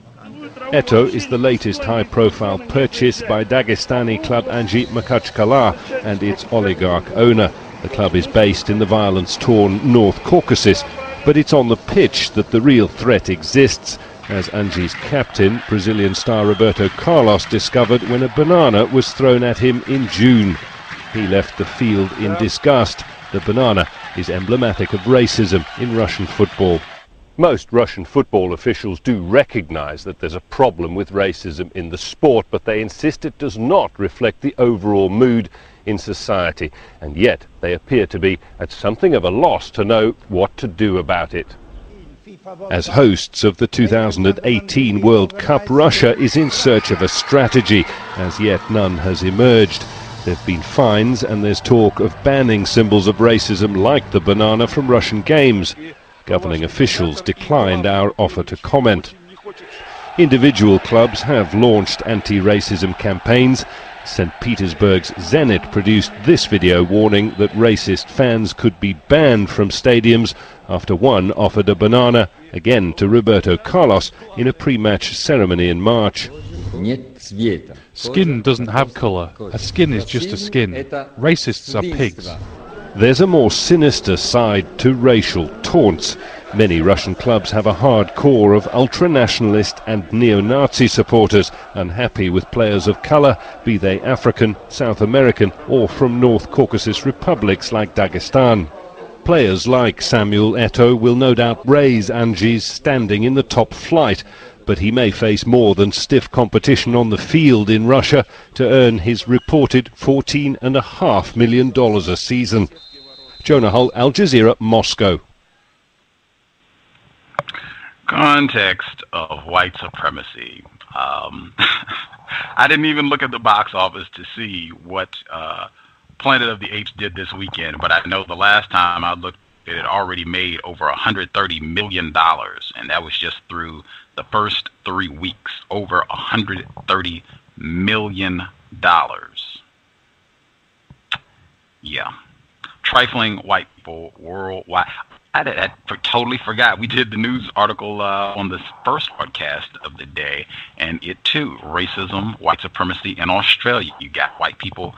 S10: Eto'o is the latest high-profile purchase by Dagestani club Anji Makhachkala and its oligarch owner. The club is based in the violence-torn North Caucasus, but it's on the pitch that the real threat exists, as Anji's captain, Brazilian star Roberto Carlos, discovered when a banana was thrown at him in June. He left the field in disgust. The banana is emblematic of racism in Russian football. Most Russian football officials do recognize that there's a problem with racism in the sport, but they insist it does not reflect the overall mood in society, and yet they appear to be at something of a loss to know what to do about it. As hosts of the 2018 World Cup, Russia is in search of a strategy. As yet none has emerged. There have been fines and there's talk of banning symbols of racism like the banana from Russian games. Governing officials declined our offer to comment. Individual clubs have launched anti-racism campaigns. St. Petersburg's Zenit produced this video warning that racist fans could be banned from stadiums after one offered a banana, again to Roberto Carlos, in a pre-match ceremony in March.
S11: Skin doesn't have colour. A skin is just a skin. Racists are pigs.
S10: There's a more sinister side to racial taunts. Many Russian clubs have a hard core of ultra-nationalist and neo-Nazi supporters, unhappy with players of colour, be they African, South American or from North Caucasus republics like Dagestan. Players like Samuel Eto'o will no doubt raise Angi's standing in the top flight, but he may face more than stiff competition on the field in Russia to earn his reported $14.5 million a season. Jonah Hull, Al Jazeera, Moscow.
S1: Context of white supremacy. I didn't even look at the box office to see what Planet of the Apes did this weekend, but I know the last time I looked, it had already made over $130 million, and that was just through the first 3 weeks. Over $130 million. Yeah. Trifling white people worldwide. I totally forgot. We did the news article on this first broadcast of the day, and it too, racism, white supremacy in Australia. You got white people.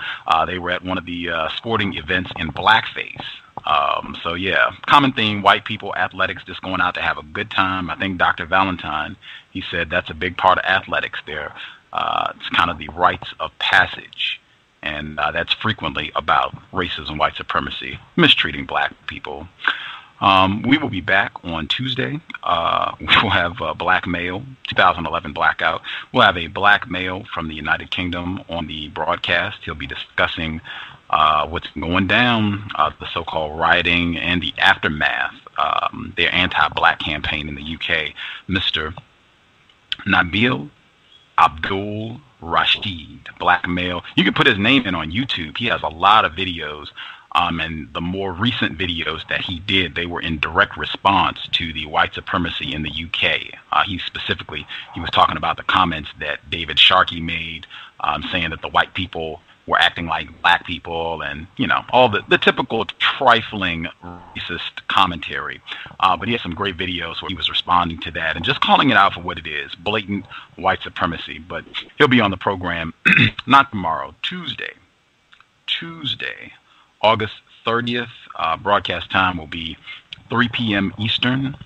S1: They were at one of the sporting events in blackface. So yeah, common theme, white people, athletics, just going out to have a good time. I think Dr. Valentine, he said that's a big part of athletics there. It's kind of the rites of passage. And that's frequently about racism, white supremacy, mistreating black people. We will be back on Tuesday. We'll have black male, 2011 blackout. We'll have a black male from the United Kingdom on the broadcast. He'll be discussing what's going down, the so-called rioting and the aftermath, their anti-black campaign in the UK. Mr. Nabil Abdul Rashid, black male. You can put his name in on YouTube. He has a lot of videos. And the more recent videos that he did, they were in direct response to the white supremacy in the UK. He was talking about the comments that David Sharkey made, saying that the white people were acting like black people and, you know, all the typical trifling racist commentary. But he had some great videos where he was responding to that and just calling it out for what it is, blatant white supremacy. But he'll be on the program, not tomorrow, Tuesday, August 30th. Broadcast time will be 3 p.m. Eastern,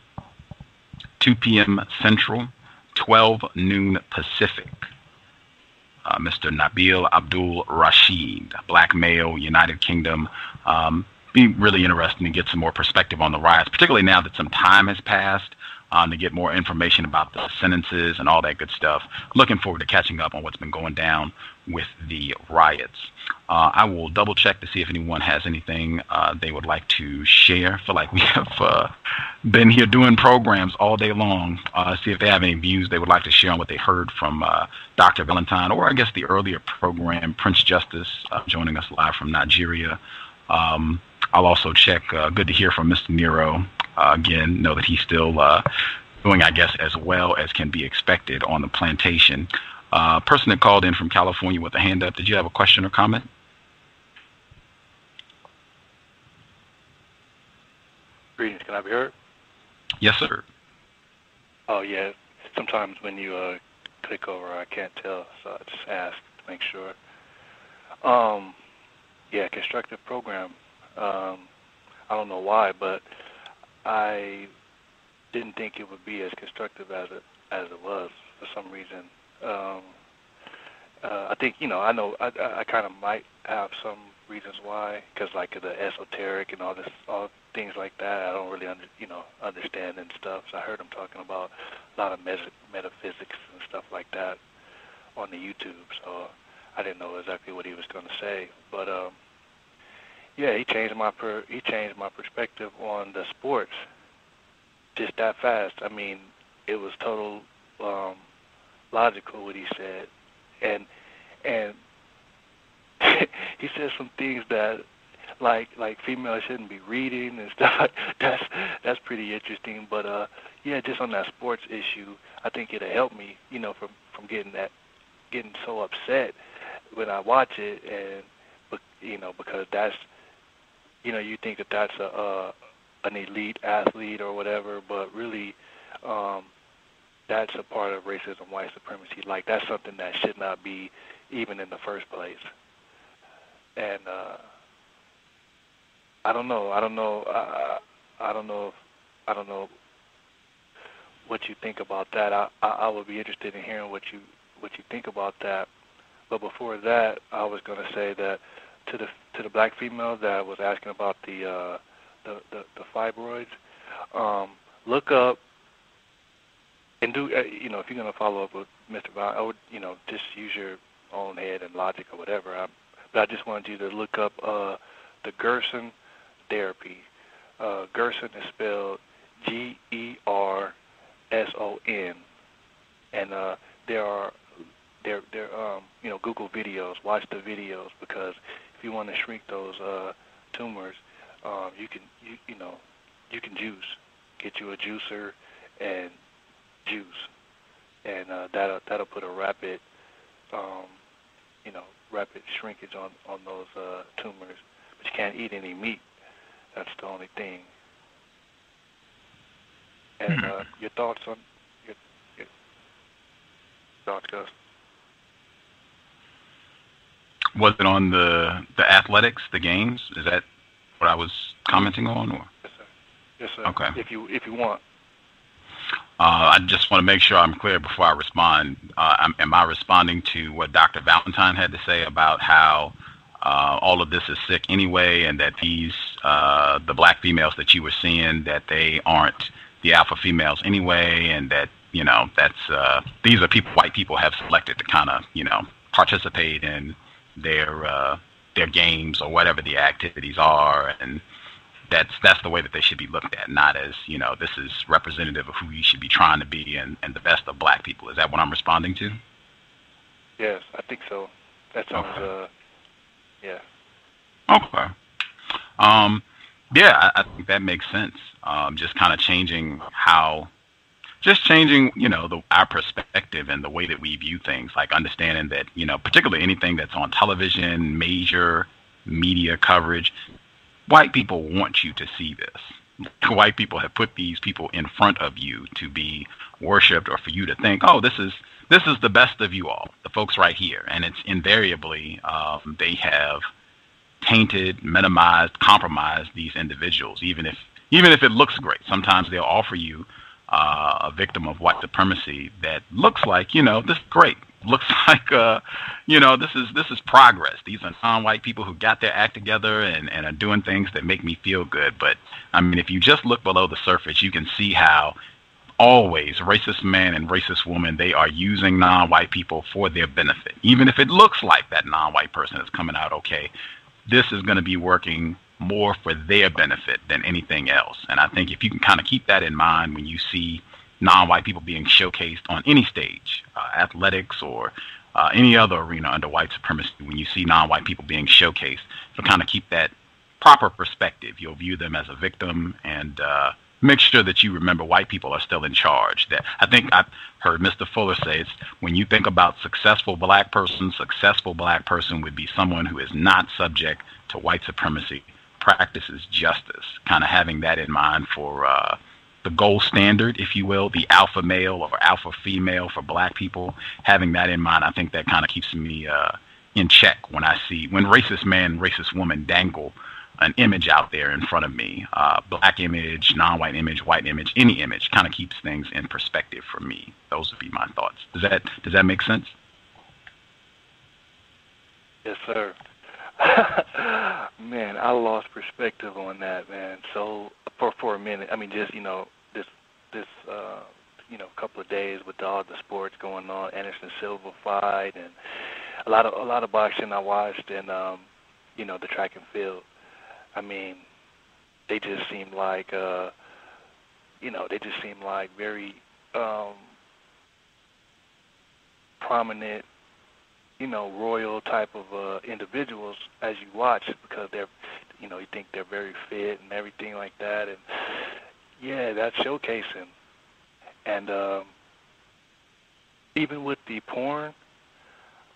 S1: 2 p.m. Central, 12 noon Pacific. Mr. Nabil Abdul Rashid, black male, United Kingdom. Be really interesting to get some more perspective on the riots, particularly now that some time has passed, to get more information about the sentences and all that good stuff. Looking forward to catching up on what's been going down with the riots. I will double check to see if anyone has anything they would like to share. I feel like we have been here doing programs all day long. See if they have any views they would like to share on what they heard from Dr. Valentine, or I guess the earlier program, Prince Justice, joining us live from Nigeria. I'll also check. Good to hear from Mr. Nero. Again, know that he's still doing, I guess, as well as can be expected on the plantation. Person that called in from California with a hand up, did you have a question or comment?
S6: Greetings, can I be heard?
S1: Yes, sir.
S6: Oh, yeah. Sometimes when you click over, I can't tell, so I just asked to make sure. Yeah, constructive program. I don't know why, but I didn't think it would be as constructive as it was for some reason. I think, you know, I kind of might have some reasons why, because like the esoteric and all things like that, I don't really understand and stuff. So I heard him talking about a lot of metaphysics and stuff like that on the YouTube. So I didn't know exactly what he was going to say, but yeah, he changed my perspective on the sports just that fast. I mean, it was total logical what he said, and he said some things that like females shouldn't be reading and stuff. That's pretty interesting. But just on that sports issue, I think it'll help me, from getting so upset when I watch it, and because that's, you think that that's an elite athlete or whatever, but really, that's a part of racism, white supremacy. Like, that's something that should not be even in the first place. And I don't know what you think about that. I would be interested in hearing what you think about that. But before that, I was going to say that to the black female that was asking about the fibroids, look up and do if you're going to follow up with Mr. Vaughn, I would just use your own head and logic or whatever. But I just wanted you to look up the Gerson therapy. Gerson is spelled Gerson, and there are Google videos. Watch the videos, because if you want to shrink those tumors, you can juice. Get you a juicer and juice, and that'll put a rapid rapid shrinkage on those tumors. But you can't eat any meat. That's the only thing. And your thoughts on your thoughts, Gus?
S1: Was it on the athletics, the games? Is that what I was commenting on, or?
S6: Yes, sir. Yes, sir.
S1: Okay.
S6: If you want.
S1: I just want to make sure I'm clear before I respond. Am I responding to what Dr. Valentine had to say about how all of this is sick anyway, and that these the black females that you were seeing, that they aren't the alpha females anyway, and that that's these are people white people have selected to kind of participate in their games or whatever the activities are, and that's the way that they should be looked at, not as this is representative of who you should be trying to be and the best of black people. Is that what I'm responding to?
S6: Yes, I think so. That sounds
S1: okay.
S6: Yeah.
S1: Okay. Yeah, I think that makes sense. Just kind of changing our perspective and the way that we view things, like understanding that, particularly anything that's on television, major media coverage, white people want you to see this. White people have put these people in front of you to be worshipped, or for you to think, oh, this is the best of you all, the folks right here. And it's invariably, they have tainted, minimized, compromised these individuals, even if it looks great. Sometimes they'll offer you a victim of white supremacy that looks like, this is great. Looks like, this is progress. These are non-white people who got their act together and are doing things that make me feel good. But, I mean, if you just look below the surface, you can see how always racist men and racist women, they are using non-white people for their benefit. Even if it looks like that non-white person is coming out okay, this is going to be working more for their benefit than anything else. And I think if you can kind of keep that in mind when you see non-white people being showcased on any stage, athletics or any other arena under white supremacy, when you see non-white people being showcased, you'll kind of keep that proper perspective. You'll view them as a victim and make sure that you remember white people are still in charge. That I think I've heard Mr. Fuller say, it's when you think about successful black person would be someone who is not subject to white supremacy, practices justice, kind of having that in mind for the gold standard, if you will, the alpha male or alpha female for black people. Having that in mind, I think that kind of keeps me in check when racist man, racist woman dangle an image out there in front of me. Black image, non-white image, white image, any image kind of keeps things in perspective for me. Those would be my thoughts. Does that make sense?
S6: Yes, sir. Man, I lost perspective on that, man. So for a minute, I mean, just this couple of days with all the sports going on, Anderson Silva fight, and a lot of boxing I watched, and the track and field. I mean, they just seem like very prominent, royal type of individuals as you watch, because they're, you think they're very fit and everything like that. And yeah, that's showcasing. And even with the porn,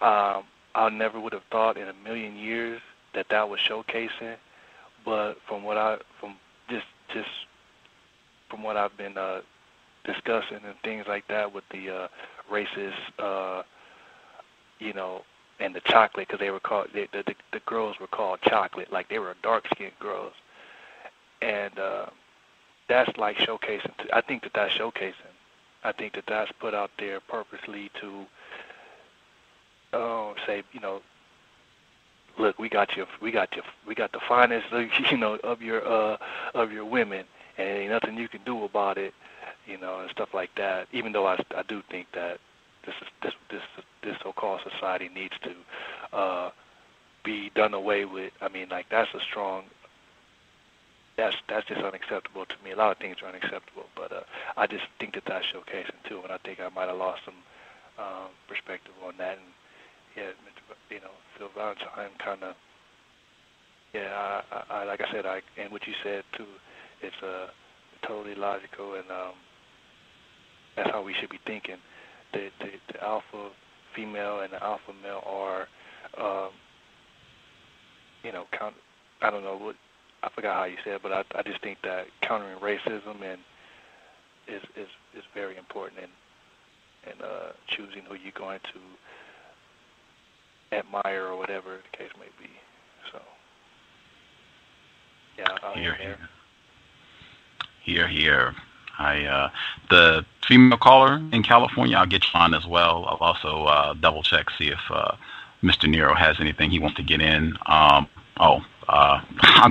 S6: I never would have thought in a million years that was showcasing. But from what I've been discussing and things like that with the racist, and the chocolate, because they were called the girls were called chocolate, like they were dark-skinned girls, and that's like showcasing. I think that's showcasing. I think that's put out there purposely to say, look, we got the finest, of your women, and there ain't nothing you can do about it, and stuff like that. Even though I do think that this so-called society needs to be done away with. I mean, like that's just unacceptable to me. A lot of things are unacceptable, but I just think that's showcasing too, and I think I might have lost some perspective on that. And yeah, Phil Valentine kind of, yeah, I like I said, and what you said too, it's totally logical, and that's how we should be thinking. The alpha female and the alpha male are, I don't know what, I forgot how you said it, but I just think that countering racism and is very important in choosing who you're going to admire or whatever the case may be. So, yeah, I'll
S1: Here,
S6: there.
S1: Here. The female caller in California, I'll get you on as well. I'll also double check, see if Mr. Nero has anything he wants to get in. I'll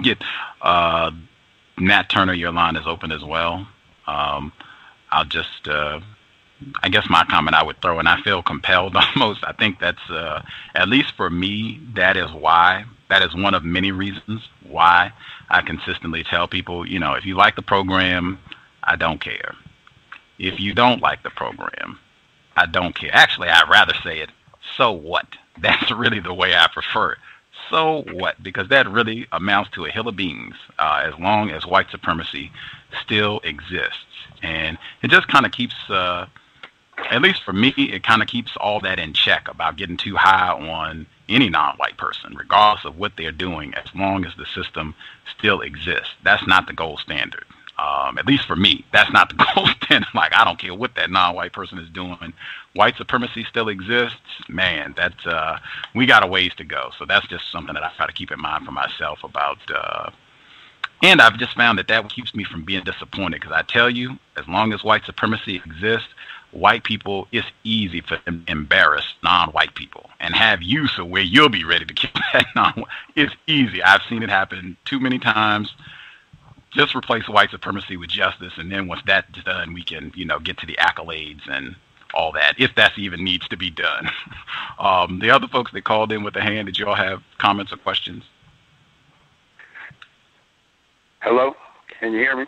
S1: get Nat Turner, your line is open as well. I'll just, I guess my comment I would throw, and I feel compelled almost, I think that's, at least for me, that is one of many reasons why I consistently tell people, if you like the program, I don't care. If you don't like the program, I don't care. Actually, I'd rather say it, so what? That's really the way I prefer it. So what? Because that really amounts to a hill of beans, as long as white supremacy still exists. And it just kind of keeps, at least for me, it kind of keeps all that in check about getting too high on any non-white person, regardless of what they're doing, as long as the system still exists. That's not the gold standard. At least for me, that's not the gold standard. Like, I don't care what that non-white person is doing. White supremacy still exists. Man, that's we got a ways to go. So that's just something that I try to keep in mind for myself about. And I've just found that keeps me from being disappointed, because I tell you, as long as white supremacy exists, white people, it's easy for them to embarrass non-white people and have you so where you'll be ready to kill that non-white. It's easy. I've seen it happen too many times. Just replace white supremacy with justice, and then once that's done, we can, get to the accolades and all that, if that even needs to be done. The other folks that called in with a hand, did you all have comments or questions?
S12: Hello, can you hear me?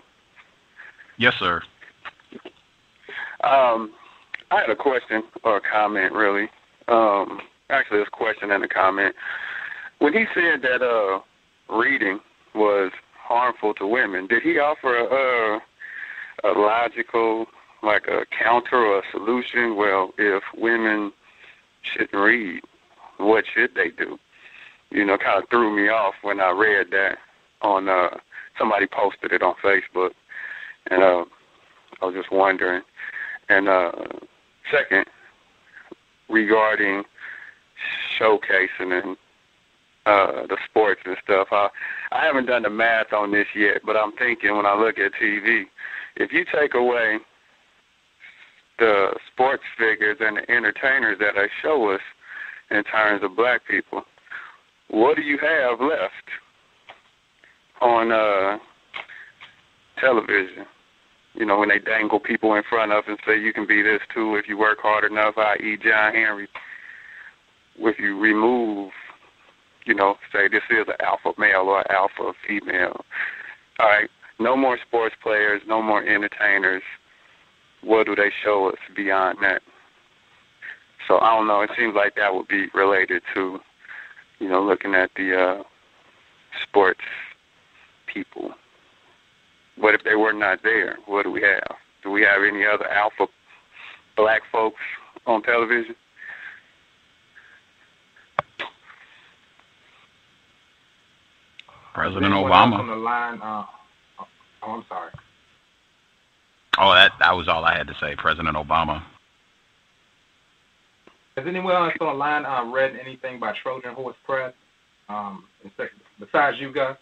S1: Yes, sir.
S12: I had a question or a comment, really. Actually, it's a question and a comment. When he said that reading was harmful to women, did he offer a logical, like a counter or a solution? Well, if women shouldn't read, what should they do? Kind of threw me off when I read that on, somebody posted it on Facebook, and I was just wondering. And second, regarding showcasing and the sports and stuff, I haven't done the math on this yet, but I'm thinking when I look at TV, if you take away the sports figures and the entertainers that they show us in terms of black people, what do you have left on television? When they dangle people in front of and say you can be this too if you work hard enough, i.e. John Henry. If you remove, say this is an alpha male or an alpha female. All right, no more sports players, no more entertainers. What do they show us beyond that? So I don't know. It seems like that would be related to, looking at the sports people. What if they were not there? What do we have? Do we have any other alpha black folks on television?
S1: President Obama.
S13: On the line, I'm sorry.
S1: Oh, that was all I had to say. President Obama.
S13: Has anyone else on the line read anything by Trojan Horse Press besides you guys?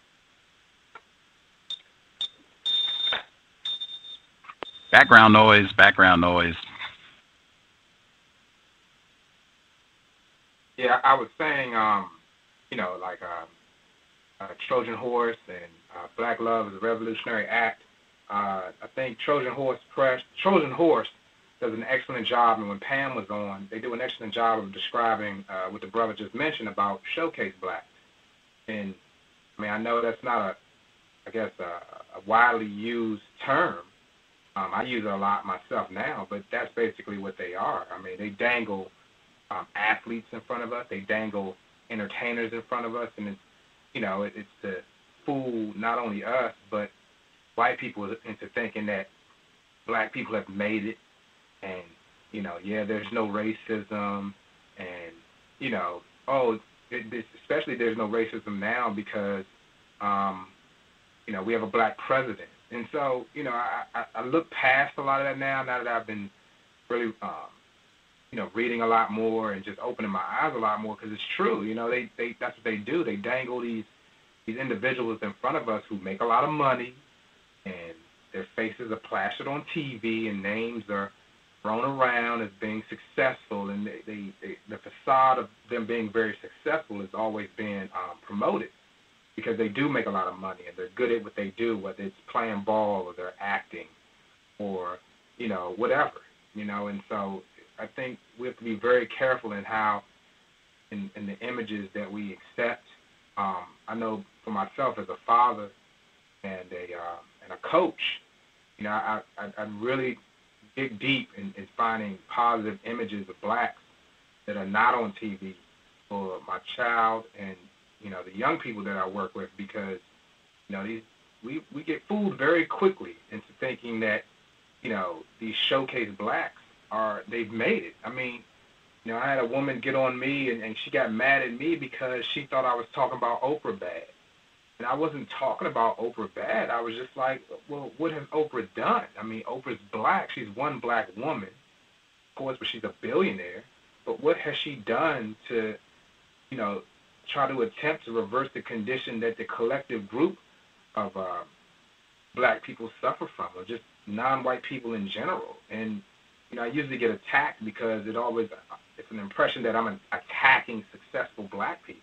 S1: Background noise. Background noise.
S13: Yeah, I was saying, like Trojan Horse and Black Love is a Revolutionary Act. I think Trojan Horse does an excellent job, and when Pam was on, they do an excellent job of describing what the brother just mentioned about showcase blacks. And I mean, I know that's not a widely used term. I use it a lot myself now, but that's basically what they are. I mean, they dangle athletes in front of us. They dangle entertainers in front of us, and it's to fool not only us but white people into thinking that black people have made it, and there's no racism, and especially there's no racism now because we have a black president, and so I look past a lot of that now that I've been really reading a lot more and just opening my eyes a lot more, because it's true. They that's what they do. They dangle these individuals in front of us who make a lot of money, and their faces are plastered on TV, and names are thrown around as being successful, and the facade of them being very successful has always been promoted because they do make a lot of money and they're good at what they do, whether it's playing ball or they're acting or whatever, and so I think we have to be very careful in how in the images that we accept. I know for myself as a father and a coach, I really dig deep in finding positive images of blacks that are not on TV for my child and the young people that I work with, because we get fooled very quickly into thinking that these showcase blacks they've made it. I mean, I had a woman get on me and she got mad at me because she thought I was talking about Oprah bad. And I wasn't talking about Oprah bad. I was just like, well, what has Oprah done? I mean, Oprah's black. She's one black woman, of course, but she's a billionaire. But what has she done to, try to attempt to reverse the condition that the collective group of black people suffer from, or just non-white people in general? And, I usually get attacked because it's an impression that I'm attacking successful black people.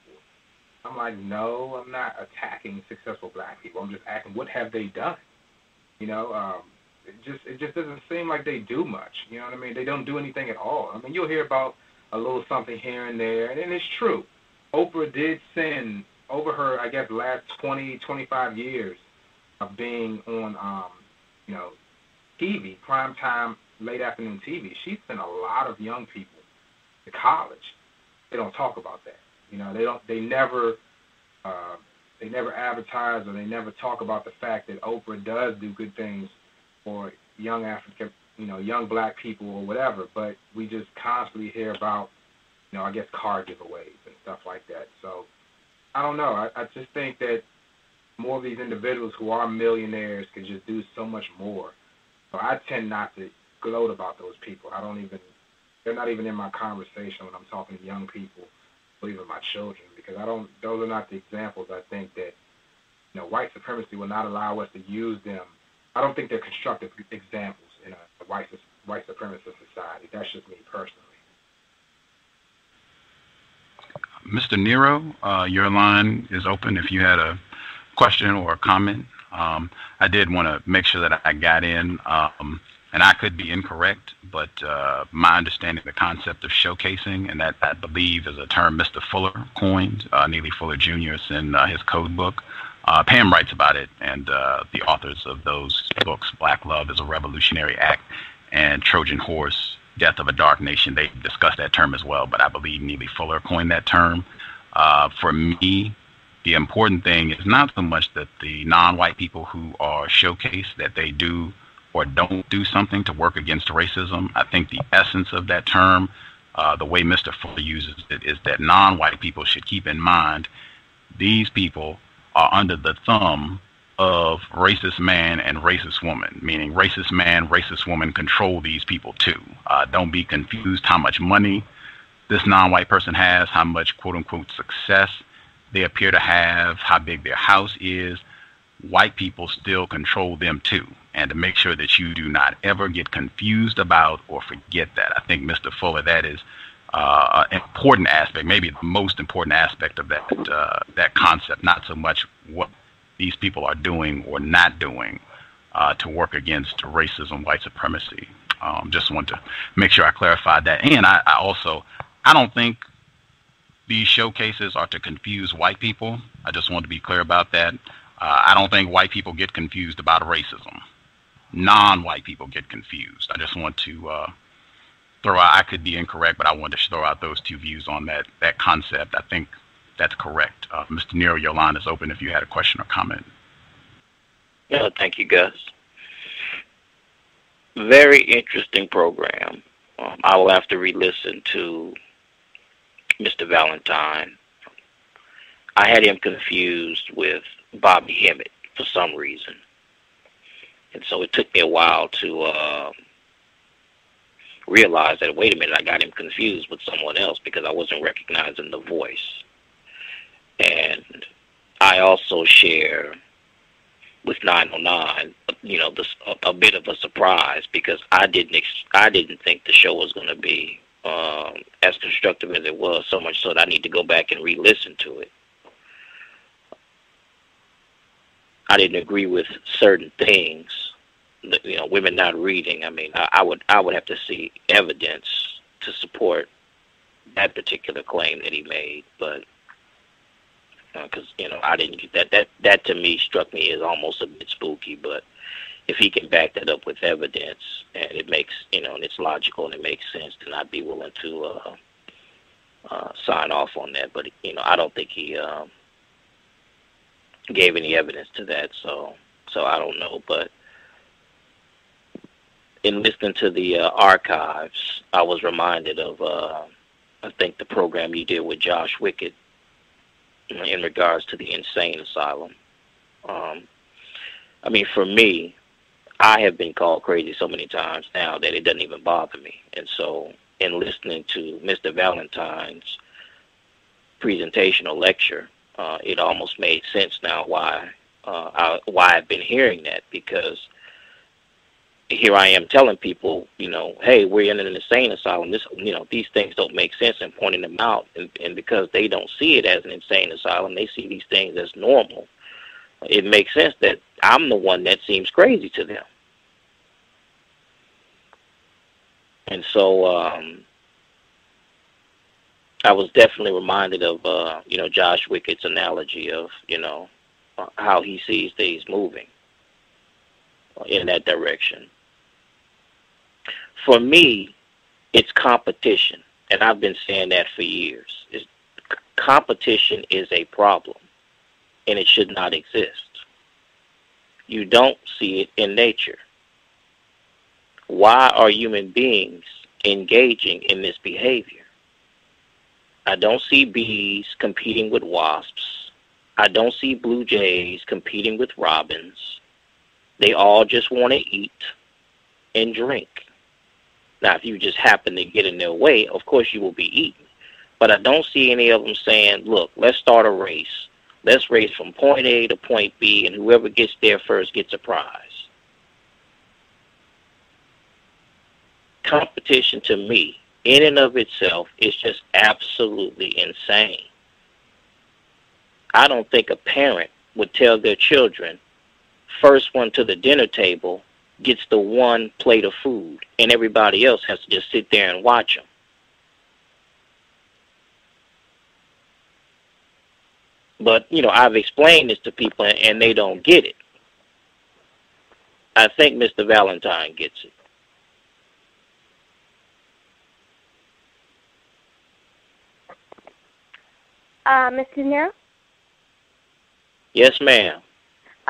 S13: I'm like, no, I'm not attacking successful black people. I'm just asking, what have they done? It just doesn't seem like they do much. You know what I mean? They don't do anything at all. I mean, you'll hear about a little something here and there, and it's true. Oprah did send over her, I guess, last 20, 25 years of being on, TV, primetime, late afternoon TV. She sent a lot of young people to college. They don't talk about that. They never advertise, or they never talk about the fact that Oprah does do good things for young young black people or whatever, but we just constantly hear about, I guess, car giveaways and stuff like that. So I don't know. I just think that more of these individuals who are millionaires could just do so much more. So I tend not to gloat about those people. They're not even in my conversation when I'm talking to young people or even my children, because those are not the examples I think that, white supremacy will not allow us to use them. I don't think they're constructive examples in a white supremacist society. That's just me personally.
S1: Mr. Nero, your line is open if you had a question or a comment. I did want to make sure that I got in, and I could be incorrect, but my understanding of the concept of showcasing, and that I believe is a term Mr. Fuller coined, Neely Fuller Jr. It's in his code book. Pam writes about it, and the authors of those books, Black Love is a Revolutionary Act and Trojan Horse, Death of a Dark Nation, they discuss that term as well, but I believe Neely Fuller coined that term. For me, the important thing is not so much that the non-white people who are showcased, that they do or don't do something to work against racism. I think the essence of that term, the way Mr. Fuller uses it, is that non-white people should keep in mind these people are under the thumb of racist man and racist woman, meaning racist man, racist woman control these people too. Don't be confused how much money this non-white person has, how much quote-unquote success they appear to have, how big their house is. White people still control them too. And to make sure that you do not ever get confused about or forget that. I think, Mr. Fuller, that is an important aspect, maybe the most important aspect of that concept, not so much what these people are doing or not doing to work against racism, white supremacy. Just want to make sure I clarified that. And I don't think these showcases are to confuse white people. I just want to be clear about that. I don't think white people get confused about racism. Non-white people get confused. I just want to throw out, I could be incorrect, but I wanted to throw out those two views on that concept. I think that's correct. Mr. Nero, your line is open if you had a question or comment.
S4: Yeah, thank you, Gus. Very interesting program. I will have to re-listen to Mr. Valentine. I had him confused with Bobby Hemmett for some reason. And so it took me a while to realize that, wait a minute, I got him confused with someone else because I wasn't recognizing the voice. And I also share with 909, a bit of a surprise because I didn't think the show was going to be as constructive as it was, so much so that I need to go back and re-listen to it. I didn't agree with certain things, women not reading. I mean, I would have to see evidence to support that particular claim that he made, but because I didn't get that to me struck me as almost a bit spooky. But if he can back that up with evidence and it makes and it's logical and it makes sense, then I'd be willing to sign off on that. But I don't think he gave any evidence to that, so I don't know. But in listening to the archives, I was reminded of I think the program you did with Josh Wickett in regards to the insane asylum. I mean, for me, I have been called crazy so many times now that it doesn't even bother me. And so in listening to Mr. Valentine's presentation or lecture, it almost made sense now why I've been hearing that, because here I am telling people, hey, we're in an insane asylum. This, these things don't make sense, and pointing them out. And because they don't see it as an insane asylum, they see these things as normal. It makes sense that I'm the one that seems crazy to them. And so I was definitely reminded of, Josh Wickett's analogy of, how he sees things moving in that direction. For me, it's competition, and I've been saying that for years. Competition is a problem, and it should not exist. You don't see it in nature. Why are human beings engaging in this behavior? I don't see bees competing with wasps. I don't see blue jays competing with robins. They all just want to eat and drink. Now, if you just happen to get in their way, of course you will be eaten. But I don't see any of them saying, look, let's start a race. Let's race from point A to point B, and whoever gets there first gets a prize. Competition, to me, in and of itself, is just absolutely insane. I don't think a parent would tell their children, first one to the dinner table gets the one plate of food, and everybody else has to just sit there and watch them. But, I've explained this to people, and they don't get it. I think Mr. Valentine gets it.
S3: Mr. Nero?
S4: Yes, ma'am.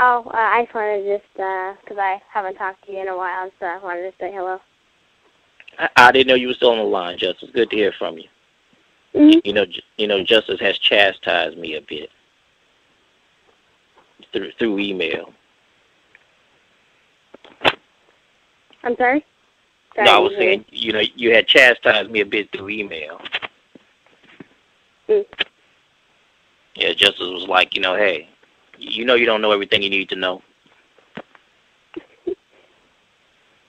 S3: Oh, I just wanted to just, because I haven't talked to you in a while, so I wanted to say hello.
S4: I didn't know you were still on the line, Justice. Good to hear from you.
S3: Mm-hmm.
S4: You know, Justice has chastised me a bit through email.
S3: I'm sorry?
S4: No, I was saying, you know, you had chastised me a bit through email.
S3: Mm.
S4: Yeah, Justice was like, you know, hey, you know you don't know everything you need to know.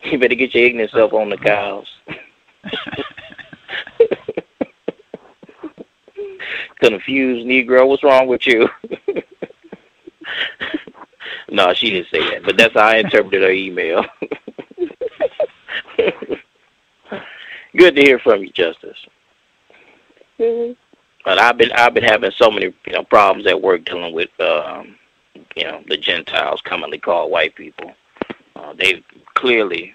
S4: You better get your ignorant self on the cows. Confused Negro, what's wrong with you? No, she didn't say that, but that's how I interpreted her email. Good to hear from you, Justice.
S3: Mm-hmm.
S4: But I've been having so many problems at work dealing with the Gentiles, commonly called white people. They've clearly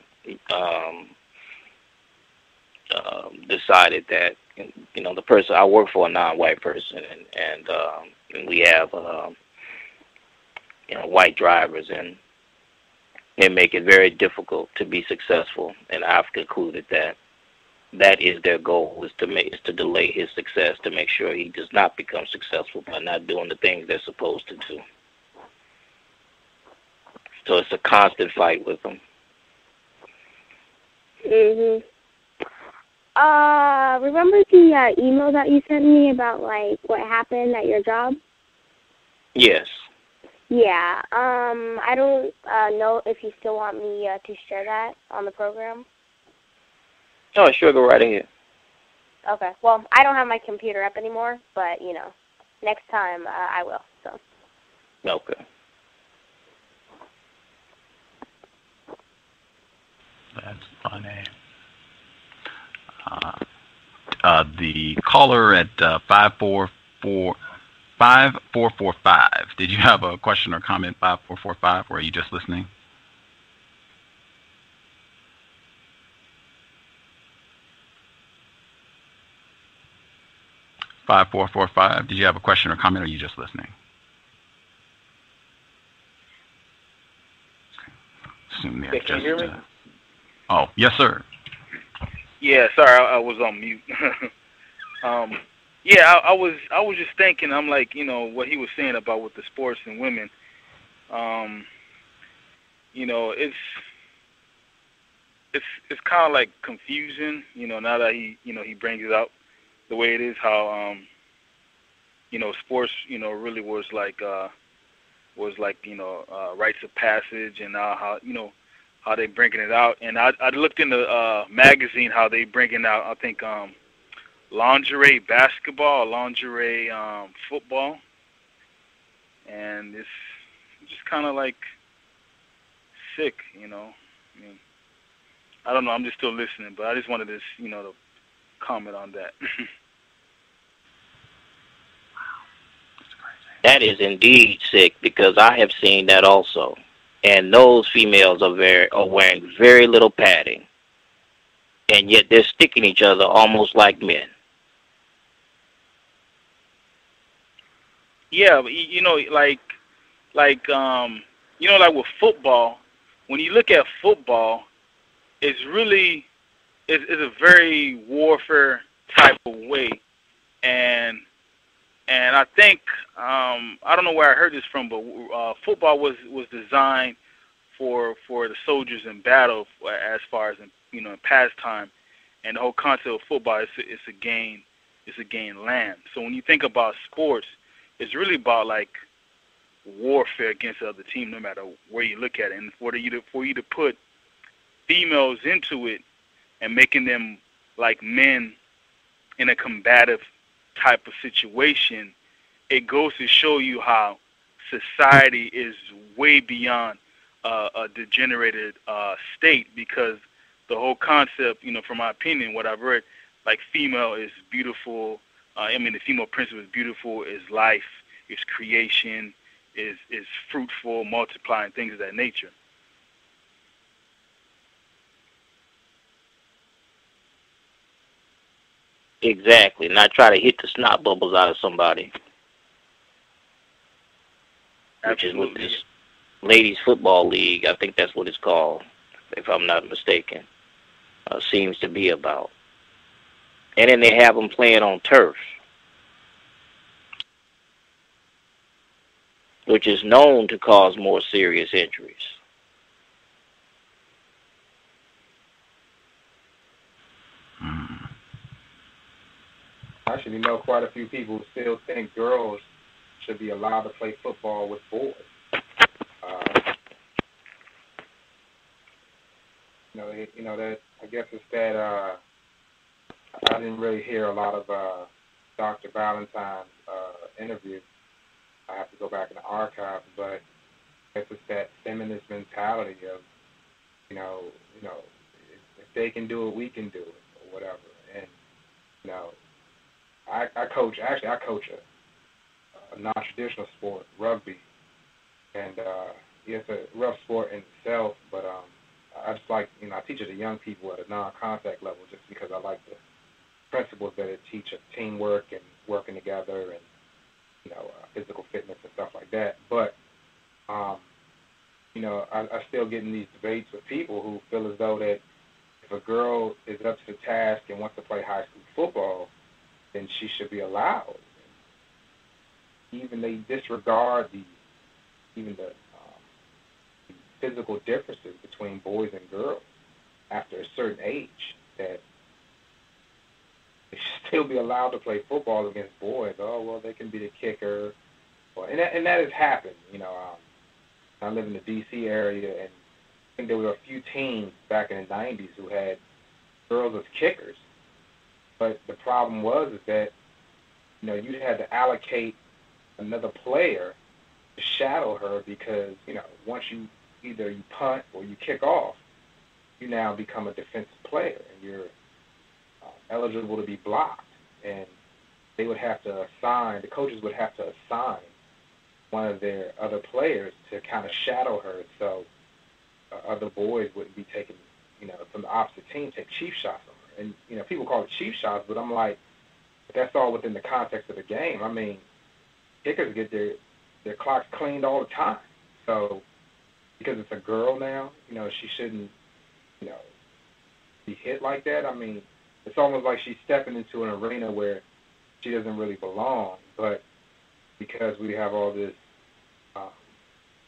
S4: decided that the person I work for, a non-white person, and we have white drivers, and they make it very difficult to be successful. And I've concluded that is their goal, is to delay his success, to make sure he does not become successful by not doing the things they're supposed to do. So it's a constant fight with them.
S3: Mm-hmm. Remember the email that you sent me about, like, what happened at your job?
S4: Yes.
S3: Yeah. I don't know if you still want me to share that on the program.
S4: Oh, sure, go right ahead.
S3: Okay. Well, I don't have my computer up anymore, but, next time I will, so.
S4: Okay.
S1: That's funny. The caller at 5445. Did you have a question or comment, 5445, or are you just listening? Did you have a question or comment, or are you just listening? Assume they're
S5: Can you hear me?
S1: Oh, yes, sir.
S5: Yeah, sorry, I was on mute. Yeah, I was just thinking. I'm like, what he was saying about with the sports and women. It's kind of like confusing. Now that he brings it up the way it is, how sports really was like rites of passage, and how how they bringing it out. And I looked in the magazine how they bringing out, I think, lingerie basketball, lingerie football, and it's just kind of like sick, I mean, I don't know. I'm just still listening, but I just wanted to, to comment on that.
S4: That is indeed sick, because I have seen that also. And those females are wearing very little padding, and yet they're sticking each other almost like men.
S5: Yeah, but, like with football, when you look at football, it's really it's a very warfare type of way, and I think I don't know where I heard this from, but football was designed for the soldiers in battle, as far as in pastime, and the whole concept of football is to gain land. So when you think about sports, it's really about like warfare against the other team, no matter where you look at it. And for you to put females into it and making them like men in a combative type of situation, it goes to show you how society is way beyond a degenerated state, because the whole concept, from my opinion, what I've read, like female is beautiful. The female principle is beautiful, is life, is creation, is fruitful, multiplying, things of that nature.
S4: Exactly. Not try to hit the snot bubbles out of somebody.
S5: Absolutely.
S4: ladies football league, I think that's what it's called, if I'm not mistaken, seems to be about. And then they have them playing on turf, which is known to cause more serious injuries.
S13: Actually, we know quite a few people who still think girls should be allowed to play football with boys. That I guess it's that I didn't really hear a lot of Dr. Valentine's interview. I have to go back in the archives, but I guess it's that feminist mentality of, if they can do it, we can do it, or whatever. And I coach a non-traditional sport, rugby, and it's a rough sport in itself, but I just like, I teach it to young people at a non-contact level just because I like the principles that it teaches, teamwork and working together and, physical fitness and stuff like that. But, I still get in these debates with people who feel as though that if a girl is up to the task and wants to play high school football, then she should be allowed. Even they disregard the physical differences between boys and girls after a certain age, that they should still be allowed to play football against boys. Oh, well, they can be the kicker. And that has happened. I live in the D.C. area, and I think there were a few teams back in the 90s who had girls as kickers. But the problem was is that, you'd had to allocate another player to shadow her because, once you either you punt or you kick off, you now become a defensive player and you're eligible to be blocked. And they would have to assign, the coaches would have to assign one of their other players to kind of shadow her so other boys wouldn't be taking, from the opposite team, take cheap shots on her. And, people call it cheap shots, but I'm like, that's all within the context of the game. I mean, kickers get their clocks cleaned all the time. So because it's a girl now, she shouldn't, be hit like that. I mean, it's almost like she's stepping into an arena where she doesn't really belong. But because we have all this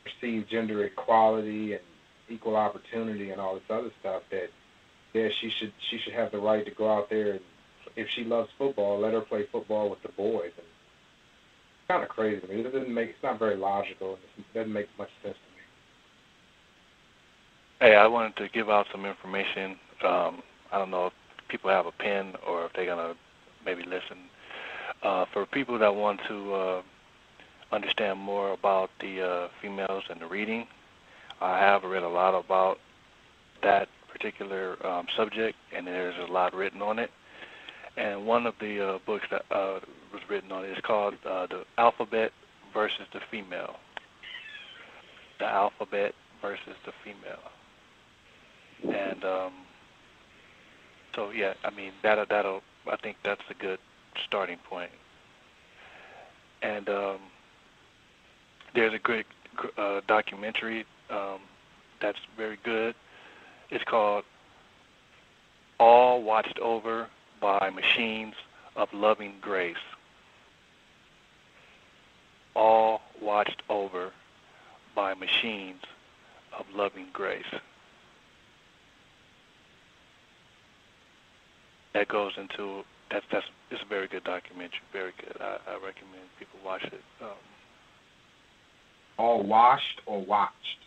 S13: perceived gender equality and equal opportunity and all this other stuff, that she should have the right to go out there and, if she loves football, let her play football with the boys. And it's kind of crazy to me. It's not very logical, and it doesn't make much sense to me.
S6: Hey, I wanted to give out some information. I don't know if people have a pen or if they're going to maybe listen. For people that want to understand more about the females and the reading, I have read a lot about that particular subject, and there's a lot written on it. And one of the books that was written on it is called The Alphabet versus the Female. The Alphabet versus the Female. And so, yeah, I mean, I think that's a good starting point. And there's a great documentary that's very good. It's called All Watched Over by Machines of Loving Grace. All Watched Over by Machines of Loving Grace. That goes into, it's a very good documentary, very good. I recommend people watch it.
S13: All washed or watched?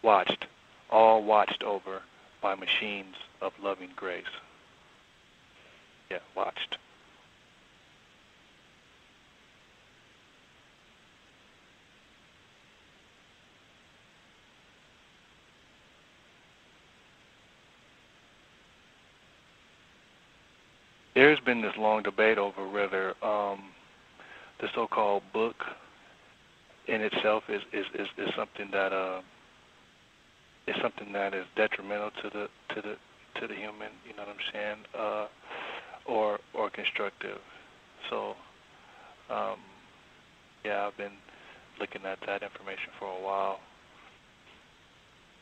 S6: Watched. All Watched Over by Machines of Loving Grace. Yeah, watched. There's been this long debate over whether the so-called book in itself is something that is detrimental to the human. You know what I'm saying? Or constructive. So, yeah, I've been looking at that information for a while.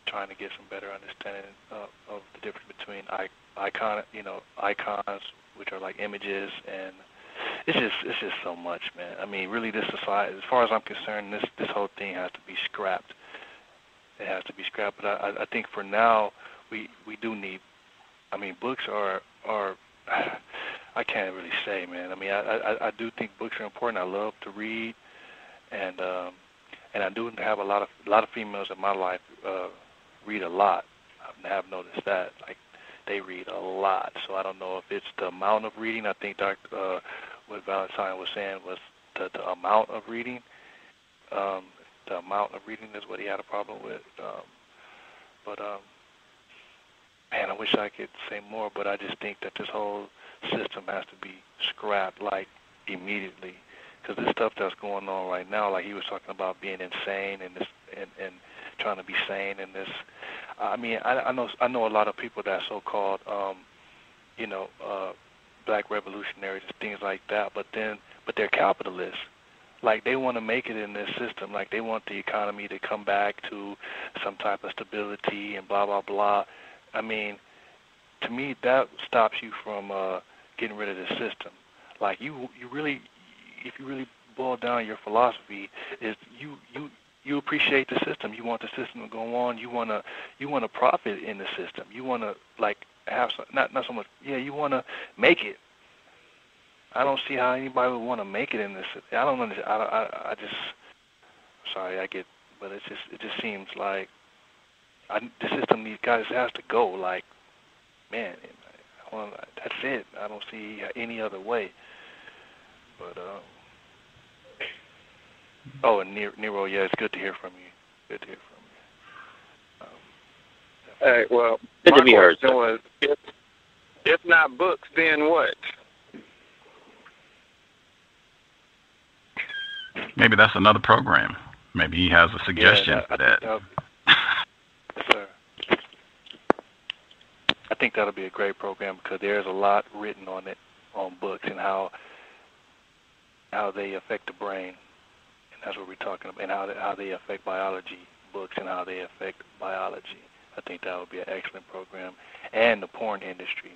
S6: trying to get some better understanding of the difference between icons, which are like images, and it's just so much, man. I mean, really, this society, as far as I'm concerned, this whole thing has to be scrapped. It has to be scrapped. But I think for now, we do need. I mean, books are I can't really say, man. I mean, I do think books are important. I love to read, and I do have a lot of females in my life read a lot. I have noticed that, like, they read a lot. So I don't know if it's the amount of reading. I think what Valentine was saying was the amount of reading. The amount of reading is what he had a problem with. But man, I wish I could say more, but I just think that this whole system has to be scrapped, like, immediately. Because this stuff that's going on right now, like he was talking about being insane and this and trying to be sane and this. I mean, I know a lot of people that so-called, black revolutionaries and things like that, but they're capitalists. Like, they want to make it in this system. Like, they want the economy to come back to some type of stability and blah, blah, blah. I mean, to me, that stops you from getting rid of the system. Like, you really, if you really boil down your philosophy, is you appreciate the system. You want the system to go on. You want to profit in the system. You want to, like, have some, not so much. Yeah, you want to make it. I don't see how anybody would want to make it in this. I don't understand. I just, sorry, but it just seems like the system, these guys has to go. Like, man, that's it. I don't see any other way. But and Nero, yeah, it's good to hear from you. Good to hear from you.
S12: Hey, well,
S4: good to be
S12: my
S4: heard.
S12: question was, if not books, then what?
S1: Maybe that's another program. Maybe he has a suggestion for that.
S6: Yes, sir. I think that'll be a great program because there's a lot written on it, on books, and how they affect the brain, and that's what we're talking about, and how they affect biology, books, and how they affect biology. I think that would be an excellent program, and the porn industry,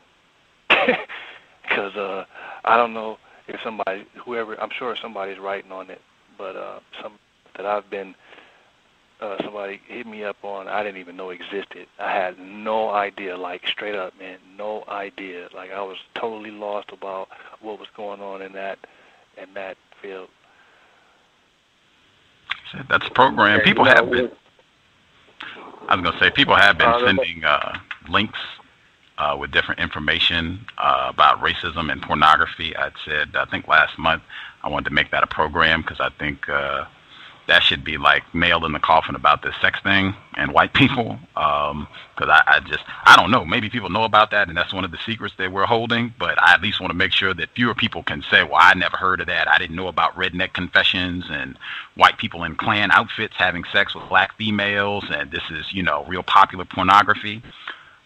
S6: because I don't know if I'm sure somebody's writing on it, but somebody hit me up on, I didn't even know existed. I had no idea, like, straight up, man, no idea. Like, I was totally lost about what was going on in that field.
S1: That's a program. People have been. I was gonna say people have been sending links with different information about racism and pornography. I think last month I wanted to make that a program because I think that should be like nailed in the coffin about this sex thing and white people. Because I don't know. Maybe people know about that and that's one of the secrets that we're holding. But I at least want to make sure that fewer people can say, well, I never heard of that. I didn't know about redneck confessions and white people in Klan outfits having sex with black females. And this is, real popular pornography.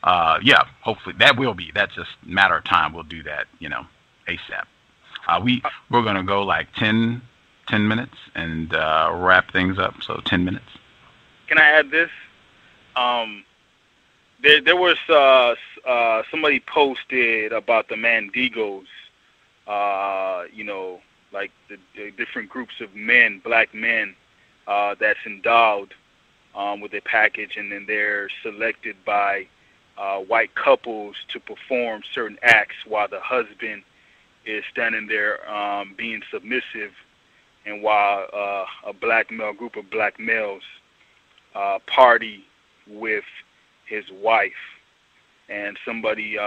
S1: Yeah, hopefully that's just a matter of time. We'll do that, ASAP. We're going to go like 10 minutes and wrap things up. So 10 minutes.
S5: Can I add this? There was somebody posted about the Mandigos, like the different groups of men, black men, that's endowed with a package, and then they're selected by white couples to perform certain acts while the husband is standing there being submissive, and while a group of black males party with his wife. And somebody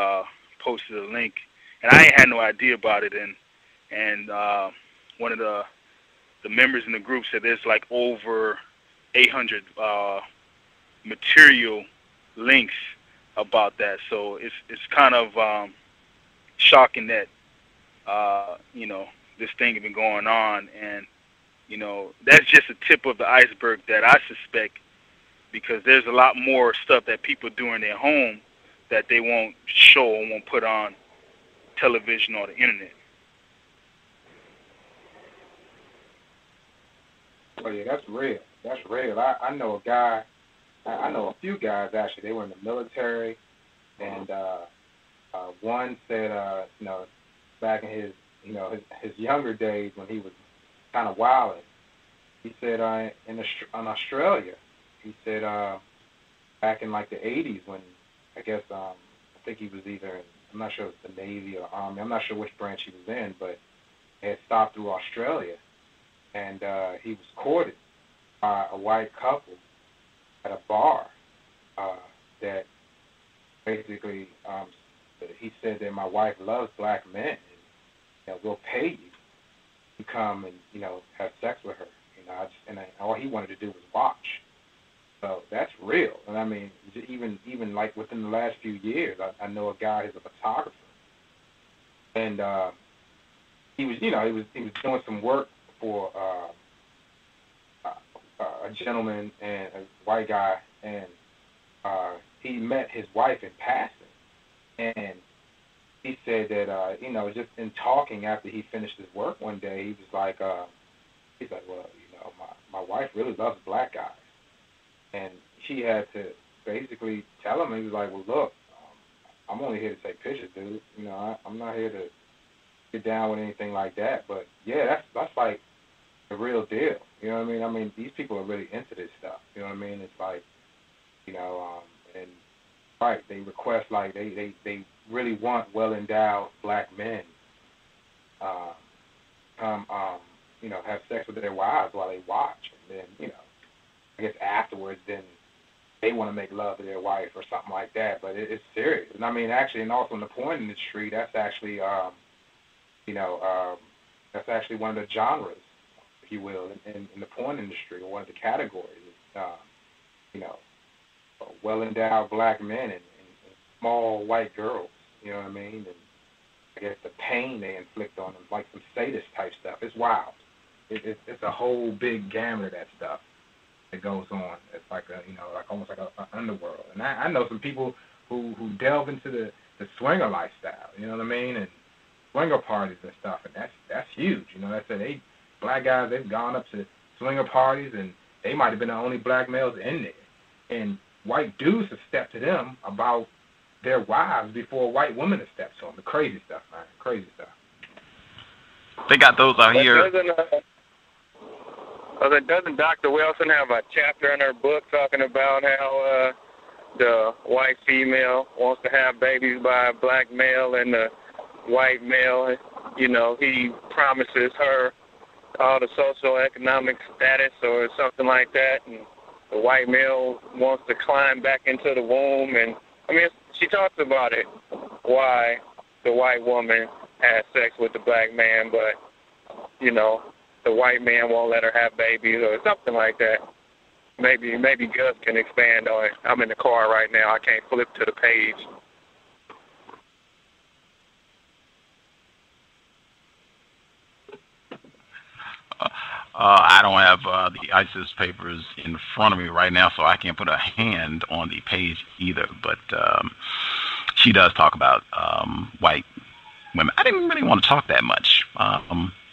S5: posted a link, and I ain't had no idea about it, and one of the members in the group said there's like over 800 material links about that. So it's kind of shocking that this thing has been going on, and that's just a tip of the iceberg that I suspect, because there's a lot more stuff that people do in their home that they won't show or won't put on television or the internet.
S13: Oh yeah, that's real. That's real. I know a guy I know a few guys actually. They were in the military, and one said, back in his younger days when he was kind of wilding, he said in Australia, he said back in like the 80s when I guess I think he was either I'm not sure if it's the Navy or Army. I'm not sure which branch he was in, but he had stopped through Australia, and he was courted by a white couple at a bar that basically he said that my wife loves black men, and we'll pay you to come and have sex with her. All he wanted to do was watch. So that's real. And I mean, even like within the last few years, I know a guy who's a photographer, and he was doing some work for a gentleman and a white guy, and he met his wife in passing, and he said that just in talking after he finished his work one day, he was like, well, my wife really loves black guys. And she had to basically tell him, he was like, well, look, I'm only here to take pictures, dude. I'm not here to get down with anything like that. But, yeah, that's like the real deal. You know what I mean? I mean, these people are really into this stuff. You know what I mean? It's like, and, right, they request, like, they really want well-endowed black men come, have sex with their wives while they watch. And then, I guess afterwards, then they want to make love to their wife or something like that. But it's serious. And I mean, actually, and also in the porn industry, that's actually, that's actually one of the genres, if you will, in the porn industry, or one of the categories. Well-endowed black men and small white girls. You know what I mean? And I guess the pain they inflict on them, like some sadist type stuff. It's wild. It's a whole big gamut of that stuff that goes on. It's like like almost like an underworld. And I know some people who delve into the swinger lifestyle. You know what I mean? And swinger parties and stuff. And that's huge. That's it. Black guys, they've gone up to swinger parties, and they might have been the only black males in there. And white dudes have stepped to them about their wives before white women have stepped to them. The crazy stuff, man. Crazy stuff.
S1: They got those out here.
S14: Doesn't Dr. Wilson have a chapter in her book talking about how the white female wants to have babies by a black male, and the white male, he promises her all the social economic status or something like that, and the white male wants to climb back into the womb. And I mean, she talks about it, why the white woman has sex with the black man, but the white man won't let her have babies or something like that. Maybe Gus can expand on it. I'm in the car right now. I can't flip to the page.
S1: I don't have the ISIS papers in front of me right now, so I can't put a hand on the page either. But she does talk about white women. I didn't really want to talk that much.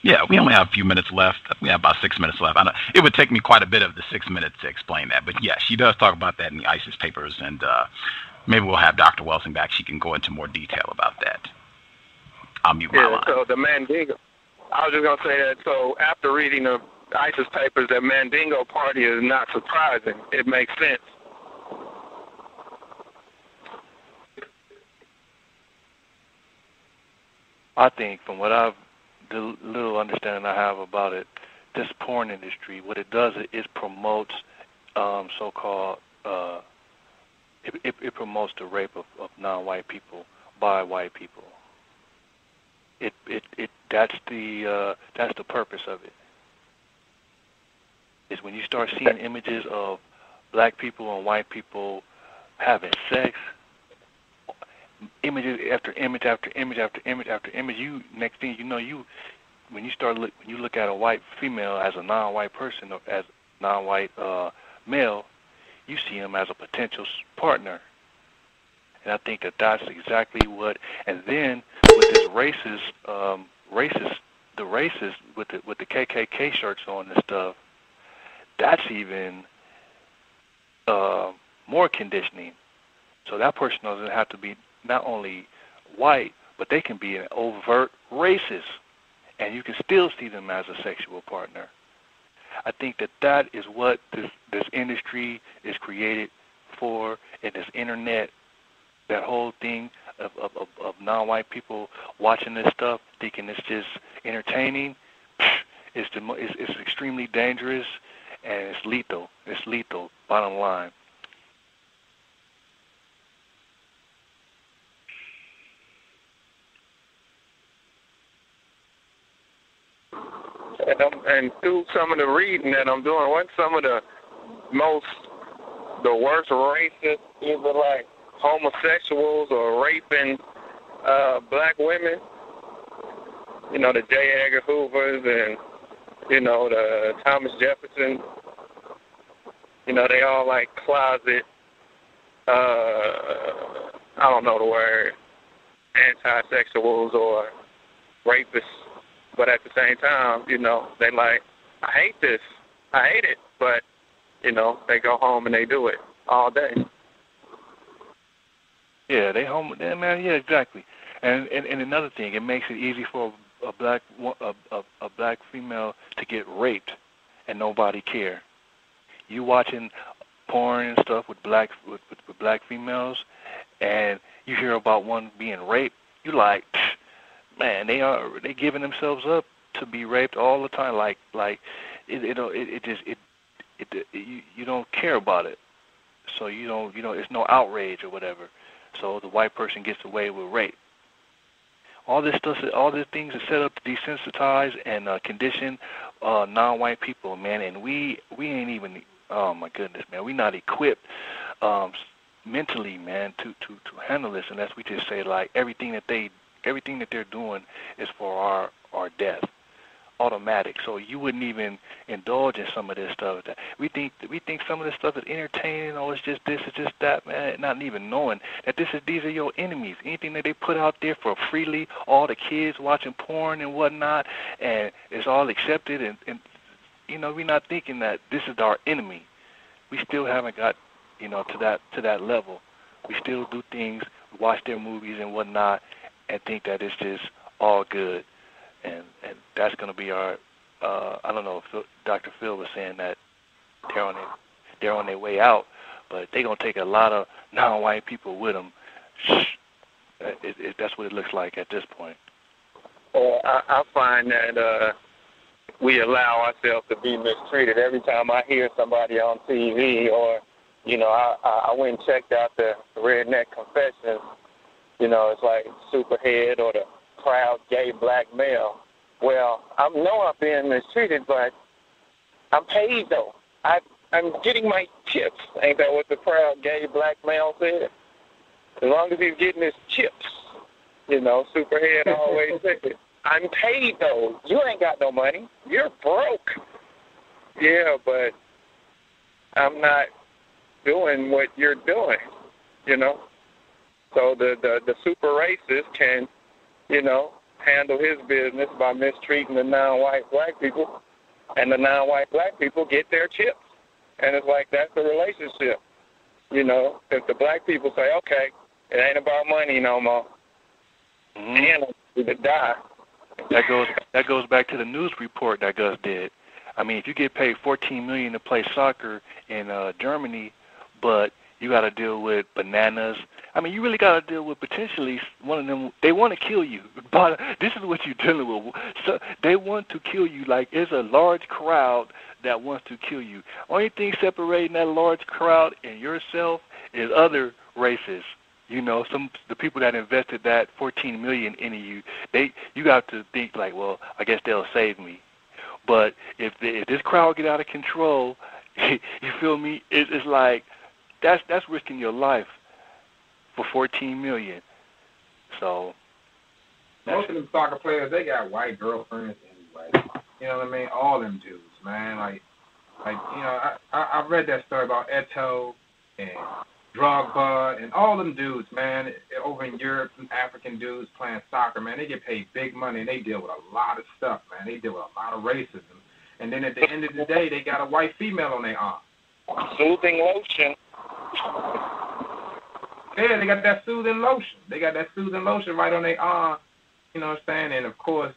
S1: Yeah, we only have a few minutes left. We have about 6 minutes left. It would take me quite a bit of the 6 minutes to explain that. But yeah, she does talk about that in the ISIS papers, and maybe we'll have Dr. Wilson back. She can go into more detail about that. I'll mute my line.
S14: So the Mandingo, I was just going to say that, so after reading the ISIS papers, that Mandingo party is not surprising. It makes sense.
S6: I think from the little understanding I have about it, this porn industry, what it does is it promotes so-called, it promotes the rape of non-white people by white people. That's the purpose of it. Is when you start seeing images of black people and white people having sex, images after image after image after image after image. Next thing you know, when you look at a white female as a non-white person or as non-white male, you see him as a potential partner. And I think that's exactly what. And then with this racist with the KKK shirts on and stuff, that's even more conditioning. So that person doesn't have to be not only white, but they can be an overt racist, and you can still see them as a sexual partner. I think that is what this industry is created for, and this internet, that whole thing of non-white people watching this stuff, thinking it's just entertaining. It's extremely dangerous, and it's lethal. It's lethal, bottom line.
S14: And through some of the reading that I'm doing, what's some of the worst racist, either like homosexuals or raping black women? You know, the J. Edgar Hoovers and, you know, the Thomas Jefferson. You know, they all like closet, I don't know the word, anti-sexuals or rapists. But at the same time, you know, they like, I hate this. I hate it. But, you know, they go home and they do it all day.
S6: Yeah, they home. Man, yeah, exactly. And another thing, it makes it easy for a black female to get raped and nobody care. You watching porn and stuff with black females, and you hear about one being raped, you like, man, they giving themselves up to be raped all the time. You don't care about it, so you don't it's no outrage or whatever. So the white person gets away with rape. All this stuff, all these things are set up to desensitize and condition non-white people, man. And we ain't even, oh my goodness, man, we not equipped mentally, man, to handle this unless we just say like everything that they're doing is for our death, automatic. So you wouldn't even indulge in some of this stuff. We think some of this stuff is entertaining. Oh, it's just this, it's just that, man. Not even knowing that these are your enemies. Anything that they put out there for freely, all the kids watching porn and whatnot, and it's all accepted. And you know, we're not thinking that this is our enemy. We still haven't got, you know, to that level. We still do things, watch their movies and whatnot, and think that it's just all good, and that's going to be our. I don't know if Dr. Phil was saying that they're on their way out, but they're going to take a lot of non-white people with them. That's what it looks like at this point.
S14: Well, I find that we allow ourselves to be mistreated every time I hear somebody on TV, or you know, I went and checked out the Redneck Confessions. You know, it's like Superhead or the proud gay black male. Well, I know I'm being mistreated, but I'm paid, though. I'm getting my chips. Ain't that what the proud gay black male said? As long as he's getting his chips, you know, Superhead always said it. I'm paid, though. You ain't got no money. You're broke. Yeah, but I'm not doing what you're doing, you know. So the super racist can, you know, handle his business by mistreating the non-white black people, and the non-white black people get their chips. And it's like that's the relationship. You know, if the black people say, okay, it ain't about money no more, and I'm going to die.
S6: That goes back to the news report that Gus did. I mean, if you get paid $14 million to play soccer in Germany, but you got to deal with bananas. I mean, you really got to deal with potentially one of them. They want to kill you. But this is what you're dealing with. So they want to kill you. Like, it's a large crowd that wants to kill you. Only thing separating that large crowd and yourself is other races. You know, the people that invested that $14 million into you. You got to think like, well, I guess they'll save me. But if this crowd get out of control, you feel me? It's like that's risking your life for $14 million. So
S13: most of them soccer players, they got white girlfriends anyway. You know what I mean? All them dudes, man. Like you know, I read that story about Eto'o and Drogba and all them dudes, man, over in Europe, some African dudes playing soccer, man. They get paid big money and they deal with a lot of stuff, man. They deal with a lot of racism. And then at the end of the day, they got a white female on their arm.
S14: Soothing lotion.
S13: Yeah, they got that soothing lotion. They got that soothing lotion right on their arm. You know what I'm saying? And of course,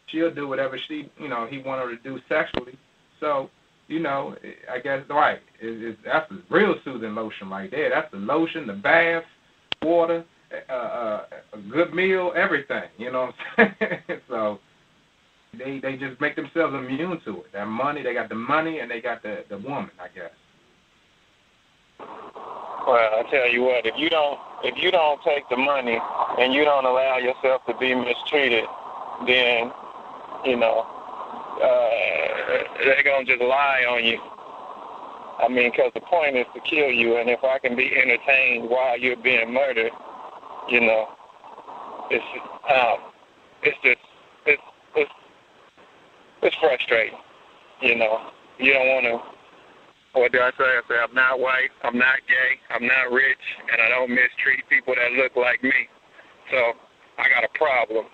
S13: she'll do whatever he want her to do sexually. So, I guess right. That's the real soothing lotion right there. That's the lotion, the bath, water, a good meal, everything. You know what I'm saying? So they just make themselves immune to it. That money, they got the money, and they got the woman, I guess.
S14: Well, I tell you what, if you don't take the money and you don't allow yourself to be mistreated, then they're gonna just lie on you. I mean, because the point is to kill you, and if I can be entertained while you're being murdered, it's frustrating. You don't want to. What did I say? I say I'm not white, I'm not gay, I'm not rich, and I don't mistreat people that look like me. So I got a problem.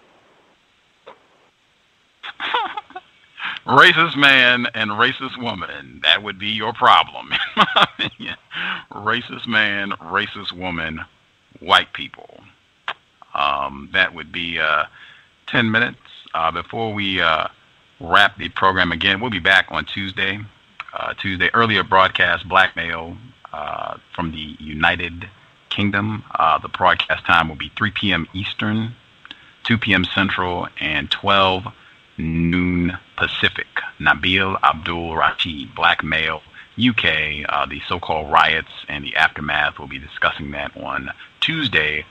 S1: Racist man and racist woman, that would be your problem, in my opinion. Racist man, racist woman, white people. That would be 10 minutes. Before we wrap the program again, we'll be back on Tuesday. Earlier broadcast, blackmail from the United Kingdom. The broadcast time will be 3 p.m. Eastern, 2 p.m. Central, and 12 noon Pacific. Nabil Abdul Rashid, blackmail, UK, the so-called riots and the aftermath. We'll be discussing that on Tuesday,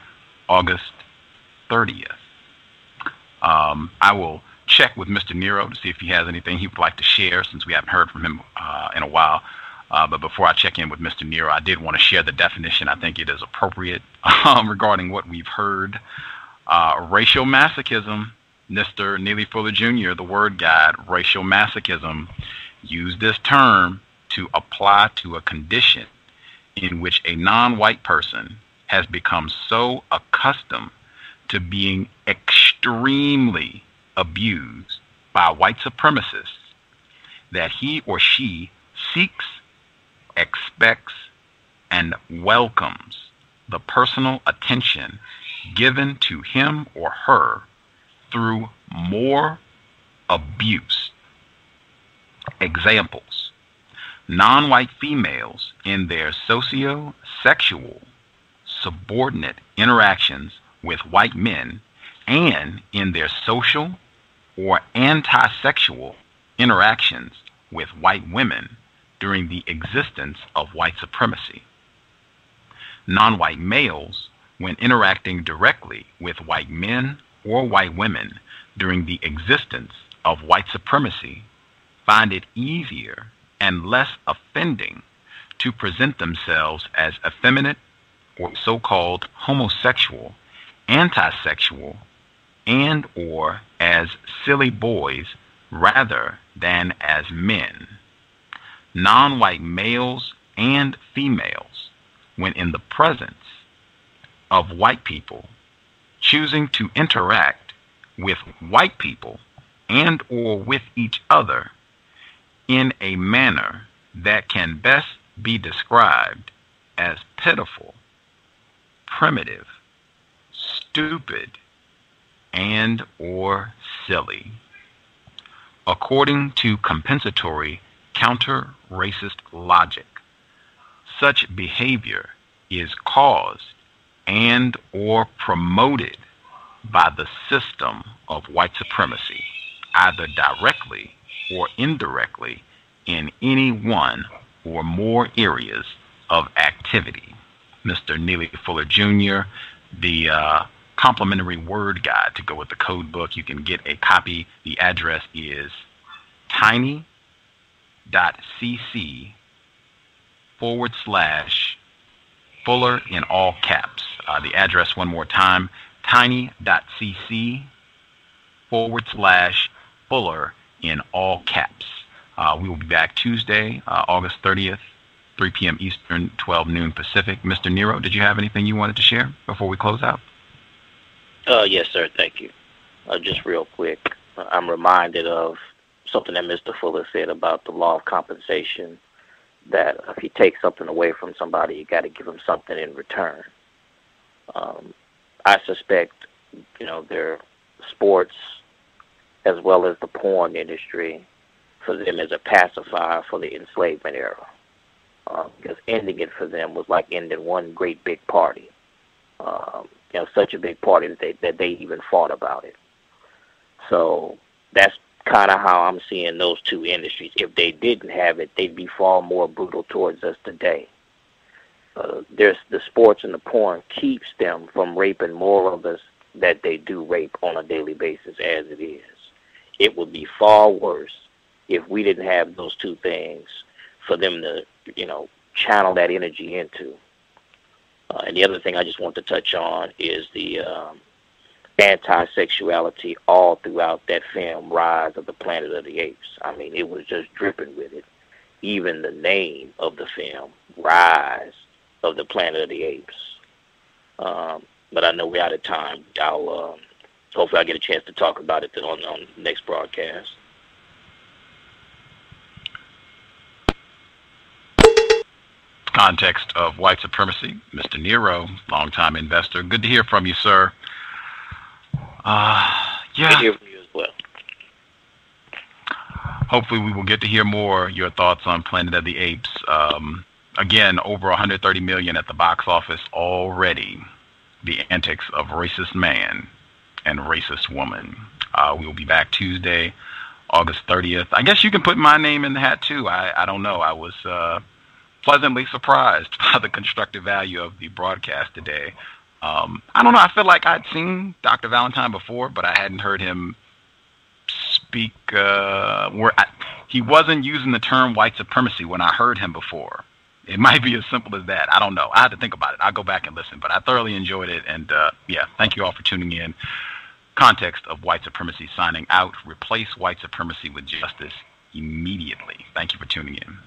S1: August 30th. I will check with Mr. Nero to see if he has anything he would like to share, since we haven't heard from him in a while. But before I check in with Mr. Nero, I did want to share the definition. I think it is appropriate regarding what we've heard. Racial masochism, Mr. Neely Fuller Jr., the word guide, racial masochism, used this term to apply to a condition in which a non-white person has become so accustomed to being extremely abused by white supremacists that he or she seeks, expects, and welcomes the personal attention given to him or her through more abuse. Examples: non-white females in their socio-sexual subordinate interactions with white men, and in their social or anti-sexual interactions with white women during the existence of white supremacy. Non-white males, when interacting directly with white men or white women during the existence of white supremacy, find it easier and less offending to present themselves as effeminate or so-called homosexual, anti-sexual, and or as silly boys rather than as men. Non-white males and females, when in the presence of white people, choosing to interact with white people and or with each other in a manner that can best be described as pitiful, primitive, stupid, and or silly. According to compensatory counter-racist logic, such behavior is caused and or promoted by the system of white supremacy, either directly or indirectly in any one or more areas of activity. Mr. Neely Fuller Jr., the complimentary word guide to go with the code book. You can get a copy. The address is tiny.cc/Fuller in all caps. The address one more time, tiny.cc/Fuller in all caps. We will be back Tuesday, August 30th, 3 p.m. Eastern, 12 noon Pacific. Mr. Nero, did you have anything you wanted to share before we close out?
S4: Yes, sir. Thank you. Just real quick, I'm reminded of something that Mr. Fuller said about the law of compensation that if you take something away from somebody, you got to give them something in return. I suspect, their sports as well as the porn industry, for them is a pacifier for the enslavement era. Because ending it for them was like ending one great big party. Such a big party that they even fought about it. So that's kind of how I'm seeing those two industries. If they didn't have it, they'd be far more brutal towards us today. There's the sports and the porn keeps them from raping more of us that they do rape on a daily basis as it is. It would be far worse if we didn't have those two things for them to, channel that energy into. And the other thing I just want to touch on is the anti-sexuality all throughout that film, Rise of the Planet of the Apes. I mean, it was just dripping with it. Even the name of the film, Rise of the Planet of the Apes. But I know we're out of time. Hopefully I'll get a chance to talk about it on the next broadcast.
S1: Context of white supremacy, Mr. Nero, longtime investor. Good to hear from you, sir. Yeah.
S4: Good to hear from you as well.
S1: Hopefully we will get to hear more your thoughts on Planet of the Apes. Again, over 130 million at the box office already. The antics of racist man and racist woman. We will be back Tuesday, August 30th. I guess you can put my name in the hat too. I don't know. I was pleasantly surprised by the constructive value of the broadcast today. I don't know. I feel like I'd seen Dr. Valentine before, but I hadn't heard him speak. He wasn't using the term white supremacy when I heard him before. It might be as simple as that. I don't know. I had to think about it. I'll go back and listen, but I thoroughly enjoyed it. And thank you all for tuning in. Context of white supremacy signing out. Replace white supremacy with justice immediately. Thank you for tuning in.